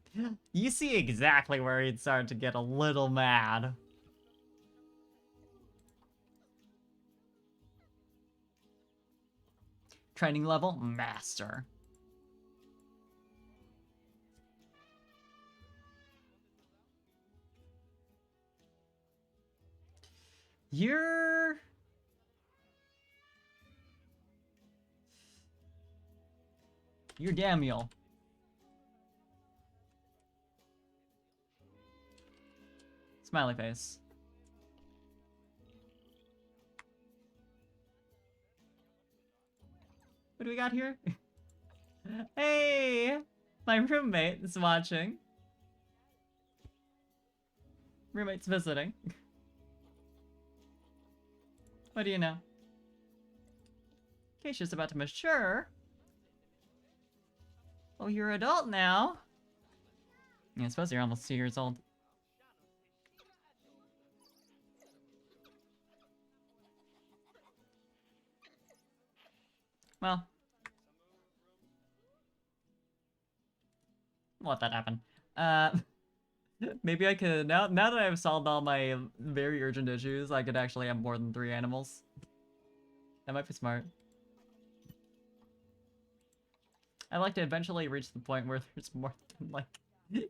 you see exactly where he'd start to get a little mad. Training level, master. You're Daniel. Smiley face. What do we got here? Hey! My roommate is watching. Roommate's visiting. What do you know? Keisha's about to mature. Oh, you're an adult now. Yeah, I suppose you're almost 2 years old. Well. Let that happen. Maybe I could, now that I've solved all my very urgent issues, I could actually have more than 3 animals. That might be smart. I'd like to eventually reach the point where there's more than, like,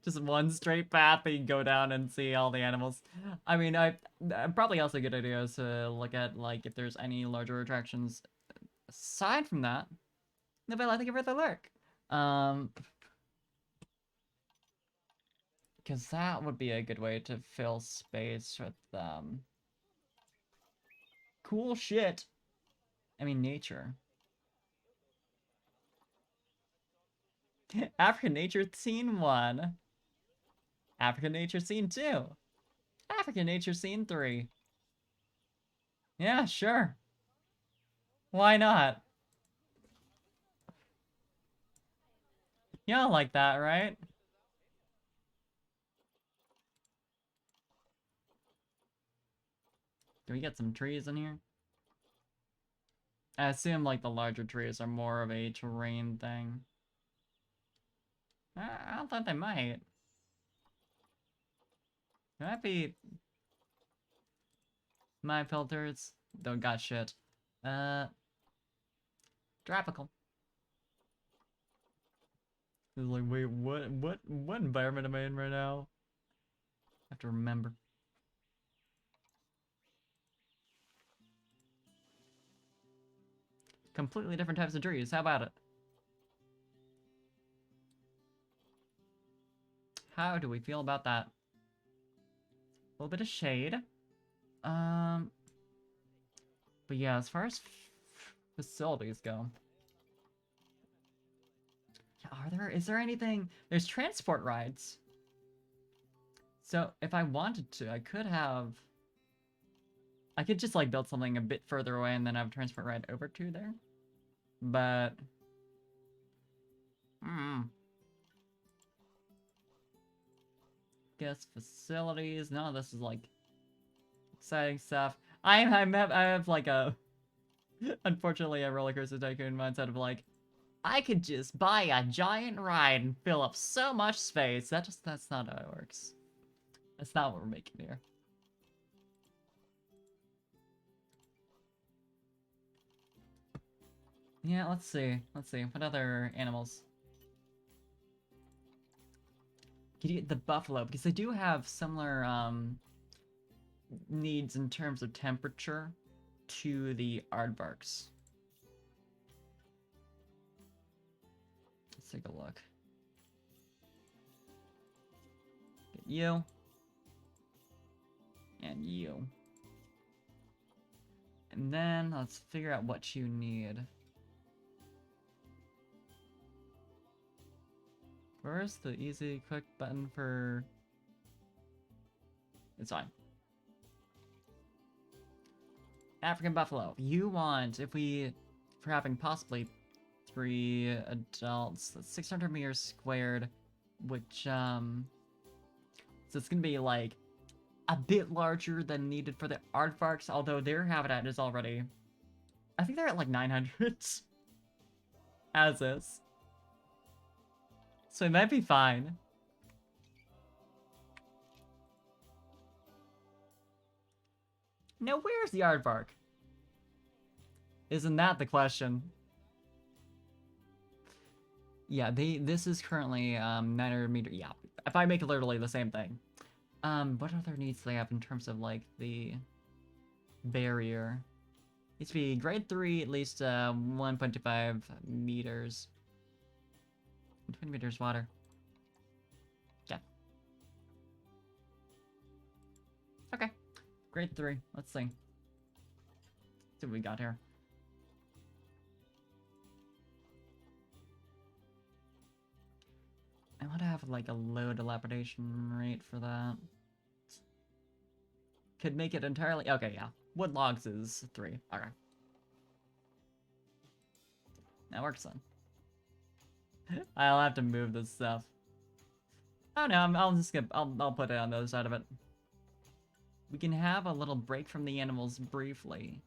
just one straight path that you can go down and see all the animals. I mean, probably also a good idea is to look at, like, if there's any larger attractions aside from that. If I like to give it a lurk. Because that would be a good way to fill space with, cool shit. I mean, nature. African nature scene 1. African nature scene 2. African nature scene 3. Yeah, sure. Why not? Y'all like that, right? Can we get some trees in here? I assume, like, the larger trees are more of a terrain thing. I don't think they might. It might be my filters. Don't got shit. Tropical. It's like, wait, what environment am I in right now? I have to remember. Completely different types of trees. How about it? How do we feel about that? A little bit of shade. But yeah, as far as facilities go. Yeah, is there anything? There's transport rides. So if I wanted to, I could just like build something a bit further away and then have a transport ride over to there. But, guess facilities. No, this is like exciting stuff. I have like a, unfortunately, a roller coaster tycoon mindset of like, I could just buy a giant ride and fill up so much space. That's not how it works. That's not what we're making here. Yeah, let's see. Let's see. What other animals? Could you get the buffalo? Because they do have similar needs in terms of temperature to the aardvarks. Let's take a look. Get you. And you. And then let's figure out what you need. Where's the easy quick button for... It's fine. African buffalo. You want, if we're having possibly 3 adults, that's 600 meters squared, which, so it's gonna be, like, a bit larger than needed for the aardvarks, although their habitat is already... I think they're at, like, 900. As is. So it might be fine. Now, where's the aardvark? Isn't that the question? Yeah, this is currently 900 meter. Yeah, if I make it literally the same thing. What other needs do they have in terms of like the barrier? Needs to be grade 3, at least 1.25 meters. 20 meters water. Yeah. Okay. Grade 3. Let's see. See what we got here. I want to have like a low dilapidation rate for that. Could make it entirely... Okay, yeah. Wood logs is 3. Okay. That works then. I'll have to move this stuff. Oh no, I'll just skip. I'll put it on the other side of it. We can have a little break from the animals briefly.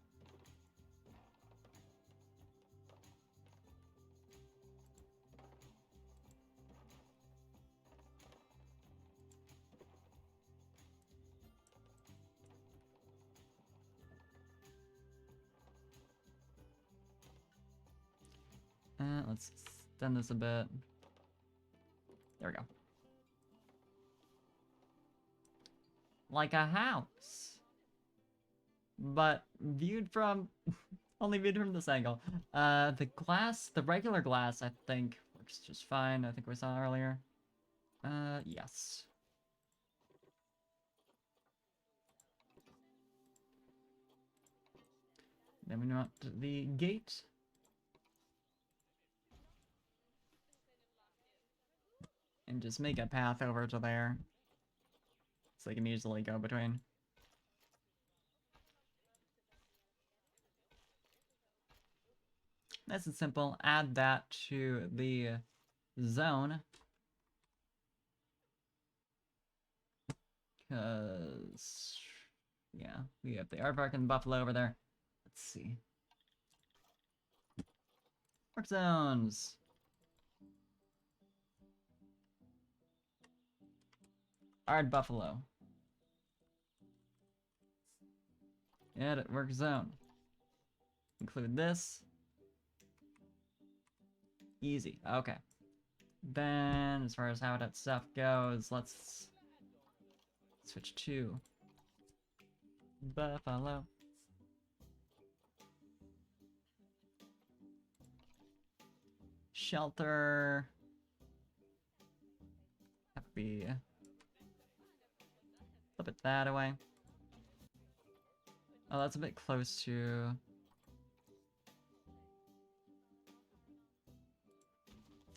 Let's extend this a bit. There we go. Like a house. But viewed from... only viewed from this angle. The glass, the regular glass, I think, works just fine. I think we saw earlier. Yes. then we want the gate. And just make a path over to there. So they can easily go between. Nice and simple. Add that to the zone. Because, yeah, we have the aardvark and the buffalo over there. Let's see. Work zones. Ard buffalo. Edit work zone. Include this. Easy. Okay. Then, as far as how that stuff goes, let's switch to buffalo. Shelter. Happy. Flip it that away. Oh, that's a bit close to...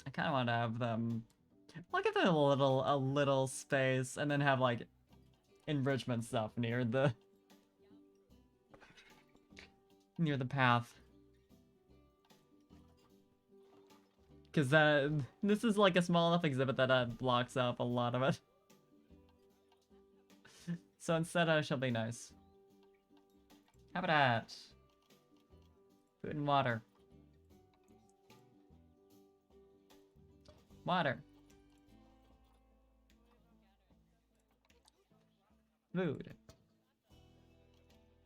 I kind of want to have them... I'll give them a little space, and then have, like, enrichment stuff near the... near the path. Because this is, like, a small enough exhibit that blocks up a lot of it. So instead, it shall be nice. Habitat. Food and water. Water. Food.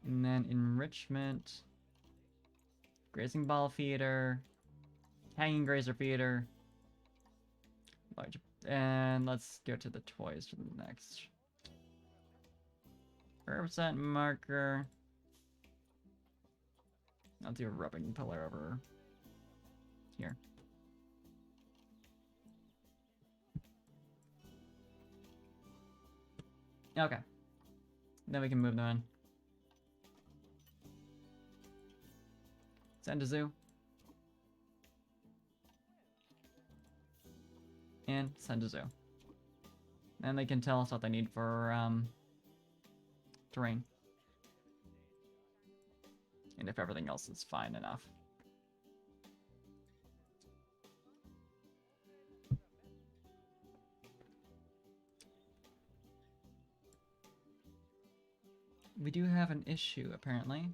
And then enrichment. Grazing ball feeder. Hanging grazer feeder. Large. And let's go to the toys for the next. Percent marker. I'll do a rubbing pillar over here. Okay. Then we can move them in. Send to zoo. And send to zoo. And they can tell us what they need for terrain. And if everything else is fine enough. We do have an issue, apparently.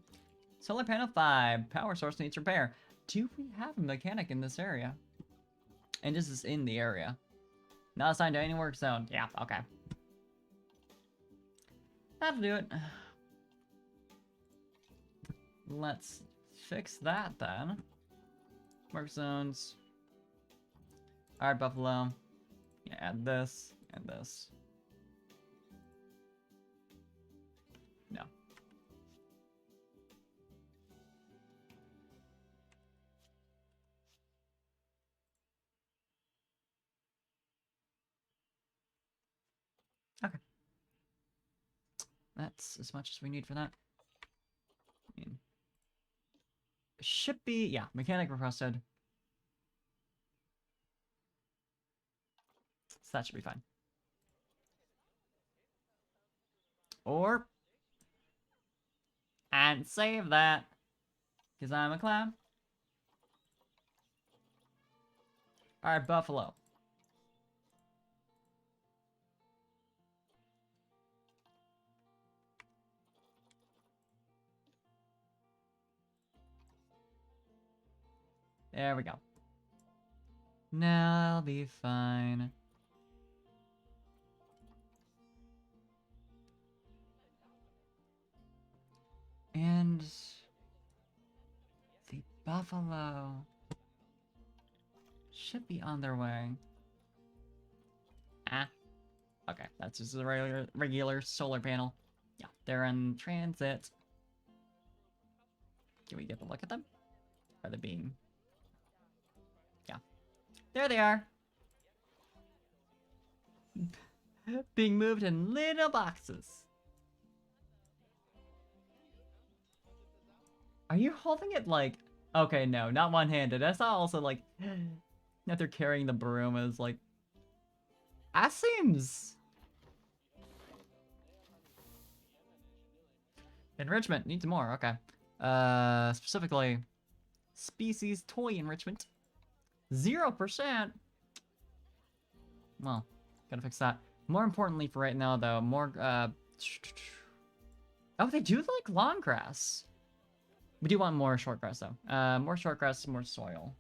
Solar panel 5. Power source needs repair. Do we have a mechanic in this area? And this is in the area. Not assigned to any work zone. Yeah, okay. That'll do it. Let's fix that then. Work zones. Alright, buffalo. Yeah, add this and this. No. Okay. That's as much as we need for that. I mean, should be, yeah, mechanic requested. So that should be fine. Or, and save that, because I'm a clown. Alright, buffalo. There we go. Now I'll be fine. And the buffalo should be on their way. Ah. Okay, that's just a regular solar panel. Yeah, they're in transit. Can we get a look at them? Are they being... Yeah. There they are! Being moved in little boxes. Are you holding it like... Okay, no, not one-handed. I saw also like... that they're carrying the broom is like... That seems... Enrichment needs more, okay. Specifically... Species toy enrichment. 0%? Well, gotta fix that. More importantly for right now, though, more, Oh, they do like long grass. We do want more short grass, though. More short grass, more soil.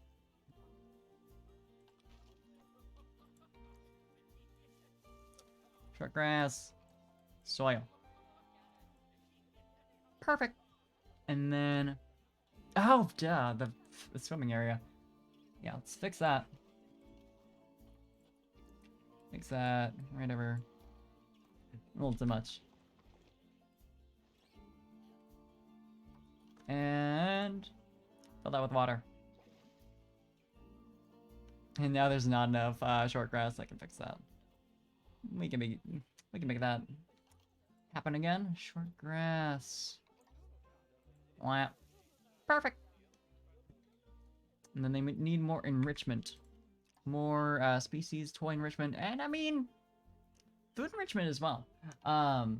Short grass, soil. Perfect. And then... Oh, duh, the swimming area. Yeah, let's fix that. Fix that right over. A little too much. And fill that with water. And now there's not enough short grass. I can fix that. We can make that happen again. Short grass. Wow. Perfect. And then they need more enrichment. More species toy enrichment. And I mean, food enrichment as well. Let's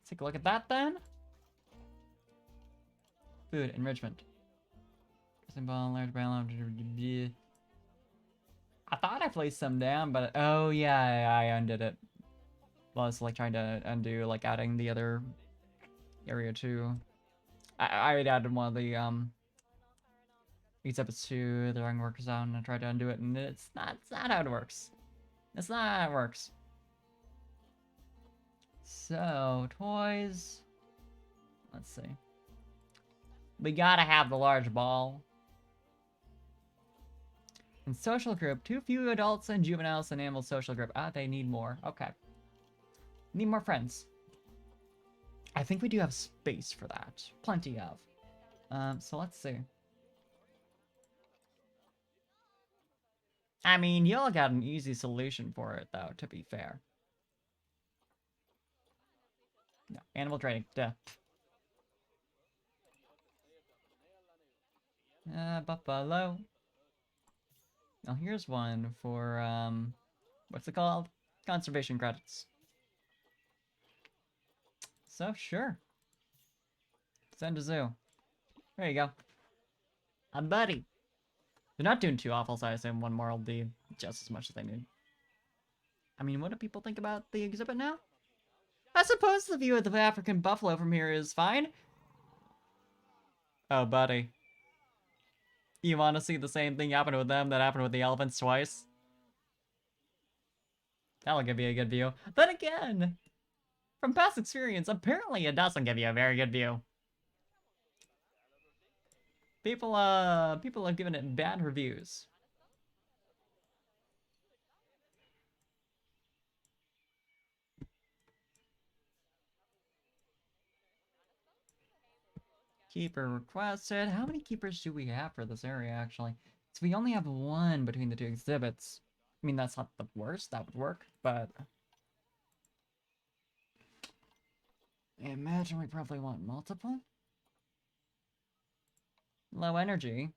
take a look at that then. Food enrichment. Large barrel. I thought I placed some down, but oh yeah, I undid it. Well, it's like trying to undo, like adding the other area too. I had added one of the exhibits to the wrong work zone and tried to undo it, and it's not how it works. It's not how it works. So toys. Let's see. We gotta have the large ball. And social group, too few adults and juveniles in animal social group. Ah, they need more. Okay. Need more friends. I think we do have space for that. Plenty of. So let's see. I mean, y'all got an easy solution for it, though, to be fair. No, animal training. Duh. Buffalo. Now here's one for, what's it called? Conservation credits. So, sure. Send to zoo. There you go. A buddy. They're not doing too awful, so I assume one more will be just as much as they need. I mean, what do people think about the exhibit now? I suppose the view of the African buffalo from here is fine. Oh, buddy. You want to see the same thing happen with them that happened with the elephants twice? That'll give you a good view. Then again, from past experience, apparently it doesn't give you a very good view. People have given it bad reviews. Keeper requested. How many keepers do we have for this area, actually? So we only have one between the two exhibits. I mean, that's not the worst. That would work, but... I imagine we probably want multiple? Low energy.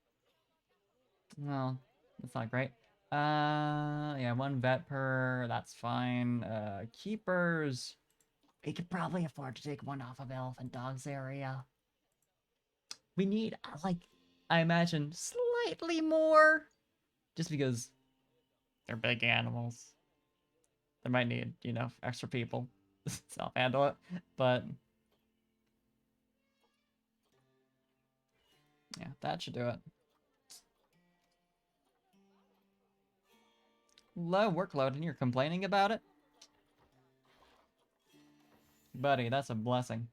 Well, that's not great. Yeah, one vet per, that's fine. Keepers. We could probably afford to take one off of Elephant Dog's area. We need, like, I imagine, slightly more. Just because they're big animals. They might need, you know, extra people to self-handle it. But, yeah, that should do it. Low workload and you're complaining about it? Buddy, that's a blessing.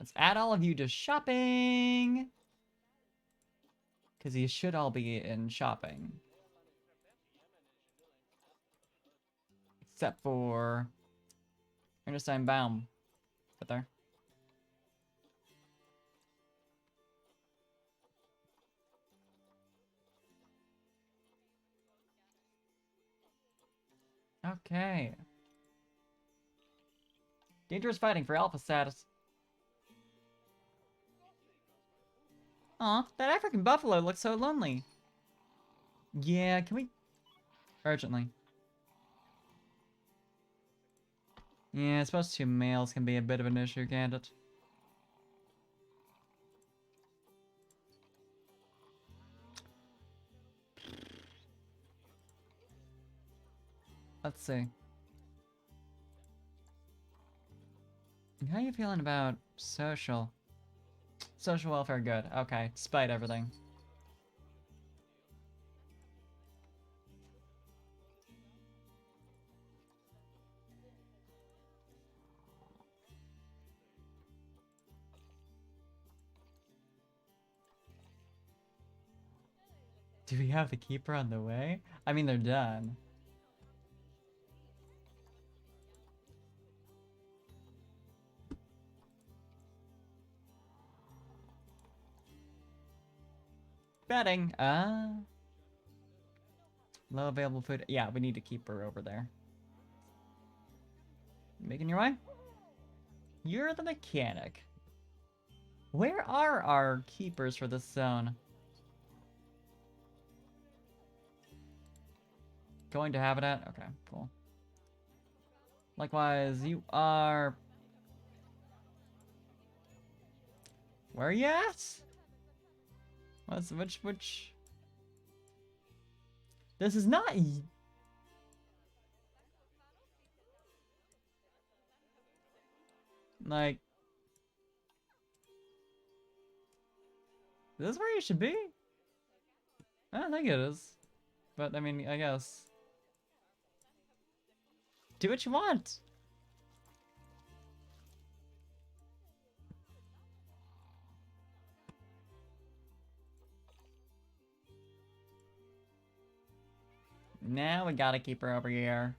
Let's add all of you to shopping. Because you should all be in shopping. Except for Ernestine Baum. Right there. Okay. Dangerous fighting for alpha status. Aw, that African buffalo looks so lonely. Yeah, can we... Urgently. Yeah, I suppose 2 males can be a bit of an issue, can't it? Let's see. How you feeling about social? Social welfare good. Okay, despite everything. Do we have the keeper on the way? I mean, they're done. Betting. Low available food. Yeah, we need to keep her over there. Making your way? You're the mechanic. Where are our keepers for this zone? Going to habitat? Okay, cool. Likewise, you are... Where are you at? What's... which... This is not... Like... Is this where you should be? I don't think it is. But, I mean, I guess. Do what you want! Now we gotta keep her over here.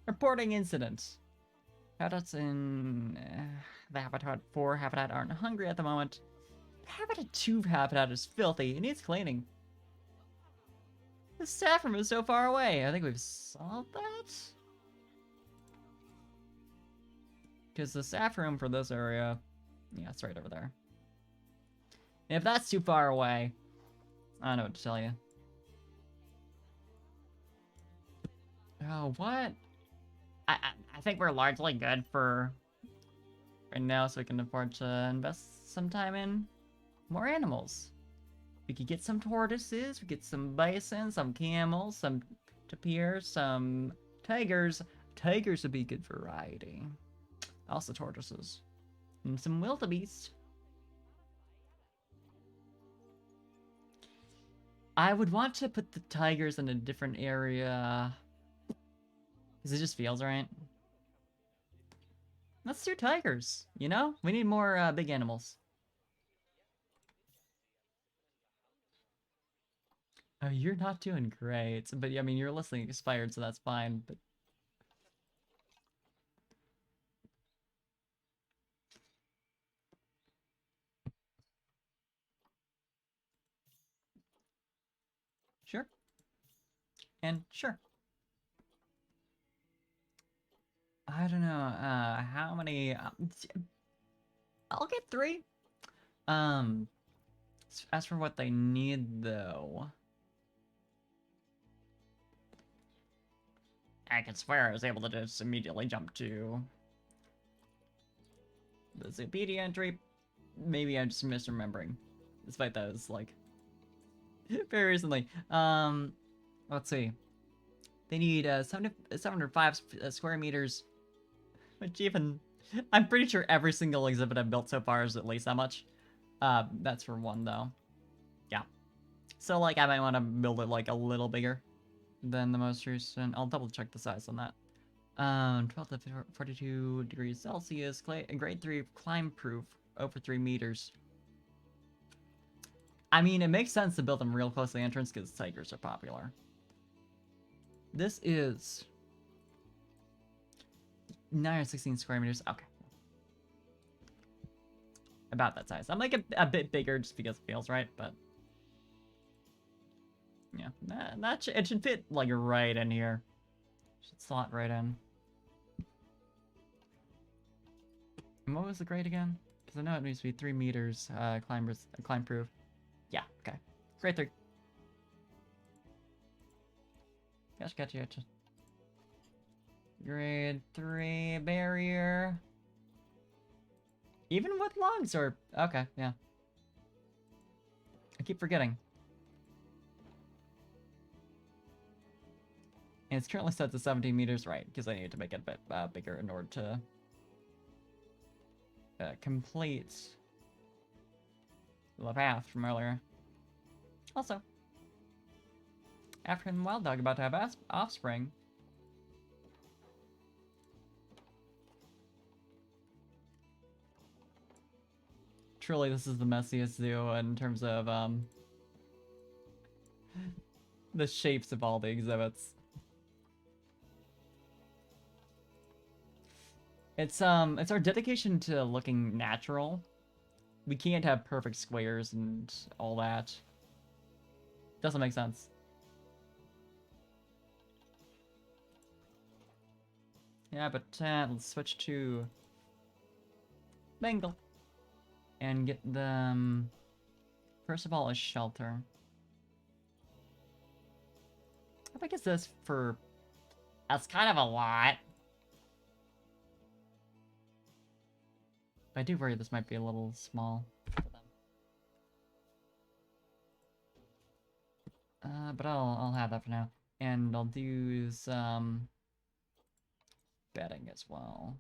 Reporting incident. Habitats in... the Habitat 4 habitat aren't hungry at the moment. Habitat 2 habitat is filthy. It needs cleaning. The staff room is so far away. I think we've solved that? Because the staff room for this area... Yeah, it's right over there. And if that's too far away... I don't know what to tell you. Oh, what? I think we're largely good for right now, so we can afford to invest some time in more animals. We could get some tortoises, we get some bison, some camels, some tapirs, some tigers. Tigers would be good variety. Also tortoises. And some wildebeest. I would want to put the tigers in a different area. Because it just feels right. Let's do tigers, you know? We need more big animals. Oh, you're not doing great. But, I mean, your listing expired, so that's fine. But sure. And sure. I don't know, how many... I'll get 3. Um, as for what they need, though... I can swear I was able to just immediately jump to... the Zoopedia entry. Maybe I'm just misremembering. Despite that, it's like... very recently. Let's see. They need 705 square meters. Which even... I'm pretty sure every single exhibit I've built so far is at least that much. That's for one, though. Yeah. So, like, I might want to build it, like, a little bigger than the most recent. I'll double check the size on that. 12 to 42 degrees Celsius, grade 3 climb proof, over 3 meters. I mean, it makes sense to build them real close to the entrance because tigers are popular. This is 916 square meters. Okay. About that size. I'm like a bit bigger just because it feels right, but... yeah, it should fit, like, right in here. Should slot right in. And what was the grade again? Because Because I know it needs to be 3 meters climb proof. Yeah, okay. Grade 3. Gotcha. Grade 3 barrier. Even with logs or... Okay, yeah. I keep forgetting. And it's currently set to 17 meters, right? Because I need to make it a bit bigger in order to complete the path from earlier. Also, African wild dog about to have offspring. Truly, this is the messiest zoo in terms of the shapes of all the exhibits. It's our dedication to looking natural. We can't have perfect squares and all that. Doesn't make sense. Yeah, but let's switch to Bengal and get them. First of all, a shelter. How big is this for? That's kind of a lot. I do worry this might be a little small for them. But I'll have that for now. And I'll do some bedding as well.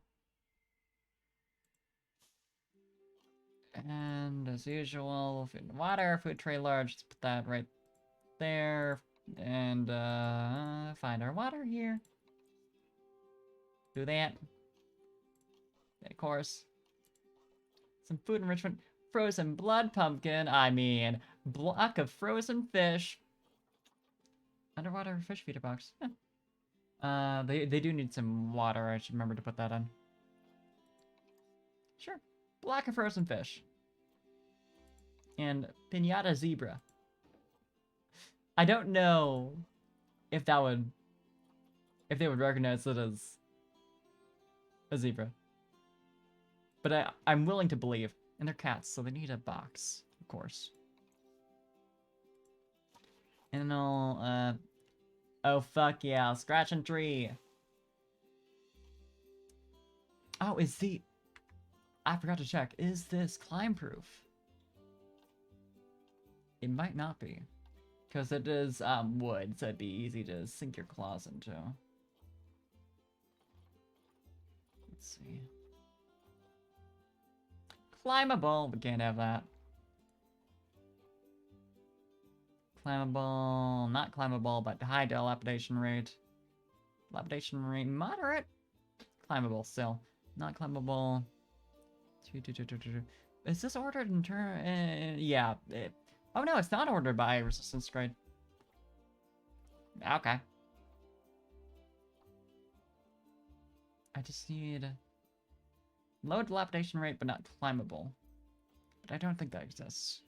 And as usual, food and water, food tray large, let's put that right there. And find our water here. Do that. Of course. Some food enrichment. Frozen blood pumpkin. I mean, block of frozen fish. Underwater fish feeder box. They do need some water. I should remember to put that in. Sure. Block of frozen fish. And pinata zebra. I don't know if they would recognize it as a zebra. But I'm willing to believe. And they're cats, so they need a box, of course. And I'll, oh fuck yeah, scratch and tree. Oh, I forgot to check. Is this climb proof? It might not be. Because it is, wood, so it'd be easy to sink your claws into. Let's see. Climbable, we can't have that. Climbable, not climbable, but high dilapidation rate. Dilapidation rate moderate. Climbable still. Not climbable. Is this ordered in turn? Yeah. Oh no, it's not ordered by resistance grade. Okay. I just need low dilapidation rate, but not climbable. But I don't think that exists.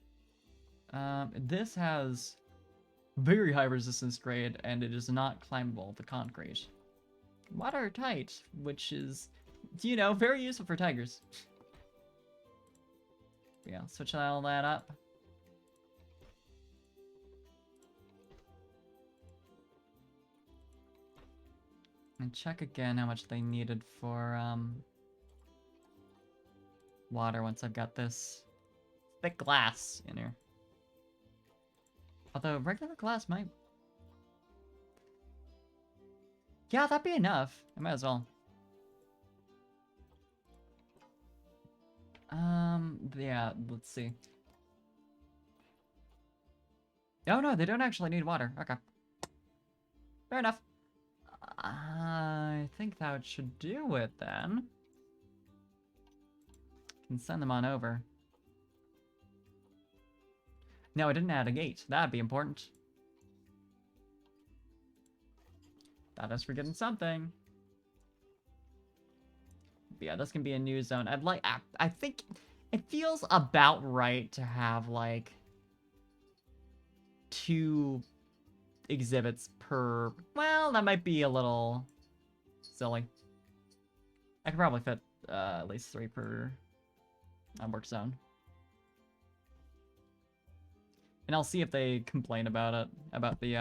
This has very high resistance grade, and it is not climbable, the concrete. Watertight, which is, you know, very useful for tigers. Yeah, switch all that up. And check again how much they needed for, water once I've got this thick glass in here. Although regular glass might... Yeah, that'd be enough. I might as well. Yeah, let's see. Oh no, they don't actually need water. Okay. Fair enough. I think that should do it then. Can send them on over. No, I didn't add a gate. That'd be important. Thought I was forgetting something. But yeah, this can be a new zone. I think it feels about right to have like 2 exhibits per... Well, that might be a little silly. I could probably fit at least 3 per work zone. And I'll see if they complain about it, about the,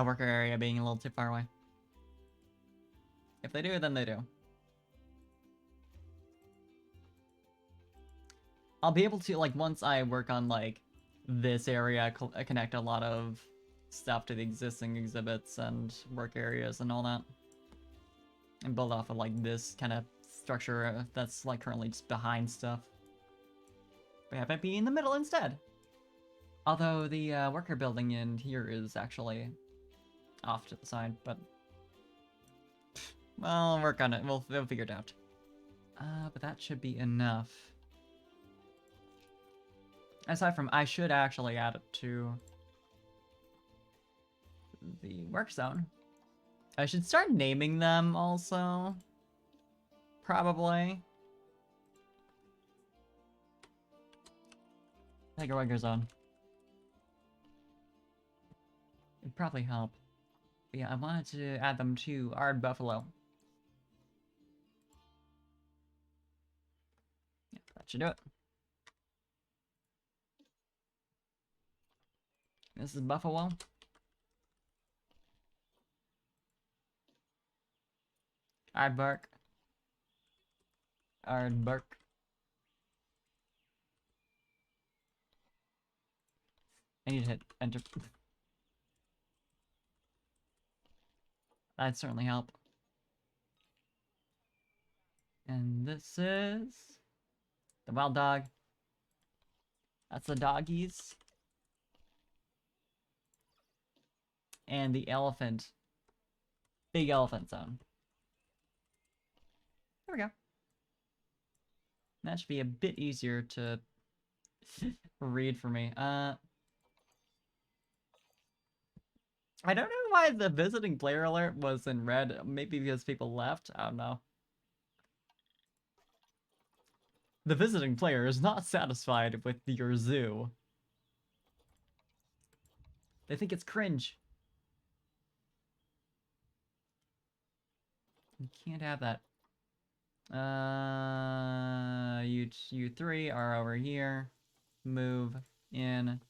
worker area being a little too far away. If they do, then they do. I'll be able to, like, once I work on, like, this area, connect a lot of stuff to the existing exhibits and work areas and all that. And build off of, like, this kind of structure that's, like, currently just behind stuff. But have it be in the middle instead. Although the worker building in here is actually off to the side, but... well, I'll work on it. We'll figure it out. But that should be enough. Aside from, I should actually add it to the work zone. I should start naming them also. Probably. Tiger Wagger Zone. It'd probably help. But yeah, I wanted to add them to Ard Buffalo. Yeah, that should do it. This is Buffalo. Aardvark. Aardvark. I need to hit enter. That'd certainly help. And this is the wild dog. That's the doggies. And the elephant. Big elephant zone. There we go. That should be a bit easier to read for me. I don't know why the visiting player alert was in red. Maybe because people left? I don't know. The visiting player is not satisfied with your zoo. They think it's cringe. You can't have that. You three are over here. Move in.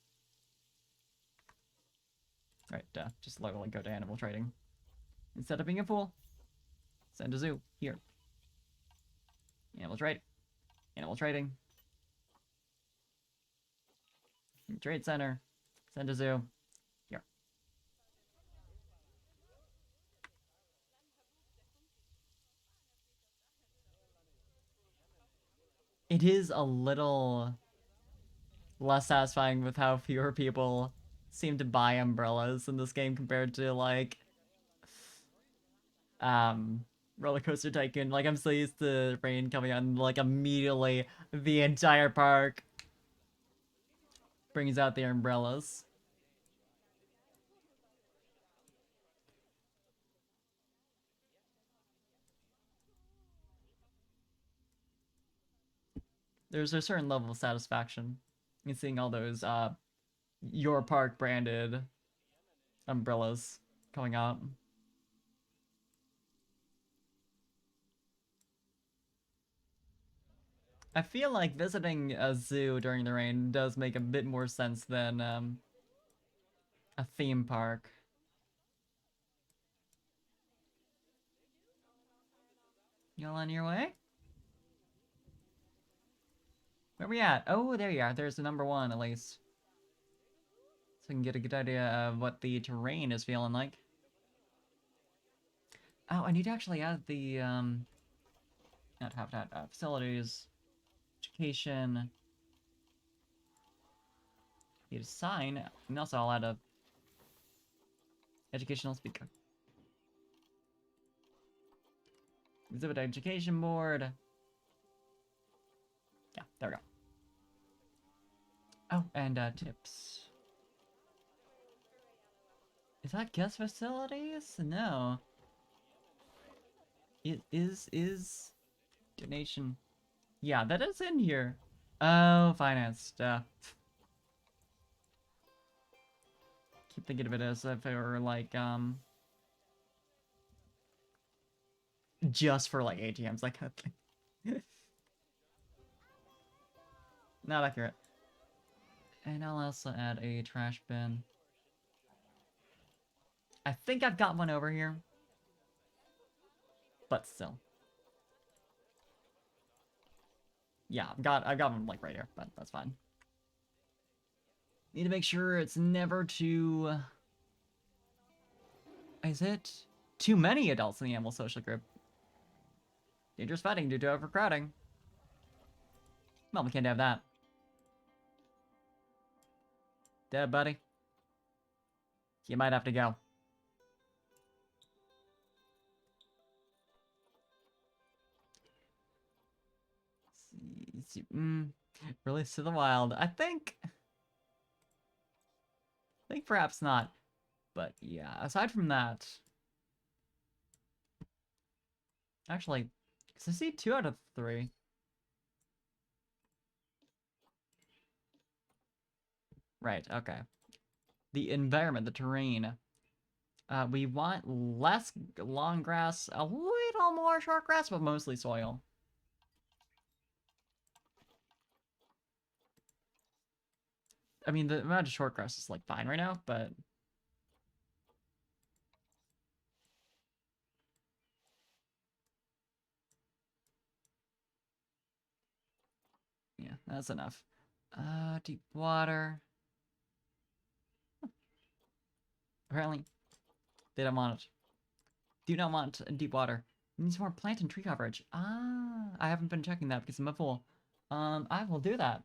Right, just literally go to animal trading. Instead of being a fool, send a zoo here. Animal trade. Animal trading. Trade center. Send a zoo. Here. It is a little less satisfying with how fewer people seem to buy umbrellas in this game compared to, like, Roller Coaster Tycoon. Like, I'm so used to rain coming on, like, immediately the entire park brings out their umbrellas. There's a certain level of satisfaction in seeing all those, Your Park branded umbrellas coming out. I feel like visiting a zoo during the rain does make a bit more sense than, a theme park. You all on your way? Where we at? Oh, there you are. There's the number one, at least. So we can get a good idea of what the terrain is feeling like. Oh, I need to actually add the, not habitat, facilities, education. Need a sign, and also I'll add a educational speaker. Exhibit education board. Yeah, there we go. Oh, and tips. Is that guest facilities? No. It is donation. Yeah, that is in here. Oh, finance stuff. keep thinking of it as if it were like, just for like ATMs, like, not accurate. And I'll also add a trash bin. I think I've got one over here. But still. Yeah, I've got one like right here, but that's fine. Need to make sure it's never too... Is it? Too many adults in the animal social group. Dangerous fighting due to overcrowding. Well, we can't have that. Dead, buddy. You might have to go. Release to the wild. I think perhaps not. But yeah, aside from that... Actually, because I see 2 out of 3. Right, okay. The environment, the terrain. We want less long grass, a little more short grass, but mostly soil. I mean, the amount of short grass is like fine right now, but... Yeah, that's enough. Deep water. Apparently, they don't want it. Do not want deep water. Needs more plant and tree coverage. Ah, I haven't been checking that because I'm a fool. I will do that.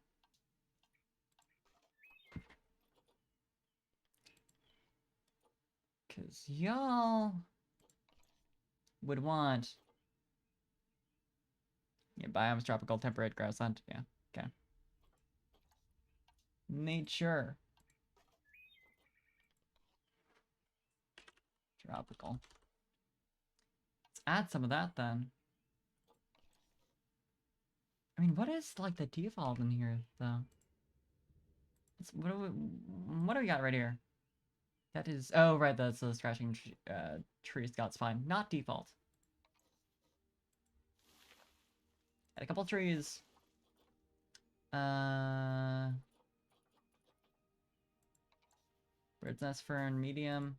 Because y'all would want... Yeah, biomes, tropical, temperate, grassland. Yeah, okay. Nature. Tropical. Let's add some of that then. I mean, what is like the default in here though? What do we got right here? That is, oh right, that's the scratching tree scout's fine. Not default. Add a couple trees. Bird's nest fern, medium.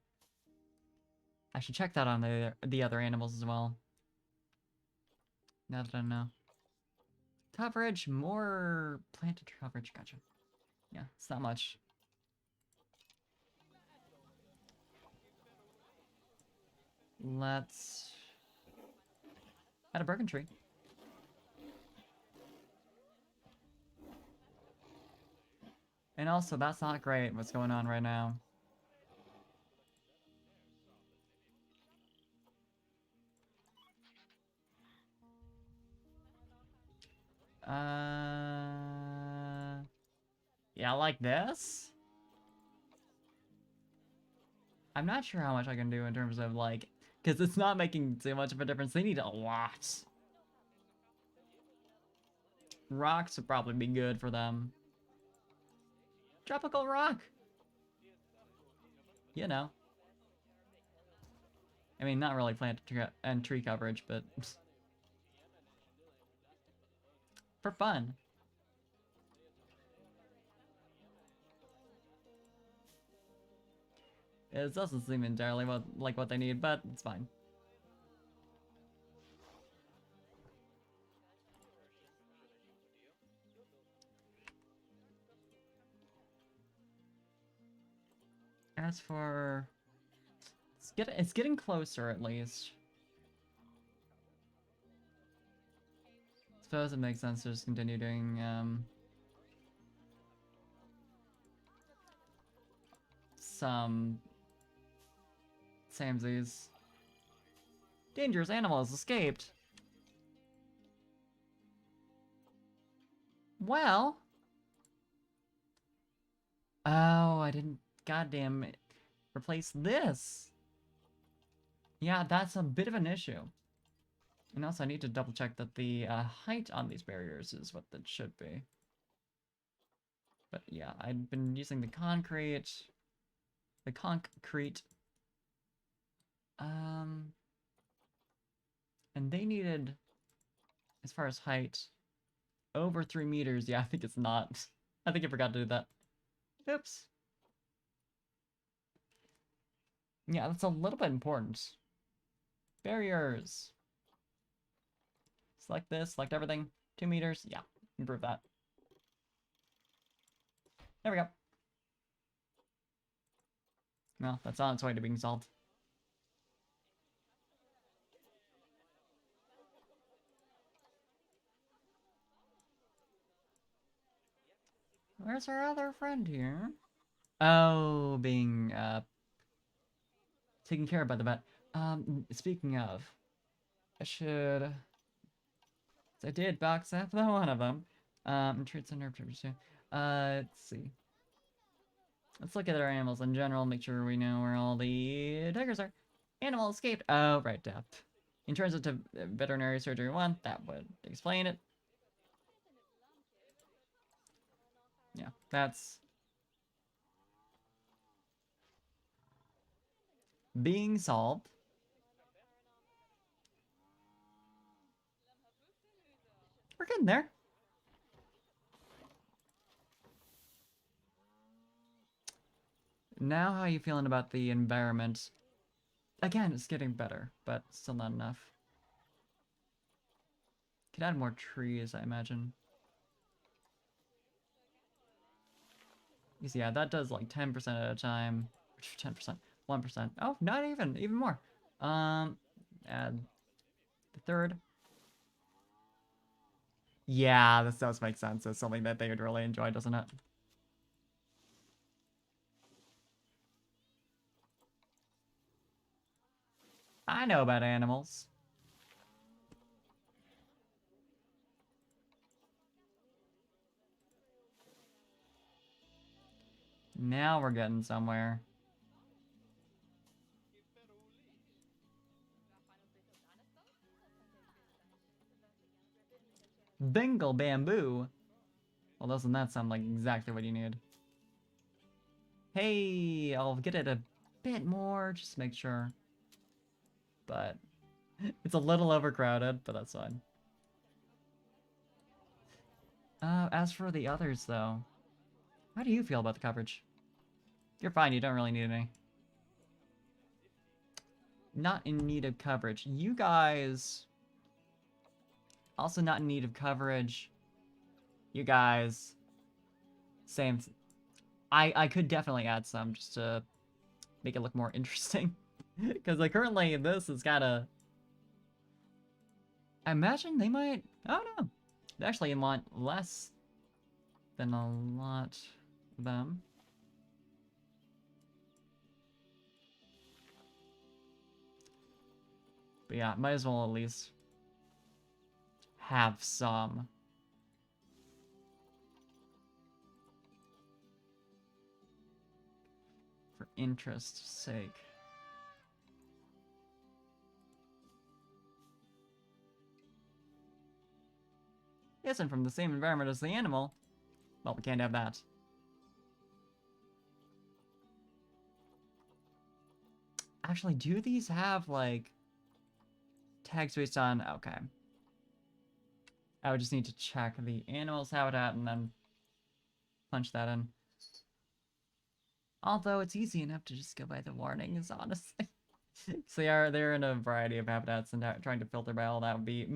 I should check that on the other animals as well. Now that I know. Coverage, more planted coverage, gotcha. Yeah, it's not much. Let's add a broken tree. And also, that's not great what's going on right now. Yeah, like this? I'm not sure how much I can do in terms of, like... Because it's not making too much of a difference. They need a lot. Rocks would probably be good for them. Tropical rock! You know. I mean, not really plant and tree coverage, but... for fun. It doesn't seem entirely like what they need, but it's fine. As for... It's getting closer, at least. Suppose it makes sense to just continue doing, some... Samesies. Dangerous animals escaped. Well... Oh, I didn't... Goddamn it. Replace this. Yeah, that's a bit of an issue. And also I need to double check that the height on these barriers is what that should be. But yeah, I've been using the concrete. The concrete. Um, and they needed, as far as height, over 3 meters. Yeah, I think it's not. I think I forgot to do that. Oops. Yeah, that's a little bit important. Barriers. Select this, select everything. 2 meters. Yeah, improve that. There we go. Well, that's on its way to being solved. Where's our other friend here? Oh, being, taken care of by the vet. Speaking of, I should... I did box up the one of them. Traits and nerve triggers too. Let's see. Let's look at our animals in general, make sure we know where all the tigers are. Animal escaped. Oh, right, depth. In terms of veterinary surgery 1, that would explain it. Yeah, that's being solved. We're getting there. Now, how are you feeling about the environment? Again, it's getting better, but still not enough. Could add more trees, I imagine. Yeah, that does like 10% at a time. 10%, 1%. Oh, not even more. Add the third. Yeah, this does make sense. It's something that they would really enjoy, doesn't it? I know about animals. Now we're getting somewhere. Bengal bamboo. Well, doesn't that sound like exactly what you need? Hey, I'll get it a bit more, just to make sure. But it's a little overcrowded, but that's fine. As for the others, though, how do you feel about the coverage? You're fine, you don't really need any. Not in need of coverage. You guys... also not in need of coverage. You guys... same... I could definitely add some, just to make it look more interesting. Because like, currently, this is kinda... I imagine they might... I don't know. They actually want less than a lot of them. But yeah, might as well at least have some. For interest's sake. Isn't from the same environment as the animal. Well, we can't have that. Actually, do these have, like, tags based on... okay. I would just need to check the animal's habitat and then punch that in. Although it's easy enough to just go by the warnings, honestly. So yeah, they're in a variety of habitats, and trying to filter by all that would be...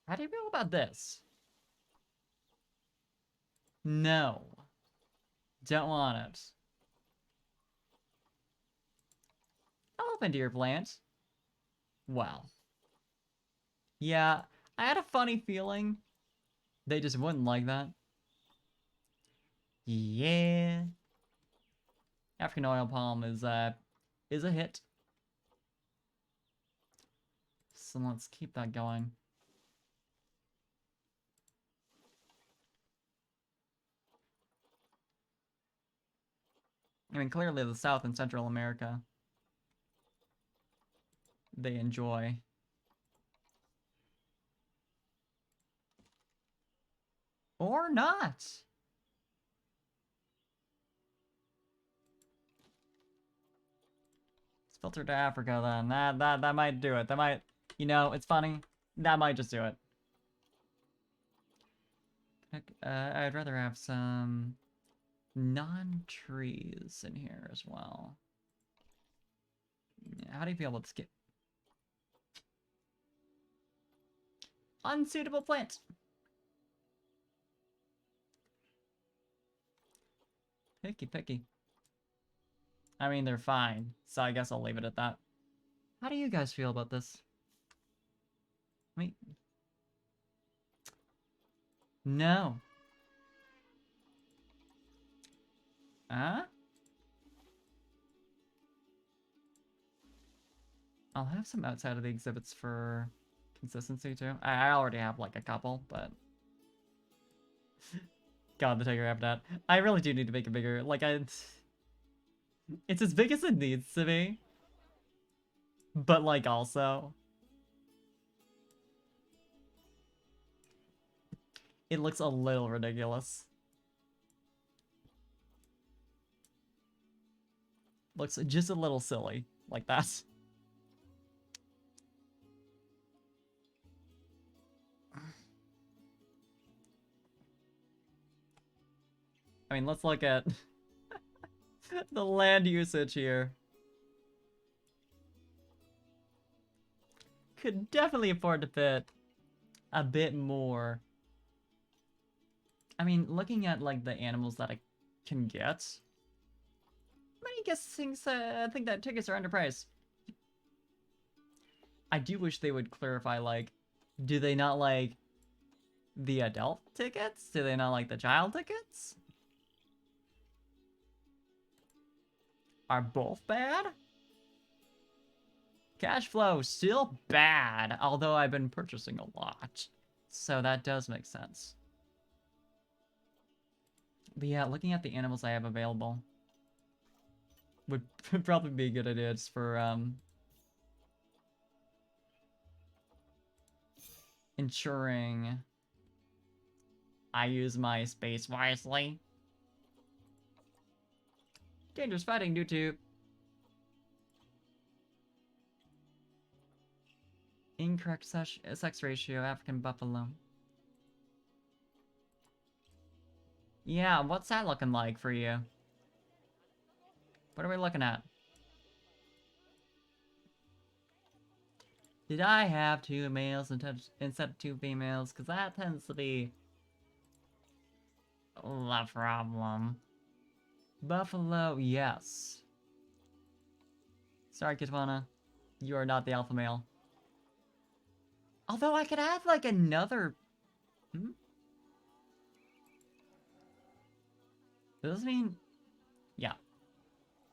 How do you feel about this? No. Don't want it. Elephant ear plant. Well. Yeah, I had a funny feeling they just wouldn't like that. Yeah. African oil palm is a hit. So let's keep that going. I mean, clearly the South and Central America, they enjoy. Or not. Let's filter to Africa then. That might do it. That might, you know, it's funny. That might just do it. I'd rather have some non-trees in here as well. How do you feel about this kit? Unsuitable plant. Picky. I mean, they're fine, so I guess I'll leave it at that. How do you guys feel about this? I mean, no. Huh? I'll have some outside of the exhibits for consistency too. I already have like a couple, but God, the tiger habitat. I really do need to make it bigger. Like it's as big as it needs to be, but like also, it looks a little ridiculous. Looks just a little silly, like that. I mean, let's look at the land usage here. Could definitely afford to fit a bit more. I mean, looking at like the animals that I can get, many guessings think that tickets are underpriced. I do wish they would clarify, like, do they not like the adult tickets? Do they not like the child tickets? Are both bad? Cash flow still bad, although I've been purchasing a lot. So that does make sense. But yeah, looking at the animals I have available would probably be a good idea just for ensuring I use my space wisely. Dangerous fighting due to incorrect sex ratio, African buffalo. Yeah, what's that looking like for you? What are we looking at? Did I have two males instead of two females? Because that tends to be the problem. Buffalo, yes. Sorry, Kitwana. You are not the alpha male. Although I could have, like, another... Hmm? Does this mean... Yeah.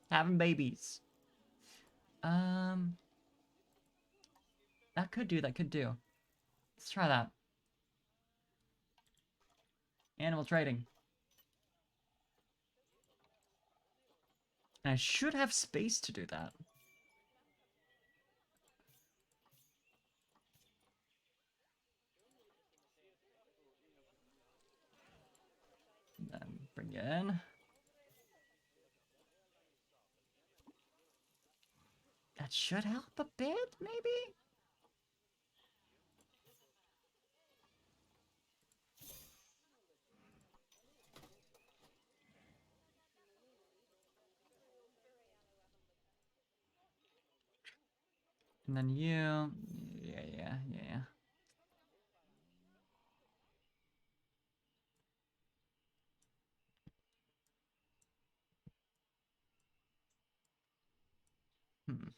Having babies. That could do. Let's try that. Animal trading. And I should have space to do that. Then bring it in. That should help a bit, maybe? And then you... Yeah.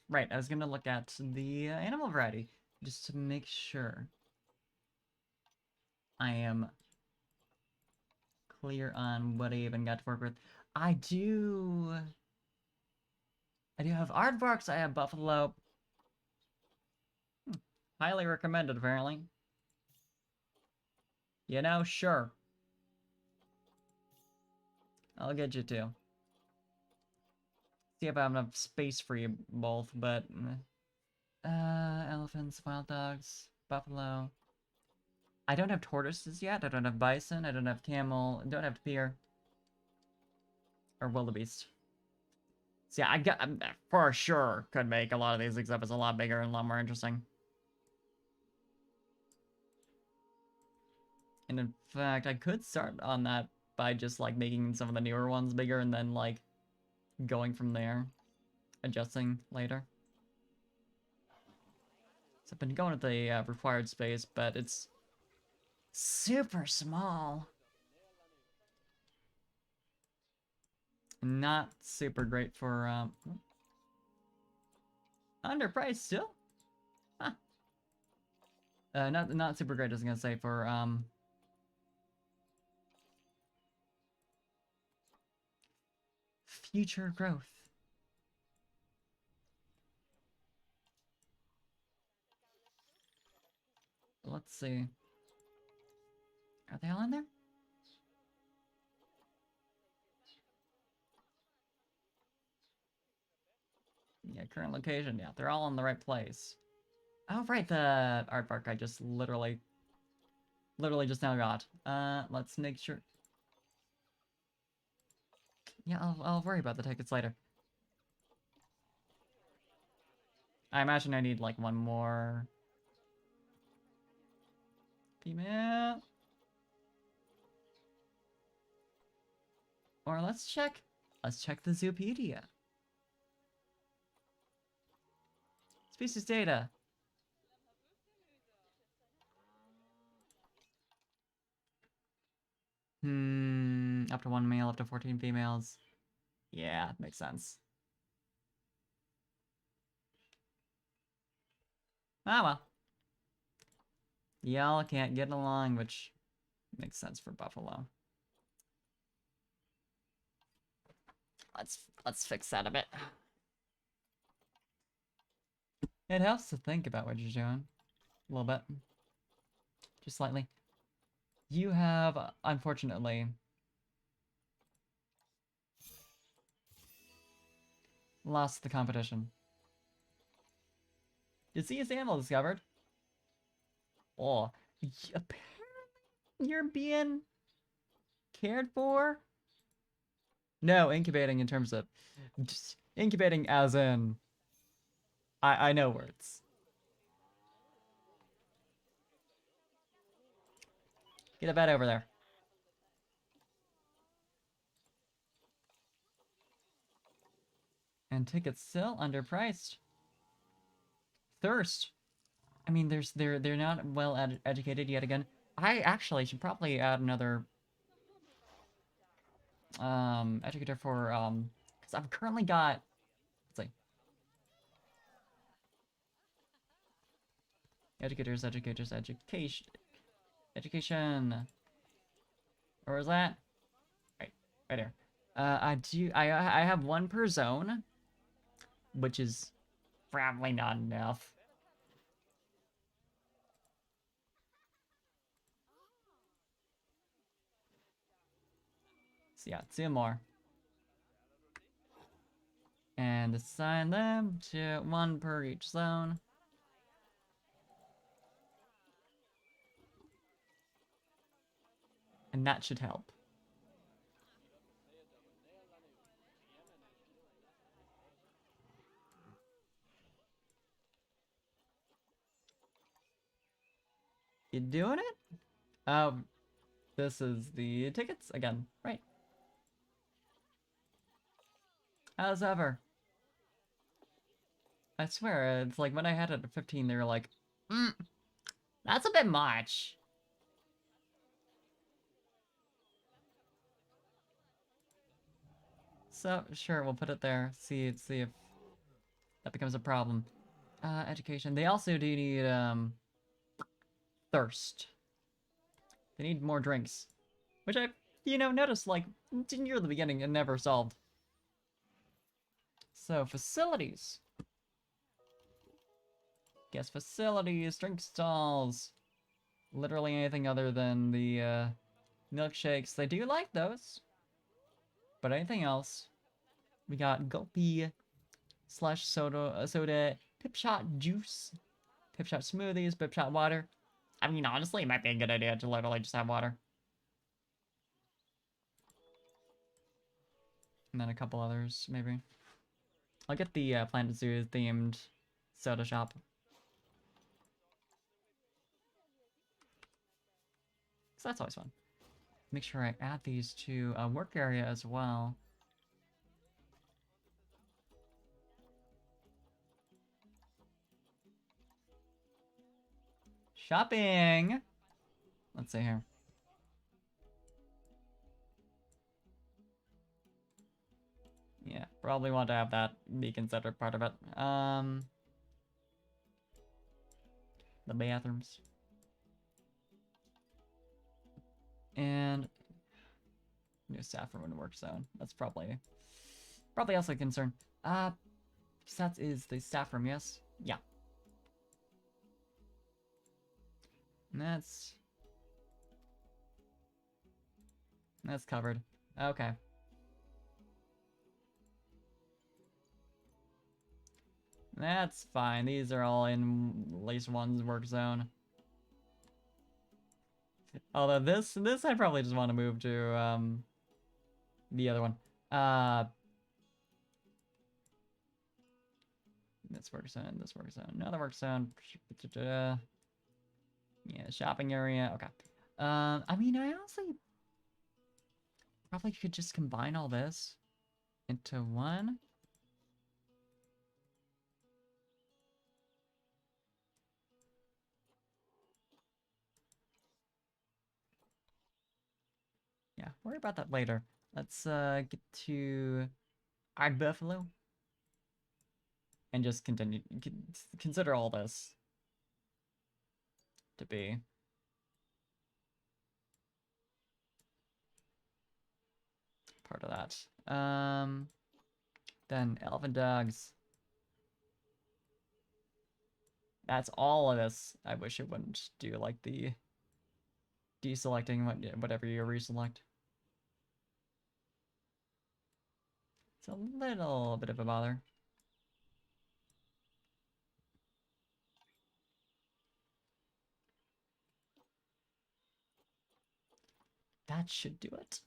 Right, I was gonna look at the animal variety, just to make sure I am clear on what I even got to work with. I do have aardvarks, I have buffalo. Highly recommended, apparently. You know, sure. I'll get you two. See if I have enough space for you both, but... elephants, wild dogs, buffalo. I don't have tortoises yet. I don't have bison. I don't have camel. I don't have deer. Or wildebeest. So yeah, I for sure could make a lot of these exhibits a lot bigger and a lot more interesting. And in fact, I could start on that by just like making some of the newer ones bigger and then like going from there, adjusting later. So I've been going at the required space, but it's super small. Not super great for underpriced still. Huh. Not super great. I was gonna say for future growth. Let's see. Are they all in there? Yeah, current location. Yeah, they're all in the right place. Oh, right, the art park I just literally just now got. Let's make sure. Yeah, I'll worry about the tickets later. I imagine I need like one more female. Or let's check the Zoopedia. Species data. Up to 1 male, up to 14 females. Yeah, makes sense. Ah, well. Y'all can't get along, which makes sense for Buffalo. Let's fix that a bit. It helps to think about what you're doing. A little bit. Just slightly. You have, unfortunately, lost the competition. Disease animal discovered. Oh, apparently you're being cared for? No, incubating in terms of just incubating as in I know words. Get a bed over there. And tickets still underpriced. Thirst. I mean, they're not well educated yet again. I actually should probably add another educator for because I've currently got, let's see, education. Or is that right here? I have one per zone, which is probably not enough. So yeah, 2 more. And assign them to 1 per each zone. And that should help. You doing it? This is the tickets again, right? As ever. I swear, it's like when I had it at 15, they were like, that's a bit much. So, sure, we'll put it there. See if that becomes a problem. Education. They also do need, thirst. They need more drinks. Which I, noticed, like, near the beginning and never solved. So, facilities. Guest facilities, drink stalls. Literally anything other than the, milkshakes. They do like those. But anything else? We got Gulpy slash soda, pip shot juice, pip shot smoothies, pip shot water. I mean, honestly, it might be a good idea to literally just have water. And then a couple others, maybe. I'll get the Planet Zoo themed soda shop. So that's always fun. Make sure I add these to a work area as well. Shopping! Let's see here. Yeah, probably want to have that be considered part of it. The bathrooms. And new staff room and work zone. That's probably also a concern. That is the staff room, yes? Yeah. And that's covered. Okay. That's fine. These are all in at least one's work zone. Although this I probably just want to move to the other one. This work zone, another work zone. Yeah, shopping area. Okay. I mean, I honestly probably could just combine all this into one. Yeah, worry about that later. Let's get to our buffalo and just continue. Consider all this to be part of that. Then elephant dogs. That's all of this. I wish it wouldn't do like the deselecting whatever you reselect. It's a little bit of a bother. That should do it.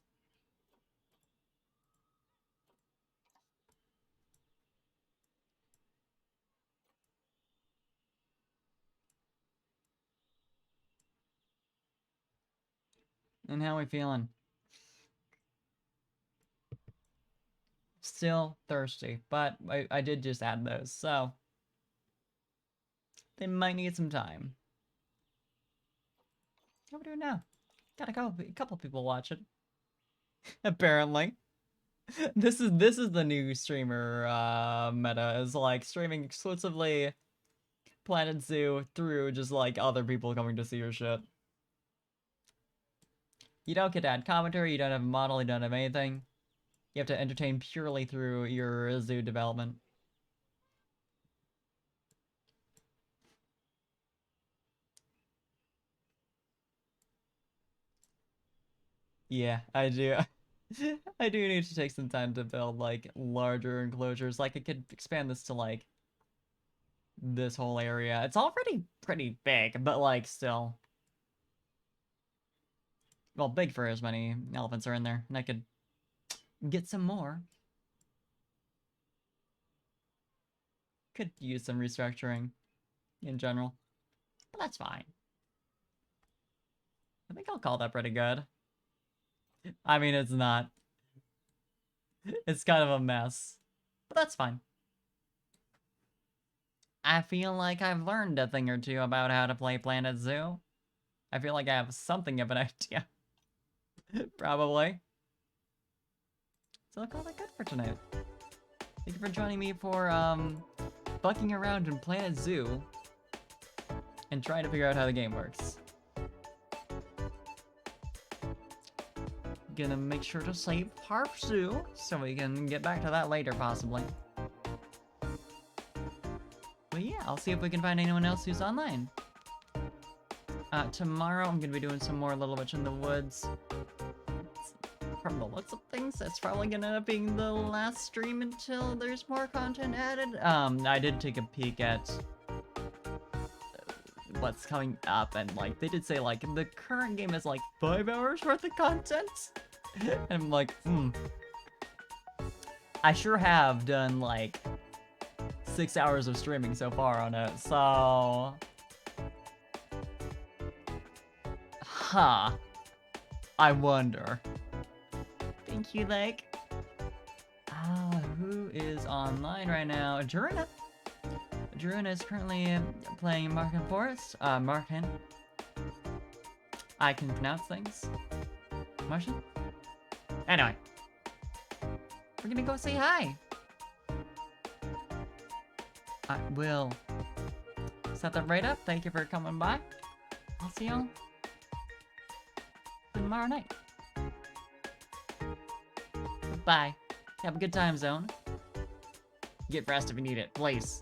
And how we feeling? Still thirsty, but I did just add those, so they might need some time. How we doing now? Got a couple people watch it. Apparently. This is the new streamer meta, is like streaming exclusively Planet Zoo through just like other people coming to see your shit. You don't get to add commentary, you don't have a model, you don't have anything. You have to entertain purely through your zoo development. Yeah, I do. I do need to take some time to build like larger enclosures. Like I could expand this to like this whole area. It's already pretty big, but like still. Well, big for as many elephants are in there. And I could get some more. Could use some restructuring in general. But that's fine. I think I'll call that pretty good. I mean, it's not. It's kind of a mess. But that's fine. I feel like I've learned a thing or two about how to play Planet Zoo. I feel like I have something of an idea. Probably. So I'll call that good for tonight. Thank you for joining me for, bucking around in Planet Zoo and trying to figure out how the game works. Gonna make sure to save Harp Zoo so we can get back to that later, possibly. But yeah, I'll see if we can find anyone else who's online. Tomorrow I'm gonna be doing some more Little Witch in the Woods. From the looks of things, that's probably gonna end up being the last stream until there's more content added. I did take a peek at what's coming up, and like they did say like the current game is like 5 hours worth of content. And I'm like, I sure have done like 6 hours of streaming so far on it, so I wonder. Thank you, like. Who is online right now? Jurina. Jurina is currently playing Marken Forest. Marken. I can pronounce things. Martian? Anyway. We're gonna go say hi. I will set that right up. Thank you for coming by. I'll see y'all tomorrow night. Bye. Have a good time, Zone. Get rest if you need it, please.